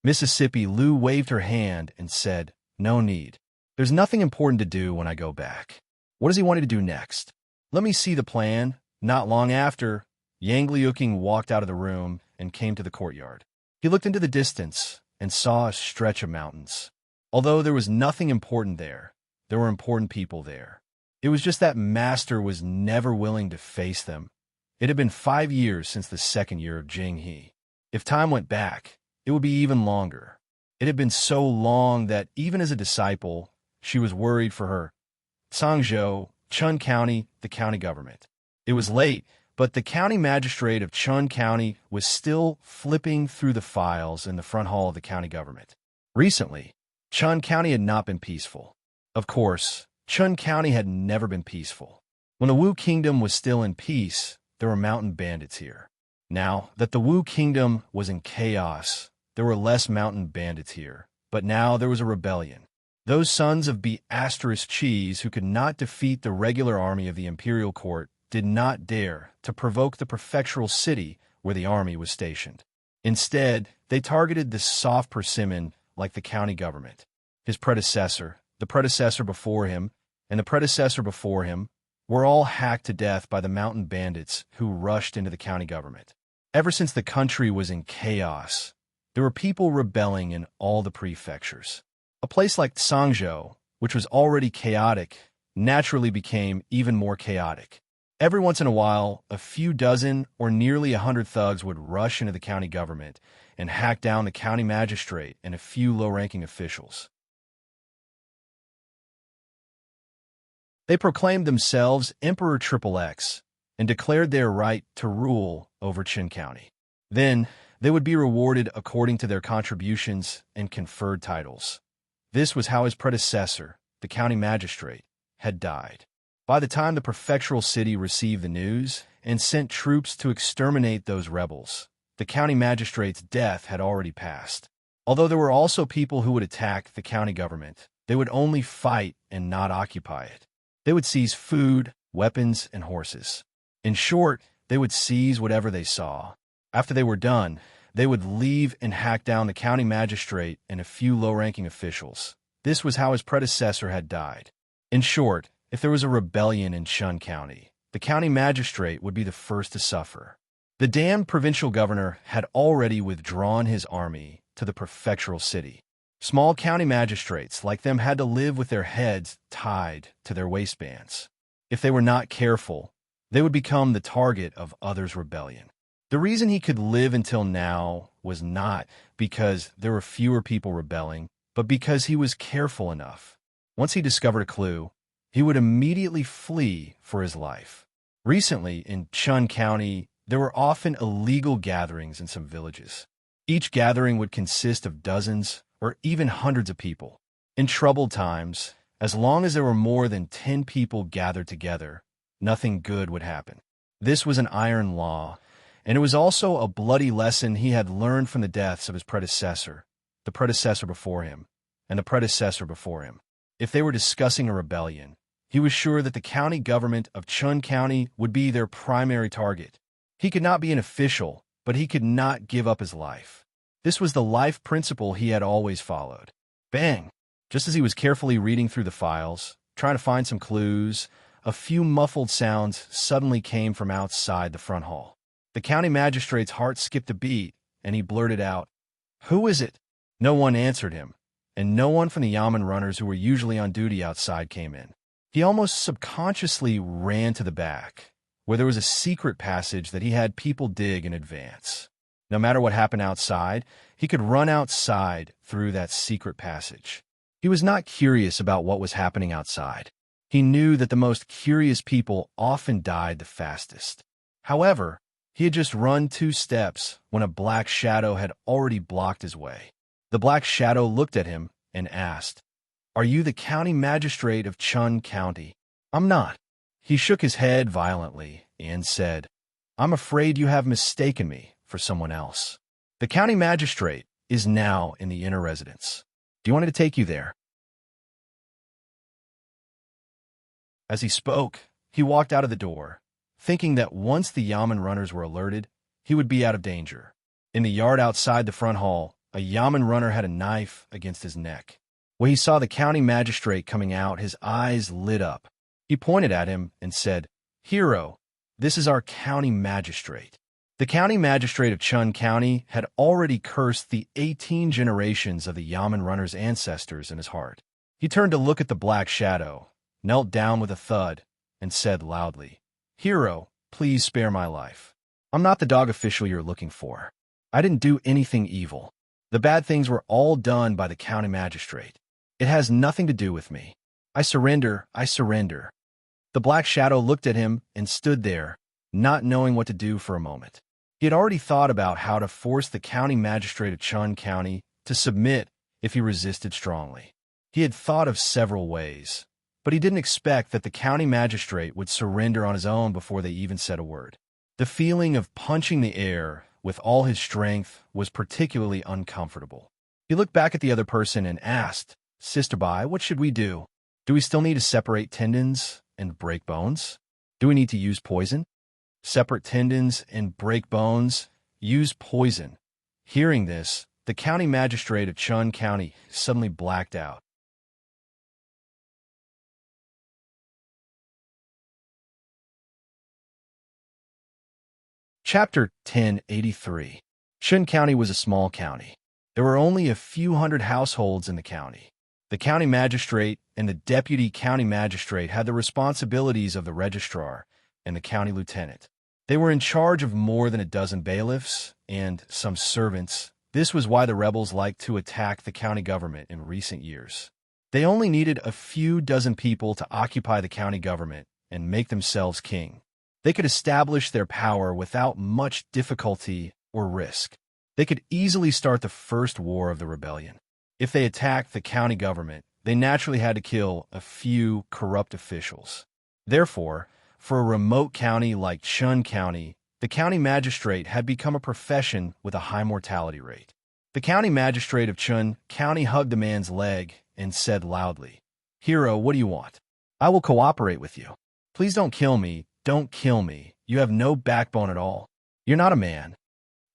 Mississippi Lu waved her hand and said, "No need. There's nothing important to do when I go back." What does he want to do next? Let me see the plan. Not long after, Yang Liuqing walked out of the room and came to the courtyard. He looked into the distance and saw a stretch of mountains. Although there was nothing important there were important people there. It was just that Master was never willing to face them. It had been 5 years since the second year of Jing He. If time went back, it would be even longer. It had been so long that even as a disciple, she was worried for her. Sangzhou, Chun County, the county government. It was late, but the county magistrate of Chun County was still flipping through the files in the front hall of the county government. Recently, Chun County had not been peaceful. Of course, Chun County had never been peaceful. When the Wu Kingdom was still in peace, there were mountain bandits here. Now that the Wu Kingdom was in chaos, there were less mountain bandits here, but now there was a rebellion. Those sons of Cheese who could not defeat the regular army of the imperial court did not dare to provoke the prefectural city where the army was stationed. Instead, they targeted the soft persimmon like the county government. His predecessor, the predecessor before him, and the predecessor before him were all hacked to death by the mountain bandits who rushed into the county government. Ever since the country was in chaos, there were people rebelling in all the prefectures. A place like Sangzhou, which was already chaotic, naturally became even more chaotic. Every once in a while, a few dozen or nearly 100 thugs would rush into the county government and hack down the county magistrate and a few low-ranking officials. They proclaimed themselves Emperor XXX and declared their right to rule over Qin County. Then, they would be rewarded according to their contributions and conferred titles. This was how his predecessor, the county magistrate, had died. By the time the prefectural city received the news and sent troops to exterminate those rebels, the county magistrate's death had already passed. Although there were also people who would attack the county government, they would only fight and not occupy it. They would seize food, weapons, and horses. In short, they would seize whatever they saw. After they were done, they would leave and hack down the county magistrate and a few low-ranking officials. This was how his predecessor had died. In short, if there was a rebellion in Chun County, the county magistrate would be the first to suffer. The damned provincial governor had already withdrawn his army to the prefectural city. Small county magistrates like them had to live with their heads tied to their waistbands. If they were not careful, they would become the target of others' rebellion. The reason he could live until now was not because there were fewer people rebelling, but because he was careful enough. Once he discovered a clue, he would immediately flee for his life. Recently, in Chun County, there were often illegal gatherings in some villages. Each gathering would consist of dozens or even hundreds of people. In troubled times, as long as there were more than 10 people gathered together, nothing good would happen. This was an iron law, and it was also a bloody lesson he had learned from the deaths of his predecessor, the predecessor before him, and the predecessor before him. If they were discussing a rebellion, he was sure that the county government of Chun County would be their primary target. He could not be an official, but he could not give up his life. This was the life principle he had always followed. Bang! Just as he was carefully reading through the files, trying to find some clues, a few muffled sounds suddenly came from outside the front hall. The county magistrate's heart skipped a beat, and he blurted out, "Who is it?" No one answered him, and no one from the yamen runners who were usually on duty outside came in. He almost subconsciously ran to the back, where there was a secret passage that he had people dig in advance. No matter what happened outside, he could run outside through that secret passage. He was not curious about what was happening outside. He knew that the most curious people often died the fastest. However, he had just run 2 steps when a black shadow had already blocked his way. The black shadow looked at him and asked, "Are you the county magistrate of Chun County?" "I'm not." He shook his head violently and said, "I'm afraid you have mistaken me for someone else. The county magistrate is now in the inner residence. Do you want me to take you there?" As he spoke, he walked out of the door, thinking that once the yamen runners were alerted, he would be out of danger. In the yard outside the front hall, a yamen runner had a knife against his neck. When he saw the county magistrate coming out, his eyes lit up. He pointed at him and said, "Hero, this is our county magistrate." The county magistrate of Chun County had already cursed the 18 generations of the yamen runner's ancestors in his heart. He turned to look at the black shadow, knelt down with a thud, and said loudly, "Hero, please spare my life. I'm not the dog official you're looking for. I didn't do anything evil. The bad things were all done by the county magistrate. It has nothing to do with me. I surrender, I surrender." The black shadow looked at him and stood there, not knowing what to do for a moment. He had already thought about how to force the county magistrate of Chun County to submit if he resisted strongly. He had thought of several ways, but he didn't expect that the county magistrate would surrender on his own before they even said a word. The feeling of punching the air with all his strength was particularly uncomfortable. He looked back at the other person and asked, "Sister Bai, what should we do? Do we still need to separate tendons and break bones? Do we need to use poison?" Separate tendons and break bones, use poison. Hearing this, the county magistrate of Chun County suddenly blacked out. Chapter 1083. Chun County was a small county. There were only a few hundred households in the county. The county magistrate and the deputy county magistrate had the responsibilities of the registrar and the county lieutenant. They were in charge of more than a dozen bailiffs and some servants. This was why the rebels liked to attack the county government in recent years. They only needed a few dozen people to occupy the county government and make themselves king. They could establish their power without much difficulty or risk. They could easily start the first war of the rebellion. If they attacked the county government, they naturally had to kill a few corrupt officials. Therefore, for a remote county like Chun County, the county magistrate had become a profession with a high mortality rate. The county magistrate of Chun County hugged the man's leg and said loudly, "Hero, what do you want? I will cooperate with you. Please don't kill me. Don't kill me. You have no backbone at all. You're not a man."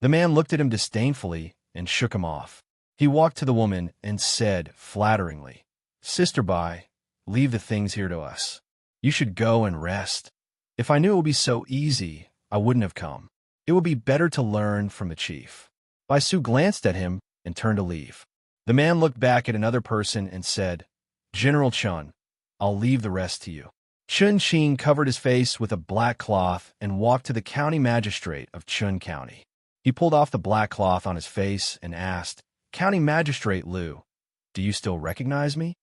The man looked at him disdainfully and shook him off. He walked to the woman and said flatteringly, "Sister Bai, leave the things here to us. You should go and rest. If I knew it would be so easy, I wouldn't have come. It would be better to learn from the chief." Bai Su glanced at him and turned to leave. The man looked back at another person and said, "General Chun, I'll leave the rest to you." Chun Qing covered his face with a black cloth and walked to the county magistrate of Chun County. He pulled off the black cloth on his face and asked, "County Magistrate Liu, do you still recognize me?"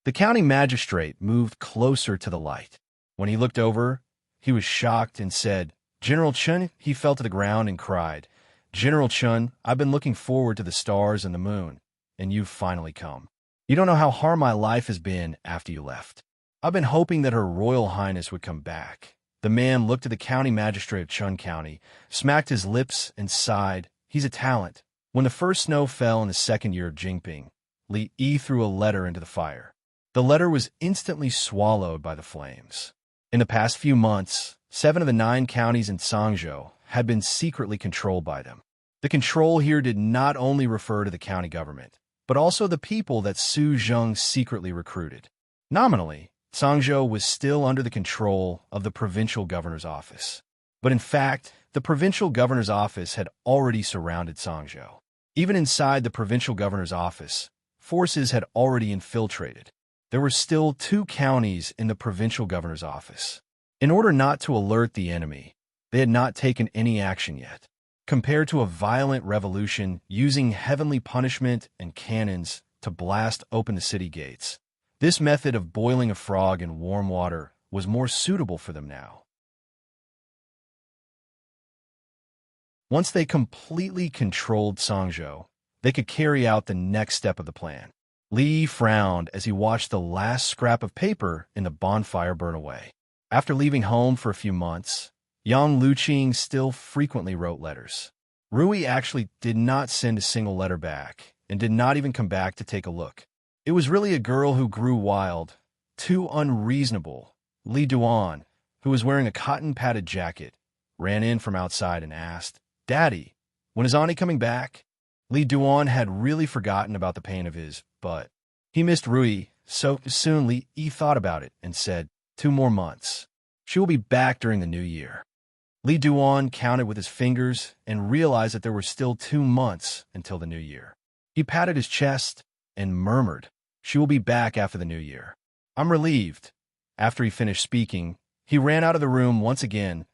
The county magistrate moved closer to the light. When he looked over, he was shocked and said, "General Chun." He fell to the ground and cried, "General Chun, I've been looking forward to the stars and the moon, and you've finally come. You don't know how hard my life has been after you left. I've been hoping that Her Royal Highness would come back." The man looked at the county magistrate of Chun County, smacked his lips, and sighed. "He's a talent." When the first snow fell in the second year of Jingping, Li Yi threw a letter into the fire. The letter was instantly swallowed by the flames. In the past few months, 7 of the 9 counties in Sangzhou had been secretly controlled by them. The control here did not only refer to the county government, but also the people that Su Zheng secretly recruited. Nominally, Sangzhou was still under the control of the provincial governor's office. But in fact, the provincial governor's office had already surrounded Sangzhou. Even inside the provincial governor's office, forces had already infiltrated. There were still 2 counties in the provincial governor's office. In order not to alert the enemy, they had not taken any action yet. Compared to a violent revolution using heavenly punishment and cannons to blast open the city gates, this method of boiling a frog in warm water was more suitable for them now. Once they completely controlled Sangzhou, they could carry out the next step of the plan. Li frowned as he watched the last scrap of paper in the bonfire burn away. After leaving home for a few months, Yang Luqing still frequently wrote letters. Rui actually did not send a single letter back and did not even come back to take a look. It was really a girl who grew wild, too unreasonable. Li Duan, who was wearing a cotton-padded jacket, ran in from outside and asked, "Daddy, when is Ani coming back?" Li Duan had really forgotten about the pain of his butt. He missed Rui, so soon Li Yi thought about it and said, 2 more months. She will be back during the new year. Li Duan counted with his fingers and realized that there were still 2 months until the new year. He patted his chest and murmured, "She will be back after the new year. I'm relieved." After he finished speaking, he ran out of the room once again.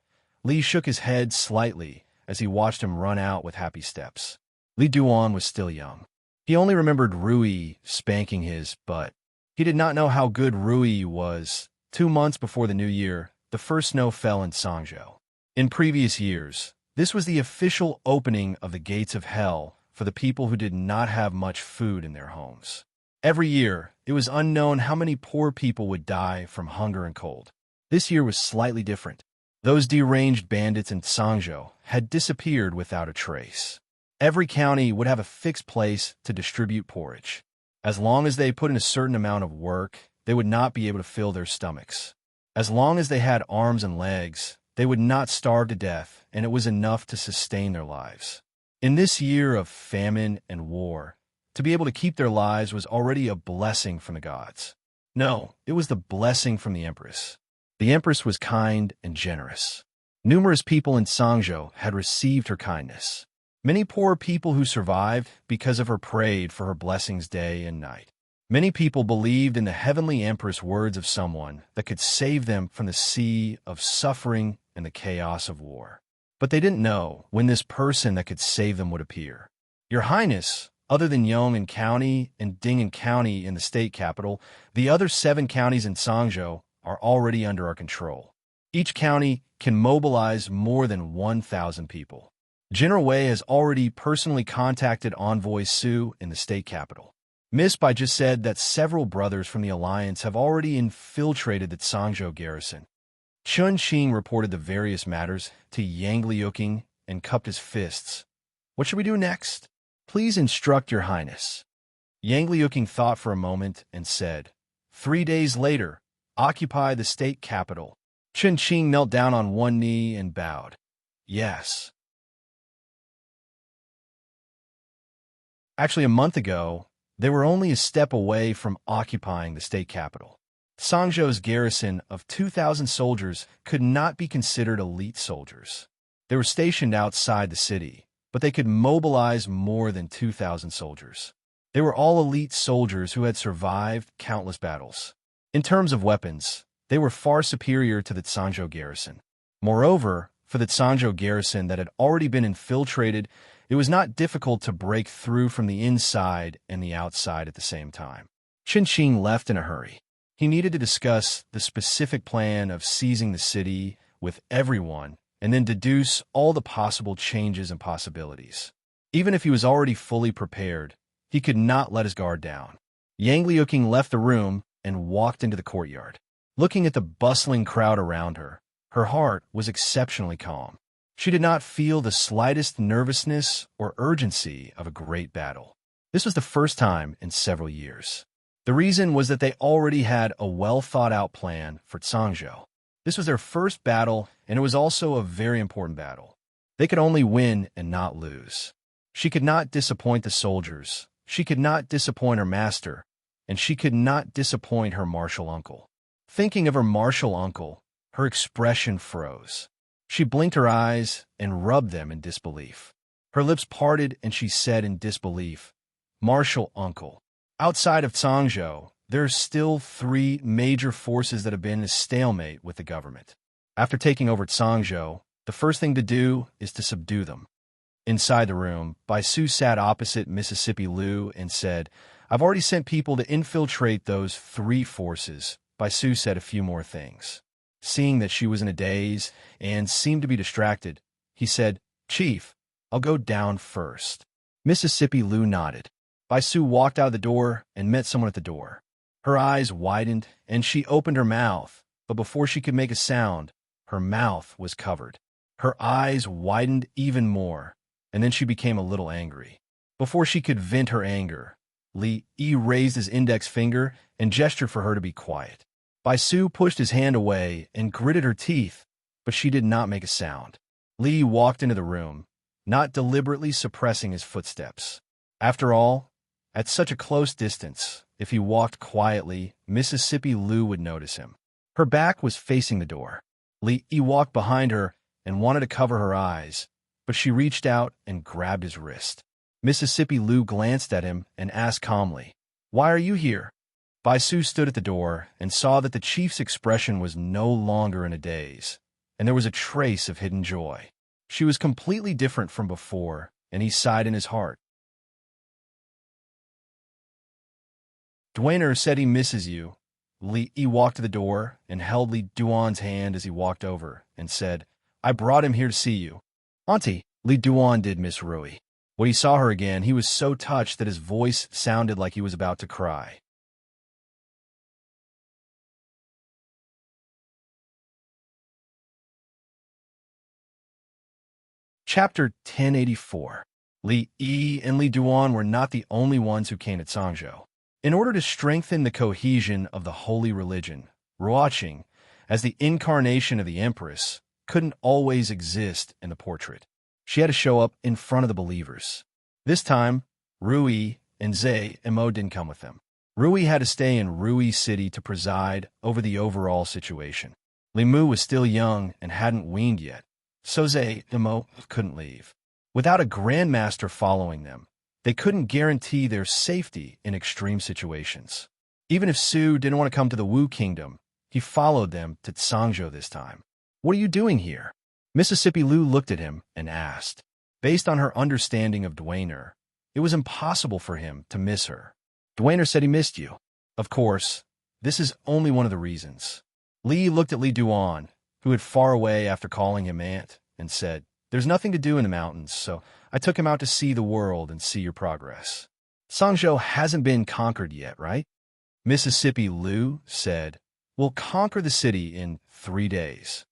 Li shook his head slightly as he watched him run out with happy steps. Li Duan was still young. He only remembered Rui spanking his butt. He did not know how good Rui was. 2 months before the new year, the first snow fell in Sangzhou. In previous years, this was the official opening of the gates of hell for the people who did not have much food in their homes. Every year, it was unknown how many poor people would die from hunger and cold. This year was slightly different. Those deranged bandits in Sangzhou had disappeared without a trace. Every county would have a fixed place to distribute porridge. As long as they put in a certain amount of work, they would not be able to fill their stomachs. As long as they had arms and legs, they would not starve to death, and it was enough to sustain their lives. In this year of famine and war, to be able to keep their lives was already a blessing from the gods. No, it was the blessing from the Empress. The Empress was kind and generous. Numerous people in Sangzhou had received her kindness. Many poor people who survived because of her prayed for her blessings day and night. Many people believed in the heavenly Empress' words of someone that could save them from the sea of suffering and the chaos of war. But they didn't know when this person that could save them would appear. Your Highness, other than Yong'an County and Ding'an County in the state capital, the other 7 counties in Sangzhou are already under our control. Each county can mobilize more than 1,000 people. General Wei has already personally contacted Envoy Su in the state capital. Miss Bai just said that several brothers from the alliance have already infiltrated the Sangzhou garrison. Chun Xing reported the various matters to Yang Liuqing and cupped his fists. What should we do next? Please instruct your highness. Yang Liuqing thought for a moment and said, 3 days later, occupy the state capital. Chun Xing knelt down on one knee and bowed. Yes. Actually, a month ago, they were only a step away from occupying the state capital. Sangzhou's garrison of 2,000 soldiers could not be considered elite soldiers. They were stationed outside the city, but they could mobilize more than 2,000 soldiers. They were all elite soldiers who had survived countless battles. In terms of weapons, they were far superior to the Sangzhou garrison. Moreover, for the Sangzhou garrison that had already been infiltrated, it was not difficult to break through from the inside and the outside at the same time. Chun Xing left in a hurry. He needed to discuss the specific plan of seizing the city with everyone and then deduce all the possible changes and possibilities. Even if he was already fully prepared, he could not let his guard down. Yang Liuqing left the room and walked into the courtyard. Looking at the bustling crowd around her, her heart was exceptionally calm. She did not feel the slightest nervousness or urgency of a great battle. This was the first time in several years. The reason was that they already had a well-thought-out plan for Sangzhou. This was their first battle, and it was also a very important battle. They could only win and not lose. She could not disappoint the soldiers, she could not disappoint her master, and she could not disappoint her martial uncle. Thinking of her martial uncle, her expression froze. She blinked her eyes and rubbed them in disbelief. Her lips parted and she said in disbelief, "Martial uncle." Outside of Sangzhou, there are still 3 major forces that have been in a stalemate with the government. After taking over Sangzhou, the first thing to do is to subdue them. Inside the room, Bai Su sat opposite Mississippi Liu and said, "I've already sent people to infiltrate those 3 forces." Bai Su said a few more things. Seeing that she was in a daze and seemed to be distracted, he said, "Chief, I'll go down first." Mississippi Liu nodded. Bai Su walked out the door and met someone at the door. Her eyes widened and she opened her mouth, but before she could make a sound, her mouth was covered. Her eyes widened even more, and then she became a little angry. Before she could vent her anger, Li Yi raised his index finger and gestured for her to be quiet. Bai Su pushed his hand away and gritted her teeth, but she did not make a sound. Li walked into the room, not deliberately suppressing his footsteps. After all, at such a close distance, if he walked quietly, Mississippi Liu would notice him. Her back was facing the door. Li Yi walked behind her and wanted to cover her eyes, but she reached out and grabbed his wrist. Mississippi Liu glanced at him and asked calmly, "Why are you here?" Bai Su stood at the door and saw that the chief's expression was no longer in a daze, and there was a trace of hidden joy. She was completely different from before, and he sighed in his heart. Dwainer said he misses you. Li Yi walked to the door and held Li Duan's hand as he walked over and said, "I brought him here to see you." "Auntie," Li Duan did miss Rui. When he saw her again, he was so touched that his voice sounded like he was about to cry. Chapter 1084. Li Yi and Li Duan were not the only ones who came at Sangzhou. In order to strengthen the cohesion of the holy religion, Ruoqing, as the incarnation of the Empress, couldn't always exist in the portrait. She had to show up in front of the believers. This time, Rui and Zhe and Mo didn't come with them. Rui had to stay in Rui City to preside over the overall situation. Li Mu was still young and hadn't weaned yet, so Zhe and Mo couldn't leave. Without a grandmaster following them, they couldn't guarantee their safety in extreme situations. Even if Su didn't want to come to the Wu Kingdom, he followed them to Sangzhou this time. "What are you doing here?" Mississippi Liu looked at him and asked. Based on her understanding of Dwainer, it was impossible for him to miss her. "Dwainer said he missed you." "Of course, this is only one of the reasons." Li looked at Li Duan, who had far away after calling him aunt, and said, "There's nothing to do in the mountains, so I took him out to see the world and see your progress." "Sangzhou hasn't been conquered yet, right?" Mississippi Liu said, We'll conquer the city in 3 days.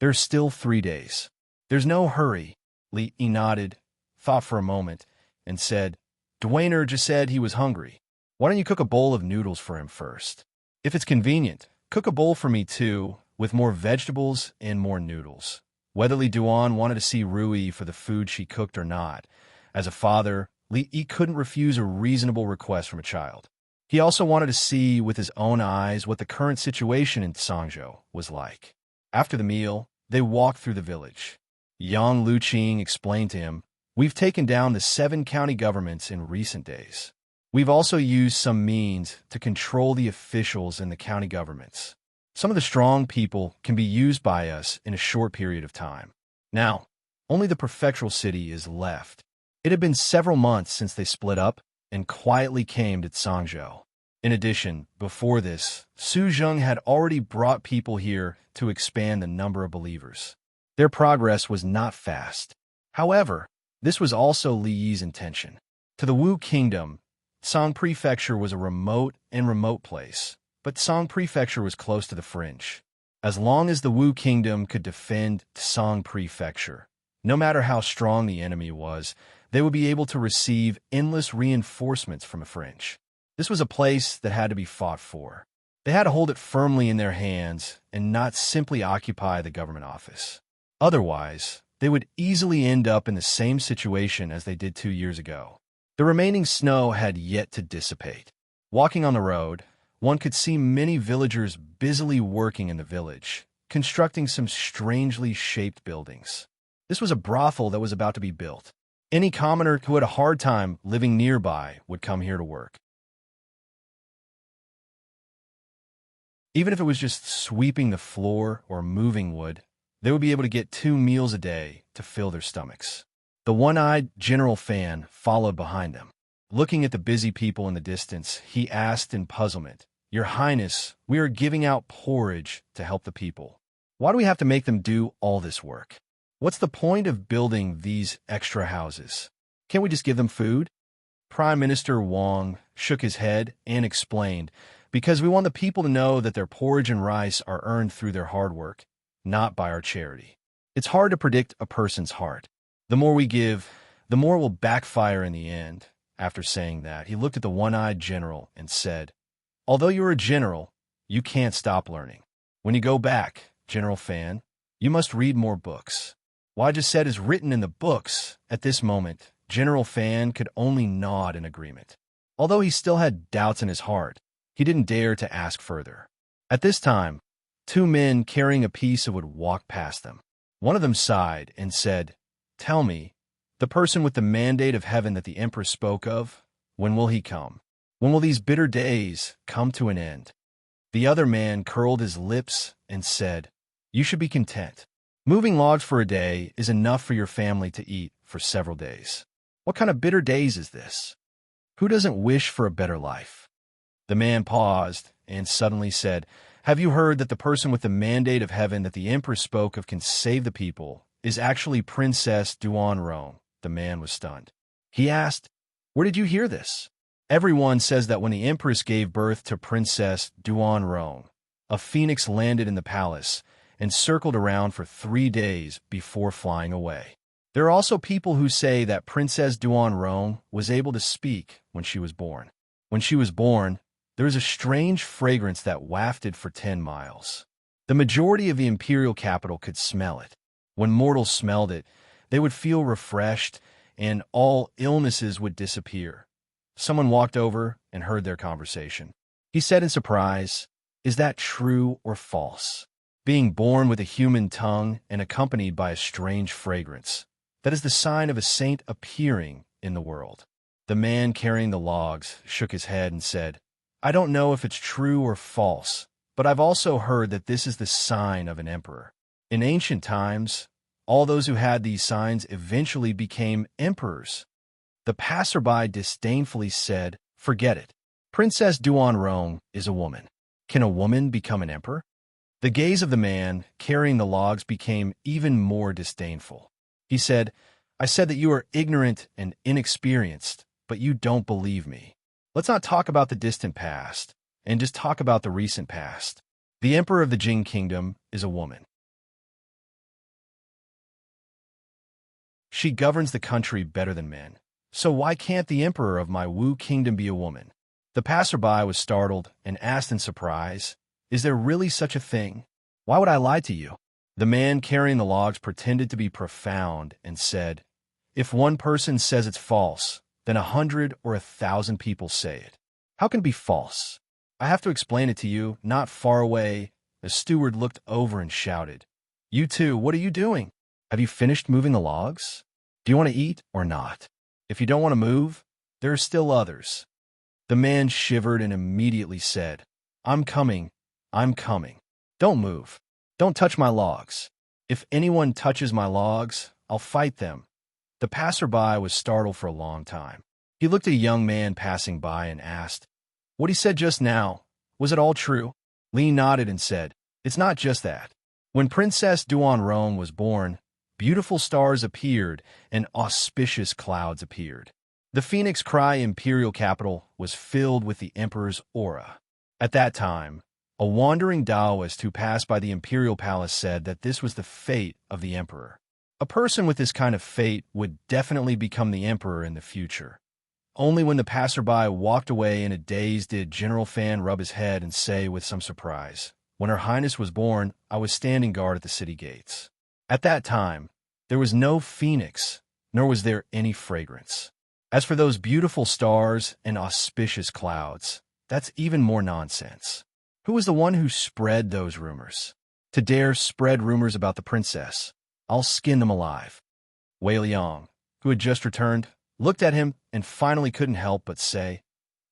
There's still 3 days. There's no hurry. Li nodded, thought for a moment, and said, Dwayner just said he was hungry. Why don't you cook a bowl of noodles for him first? If it's convenient, cook a bowl for me too, with more vegetables and more noodles. Whether Li Duan wanted to see Rui for the food she cooked or not, as a father, Li Yi couldn't refuse a reasonable request from a child. He also wanted to see with his own eyes what the current situation in Sangzhou was like. After the meal, they walked through the village. Yang Luqing explained to him, We've taken down the 7 county governments in recent days. We've also used some means to control the officials in the county governments. Some of the strong people can be used by us in a short period of time. Now, only the prefectural city is left. It had been several months since they split up and quietly came to Sangzhou. In addition, before this, Su Zheng had already brought people here to expand the number of believers. Their progress was not fast. However, this was also Li Yi's intention. To the Wu Kingdom, Song Prefecture was a remote place, but Song Prefecture was close to the fringe. As long as the Wu Kingdom could defend Song Prefecture, no matter how strong the enemy was, they would be able to receive endless reinforcements from a fringe. This was a place that had to be fought for. They had to hold it firmly in their hands and not simply occupy the government office. Otherwise, they would easily end up in the same situation as they did 2 years ago. The remaining snow had yet to dissipate. Walking on the road, one could see many villagers busily working in the village, constructing some strangely shaped buildings. This was a brothel that was about to be built. Any commoner who had a hard time living nearby would come here to work. Even if it was just sweeping the floor or moving wood, they would be able to get 2 meals a day to fill their stomachs. The one-eyed General Fan followed behind them. Looking at the busy people in the distance, he asked in puzzlement, Your Highness, we are giving out porridge to help the people. Why do we have to make them do all this work? What's the point of building these extra houses? Can't we just give them food? Prime Minister Wang shook his head and explained, Because we want the people to know that their porridge and rice are earned through their hard work, not by our charity. It's hard to predict a person's heart. The more we give, the more it will backfire in the end. After saying that, he looked at the one-eyed general and said, Although you're a general, you can't stop learning. When you go back, General Fan, you must read more books. What I just said is written in the books. At this moment, General Fan could only nod in agreement. Although he still had doubts in his heart, he didn't dare to ask further. At this time, 2 men carrying a piece of wood walked past them. One of them sighed and said, Tell me, the person with the mandate of heaven that the Emperor spoke of, when will he come? When will these bitter days come to an end? The other man curled his lips and said, You should be content. Moving logs for a day is enough for your family to eat for several days. What kind of bitter days is this? Who doesn't wish for a better life? The man paused and suddenly said, Have you heard that the person with the mandate of heaven that the Emperor spoke of can save the people is actually Princess Duanrong? The man was stunned. He asked, Where did you hear this? Everyone says that when the Empress gave birth to Princess Duanrong, a phoenix landed in the palace and circled around for 3 days before flying away. There are also people who say that Princess Duanrong was able to speak when she was born. When she was born, there was a strange fragrance that wafted for 10 miles. The majority of the imperial capital could smell it. When mortals smelled it, they would feel refreshed and all illnesses would disappear. Someone walked over and heard their conversation. He said in surprise, Is that true or false? Being born with a human tongue and accompanied by a strange fragrance, that is the sign of a saint appearing in the world. The man carrying the logs shook his head and said, I don't know if it's true or false, but I've also heard that this is the sign of an emperor. In ancient times, all those who had these signs eventually became emperors. The passerby disdainfully said, Forget it. Princess Duanrong is a woman. Can a woman become an emperor? The gaze of the man carrying the logs became even more disdainful. He said, I said that you are ignorant and inexperienced, but you don't believe me. Let's not talk about the distant past, and just talk about the recent past. The emperor of the Jing kingdom is a woman. She governs the country better than men. So why can't the emperor of my Wu kingdom be a woman? The passerby was startled and asked in surprise, "Is there really such a thing? Why would I lie to you?" The man carrying the logs pretended to be profound and said, "If one person says it's false, then 100 or 1,000 people say it. How can it be false? I have to explain it to you, not far away." The steward looked over and shouted, "You two, what are you doing? Have you finished moving the logs? Do you want to eat or not? If you don't want to move, there are still others." The man shivered and immediately said, I'm coming. Don't move. Don't touch my logs. If anyone touches my logs, I'll fight them." The passerby was startled for a long time. He looked at a young man passing by and asked, "What he said just now, was it all true?" Li nodded and said, "It's not just that. When Princess Duanron was born, beautiful stars appeared and auspicious clouds appeared. The Phoenix Cry imperial capital was filled with the emperor's aura. At that time, a wandering Taoist who passed by the imperial palace said that this was the fate of the emperor. A person with this kind of fate would definitely become the emperor in the future. Only when the passerby walked away in a daze did General Fan rub his head and say with some surprise, "When Her Highness was born, I was standing guard at the city gates. At that time, there was no phoenix, nor was there any fragrance. As for those beautiful stars and auspicious clouds, that's even more nonsense. Who was the one who spread those rumors? To dare spread rumors about the princess, I'll skin them alive." Wei Liang, who had just returned, looked at him and finally couldn't help but say,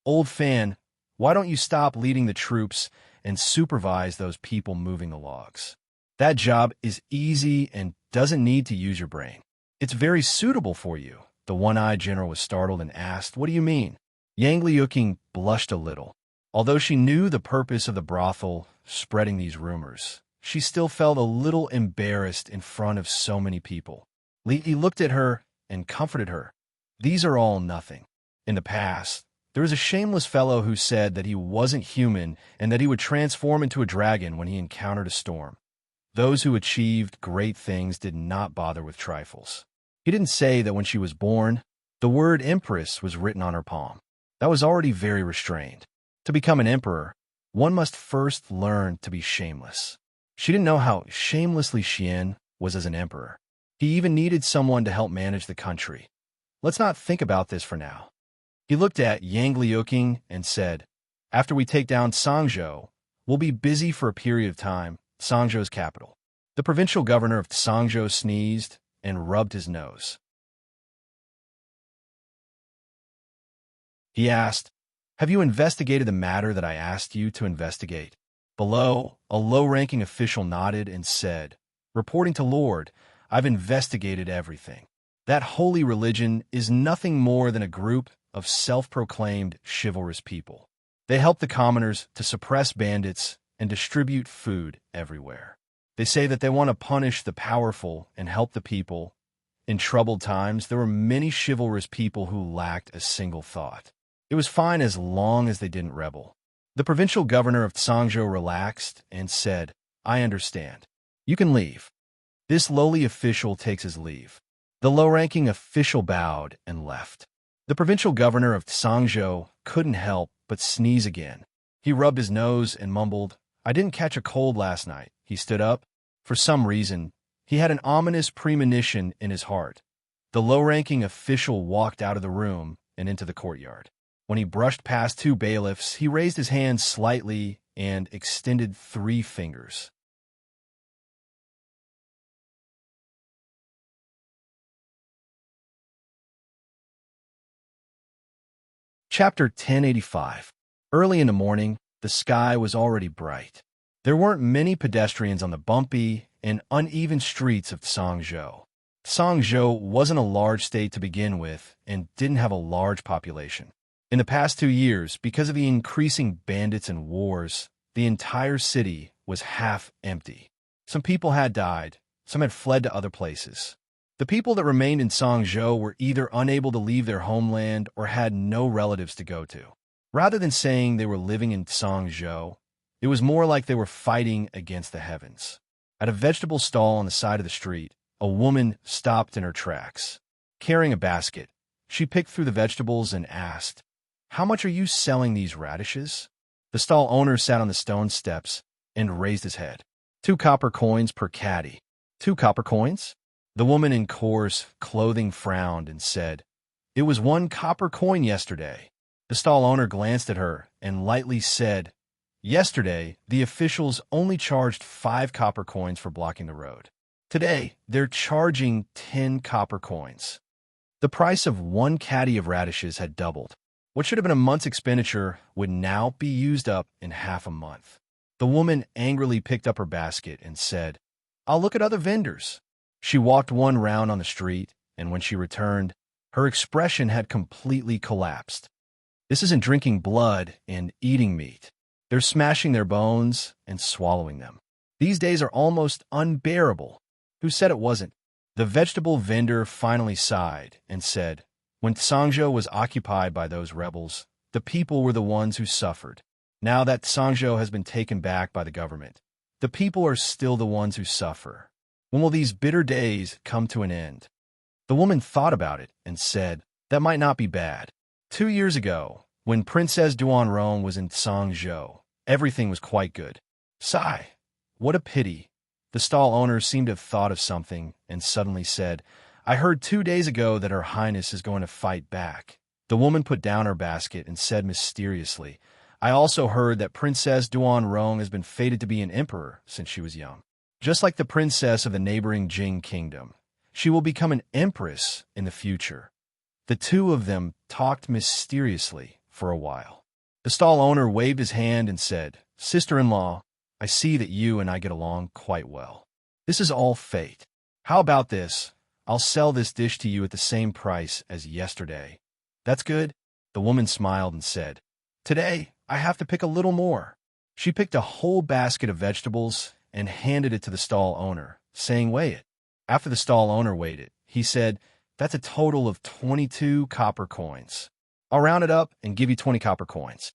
"Old Fan, why don't you stop leading the troops and supervise those people moving the logs? That job is easy and doesn't need to use your brain. It's very suitable for you." The one-eyed general was startled and asked, "What do you mean?" Yang Liuqing blushed a little. Although she knew the purpose of the brothel spreading these rumors, she still felt a little embarrassed in front of so many people. Li looked at her and comforted her. "These are all nothing. In the past, there was a shameless fellow who said that he wasn't human and that he would transform into a dragon when he encountered a storm. Those who achieved great things did not bother with trifles. He didn't say that when she was born, the word Empress was written on her palm. That was already very restrained. To become an emperor, one must first learn to be shameless. She didn't know how shamelessly Xian was as an emperor. He even needed someone to help manage the country. Let's not think about this for now." He looked at Yang Liuqing and said, "After we take down Sangzhou, we'll be busy for a period of time, Sangzhou's capital." The provincial governor of Sangzhou sneezed and rubbed his nose. He asked, "Have you investigated the matter that I asked you to investigate?" Below, a low-ranking official nodded and said, "Reporting to Lord, I've investigated everything. That holy religion is nothing more than a group of self-proclaimed chivalrous people. They help the commoners to suppress bandits and distribute food everywhere. They say that they want to punish the powerful and help the people. In troubled times, there were many chivalrous people who lacked a single thought. It was fine as long as they didn't rebel." The provincial governor of Sangzhou relaxed and said, "I understand. You can leave." This lowly official takes his leave. The low-ranking official bowed and left. The provincial governor of Sangzhou couldn't help but sneeze again. He rubbed his nose and mumbled, "I didn't catch a cold last night." He stood up. For some reason, he had an ominous premonition in his heart. The low-ranking official walked out of the room and into the courtyard. When he brushed past two bailiffs, he raised his hand slightly and extended 3 fingers. Chapter 1085. Early in the morning, the sky was already bright. There weren't many pedestrians on the bumpy and uneven streets of Sangzhou. Sangzhou wasn't a large state to begin with and didn't have a large population. In the past 2 years, because of the increasing bandits and wars, the entire city was half empty. Some people had died, some had fled to other places. The people that remained in Sangzhou were either unable to leave their homeland or had no relatives to go to. Rather than saying they were living in Sangzhou, It was more like they were fighting against the heavens. At a vegetable stall on the side of the street, a woman stopped in her tracks. Carrying a basket, she picked through the vegetables and asked, "How much are you selling these radishes?" The stall owner sat on the stone steps and raised his head. 2 copper coins per caddy. 2 copper coins? The woman in coarse clothing frowned and said, "It was 1 copper coin yesterday." The stall owner glanced at her and lightly said, "Yesterday, the officials only charged 5 copper coins for blocking the road. Today, they're charging 10 copper coins." The price of 1 caddy of radishes had doubled. What should have been a month's expenditure would now be used up in half a month. The woman angrily picked up her basket and said, "I'll look at other vendors." She walked 1 round on the street, and when she returned, her expression had completely collapsed. This isn't drinking blood and eating meat. They're smashing their bones and swallowing them. These days are almost unbearable. Who said it wasn't? The vegetable vendor finally sighed and said, "When Sangzhou was occupied by those rebels, the people were the ones who suffered. Now that Sangzhou has been taken back by the government, the people are still the ones who suffer. When will these bitter days come to an end?" The woman thought about it and said, "That might not be bad. 2 years ago, when Princess Duanrong was in Sangzhou, everything was quite good." Sigh. What a pity. The stall owner seemed to have thought of something and suddenly said, "I heard 2 days ago that Her Highness is going to fight back." The woman put down her basket and said mysteriously, "I also heard that Princess Duanrong has been fated to be an emperor since she was young. Just like the princess of the neighboring Jing kingdom, she will become an empress in the future." The two of them talked mysteriously for a while. The stall owner waved his hand and said, "Sister-in-law, I see that you and I get along quite well. This is all fate. How about this? I'll sell this dish to you at the same price as yesterday. That's good?" The woman smiled and said, "Today, I have to pick a little more." She picked a whole basket of vegetables and handed it to the stall owner, saying, "Weigh it." After the stall owner weighed it, he said, "That's a total of 22 copper coins. I'll round it up and give you 20 copper coins."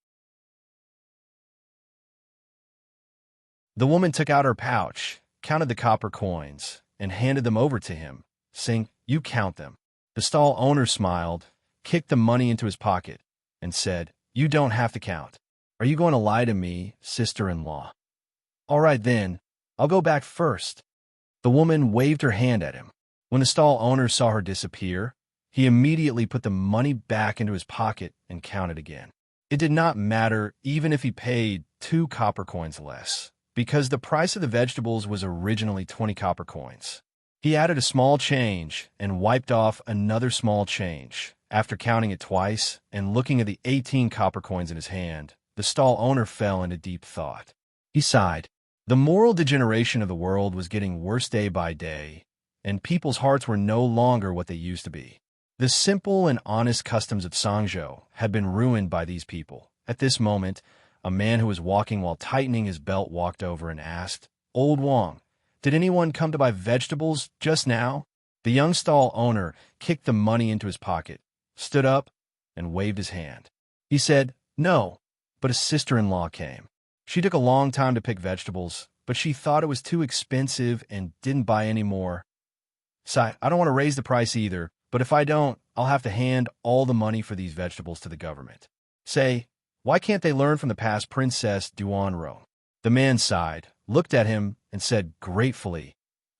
The woman took out her pouch, counted the copper coins, and handed them over to him, saying, "You count them." The stall owner smiled, kicked the money into his pocket, and said, "You don't have to count. Are you going to lie to me, sister-in-law?" "All right then, I'll go back first." The woman waved her hand at him. When the stall owner saw her disappear, he immediately put the money back into his pocket and counted again. It did not matter even if he paid 2 copper coins less, because the price of the vegetables was originally 20 copper coins. He added a small change and wiped off another small change. After counting it twice and looking at the 18 copper coins in his hand, the stall owner fell into deep thought. He sighed. The moral degeneration of the world was getting worse day by day, and people's hearts were no longer what they used to be. The simple and honest customs of Sangzhou had been ruined by these people. At this moment, a man who was walking while tightening his belt walked over and asked, "Old Wang, did anyone come to buy vegetables just now?" The young stall owner kicked the money into his pocket, stood up, and waved his hand. He said, "No, but a sister-in-law came. She took a long time to pick vegetables, but she thought it was too expensive and didn't buy any more. I don't want to raise the price either, but if I don't, I'll have to hand all the money for these vegetables to the government. Say, why can't they learn from the past Princess Duanrong?" The man sighed, looked at him, and said gratefully,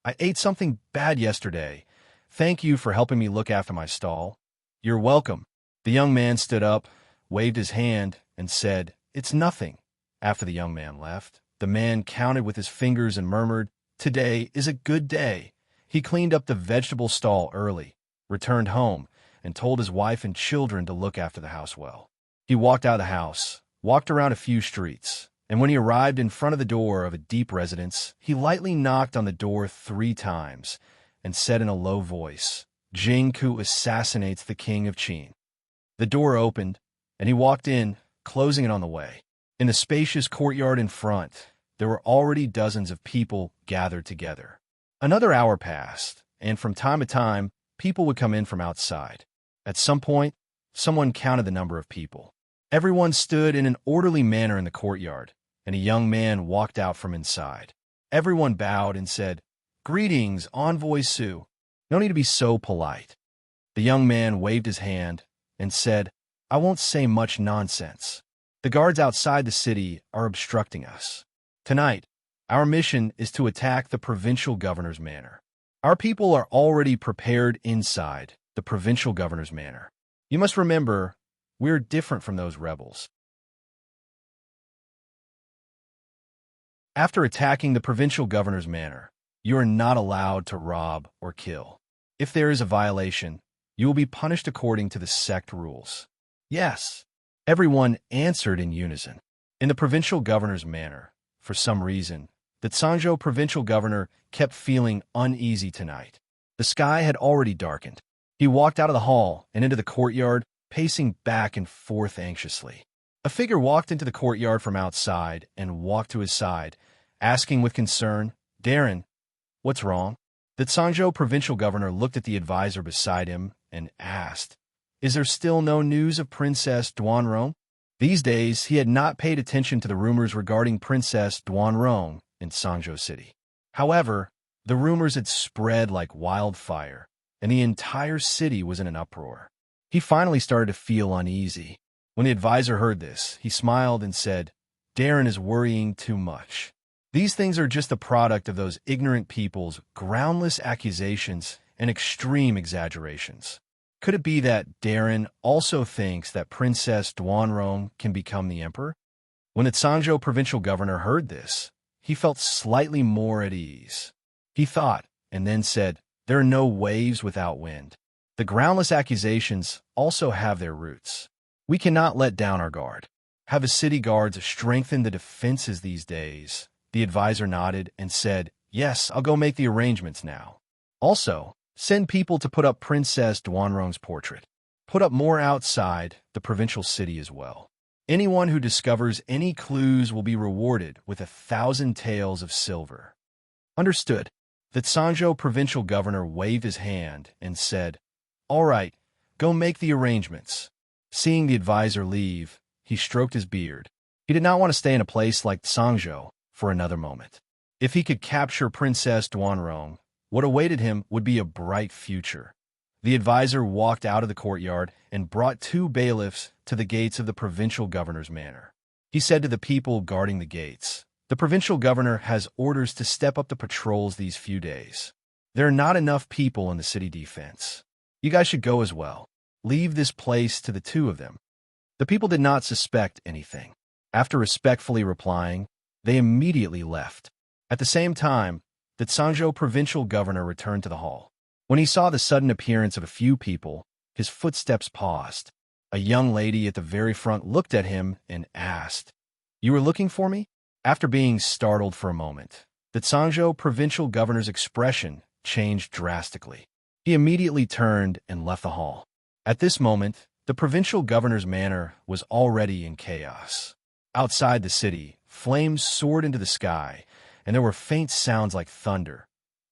"I ate something bad yesterday. Thank you for helping me look after my stall." "You're welcome." The young man stood up, waved his hand, and said, "It's nothing." After the young man left, the man counted with his fingers and murmured, "Today is a good day." He cleaned up the vegetable stall early, returned home, and told his wife and children to look after the house well. He walked out of the house, walked around a few streets, and when he arrived in front of the door of a deep residence, he lightly knocked on the door 3 times and said in a low voice, "Jing Ku assassinates the king of Qin." The door opened, and he walked in, closing it on the way. In the spacious courtyard in front, there were already dozens of people gathered together. Another hour passed, and from time to time, people would come in from outside. At some point, someone counted the number of people. Everyone stood in an orderly manner in the courtyard, and a young man walked out from inside. Everyone bowed and said, "Greetings, Envoy Sue. No need to be so polite." The young man waved his hand and said, "I won't say much nonsense. The guards outside the city are obstructing us. Tonight, our mission is to attack the provincial governor's manor. Our people are already prepared inside the provincial governor's manor. You must remember, we're different from those rebels." After attacking the provincial governor's manor, you are not allowed to rob or kill. If there is a violation, you will be punished according to the sect rules. Yes, everyone answered in unison. In the provincial governor's manor, for some reason, the Sanzhou provincial governor kept feeling uneasy tonight. The sky had already darkened. He walked out of the hall and into the courtyard, pacing back and forth anxiously. A figure walked into the courtyard from outside and walked to his side, asking with concern, "Darren, what's wrong?" The Sanzhou provincial governor looked at the advisor beside him and asked, "Is there still no news of Princess Duanrong?" These days, he had not paid attention to the rumors regarding Princess Duanrong in Sanzhou City. However, the rumors had spread like wildfire, and the entire city was in an uproar. He finally started to feel uneasy. When the advisor heard this, he smiled and said, "Darren is worrying too much. These things are just the product of those ignorant people's groundless accusations and extreme exaggerations. Could it be that Darren also thinks that Princess Duanrong can become the emperor?" When the Sanzhou provincial governor heard this, he felt slightly more at ease. He thought, and then said, "There are no waves without wind. The groundless accusations also have their roots. We cannot let down our guard. Have the city guards strengthen the defenses these days." The advisor nodded and said, "Yes, I'll go make the arrangements now. Also, send people to put up Princess Duanrong's portrait. Put up more outside the provincial city as well. Anyone who discovers any clues will be rewarded with 1,000 taels of silver." Understood. The Sanzhou provincial governor waved his hand and said, "All right, go make the arrangements." Seeing the advisor leave, he stroked his beard. He did not want to stay in a place like Sanzhou for another moment. If he could capture Princess Duanrong, what awaited him would be a bright future. The advisor walked out of the courtyard and brought 2 bailiffs to the gates of the provincial governor's manor. He said to the people guarding the gates, "The provincial governor has orders to step up the patrols these few days. There are not enough people in the city defense. You guys should go as well. Leave this place to the 2 of them." The people did not suspect anything. After respectfully replying, they immediately left. At the same time, the Sanzhou provincial governor returned to the hall. When he saw the sudden appearance of a few people, his footsteps paused. A young lady at the very front looked at him and asked, "You were looking for me?" After being startled for a moment, the Sanzhou provincial governor's expression changed drastically. He immediately turned and left the hall. At this moment, the provincial governor's manor was already in chaos. Outside the city, flames soared into the sky, and there were faint sounds like thunder.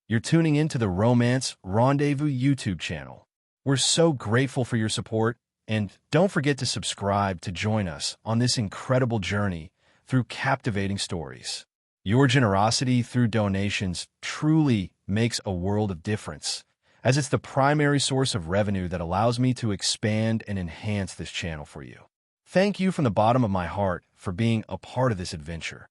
You're tuning into the Romance Rendezvous YouTube channel. We're so grateful for your support, and don't forget to subscribe to join us on this incredible journey through captivating stories. Your generosity through donations truly makes a world of difference, as it's the primary source of revenue that allows me to expand and enhance this channel for you. Thank you from the bottom of my heart for being a part of this adventure.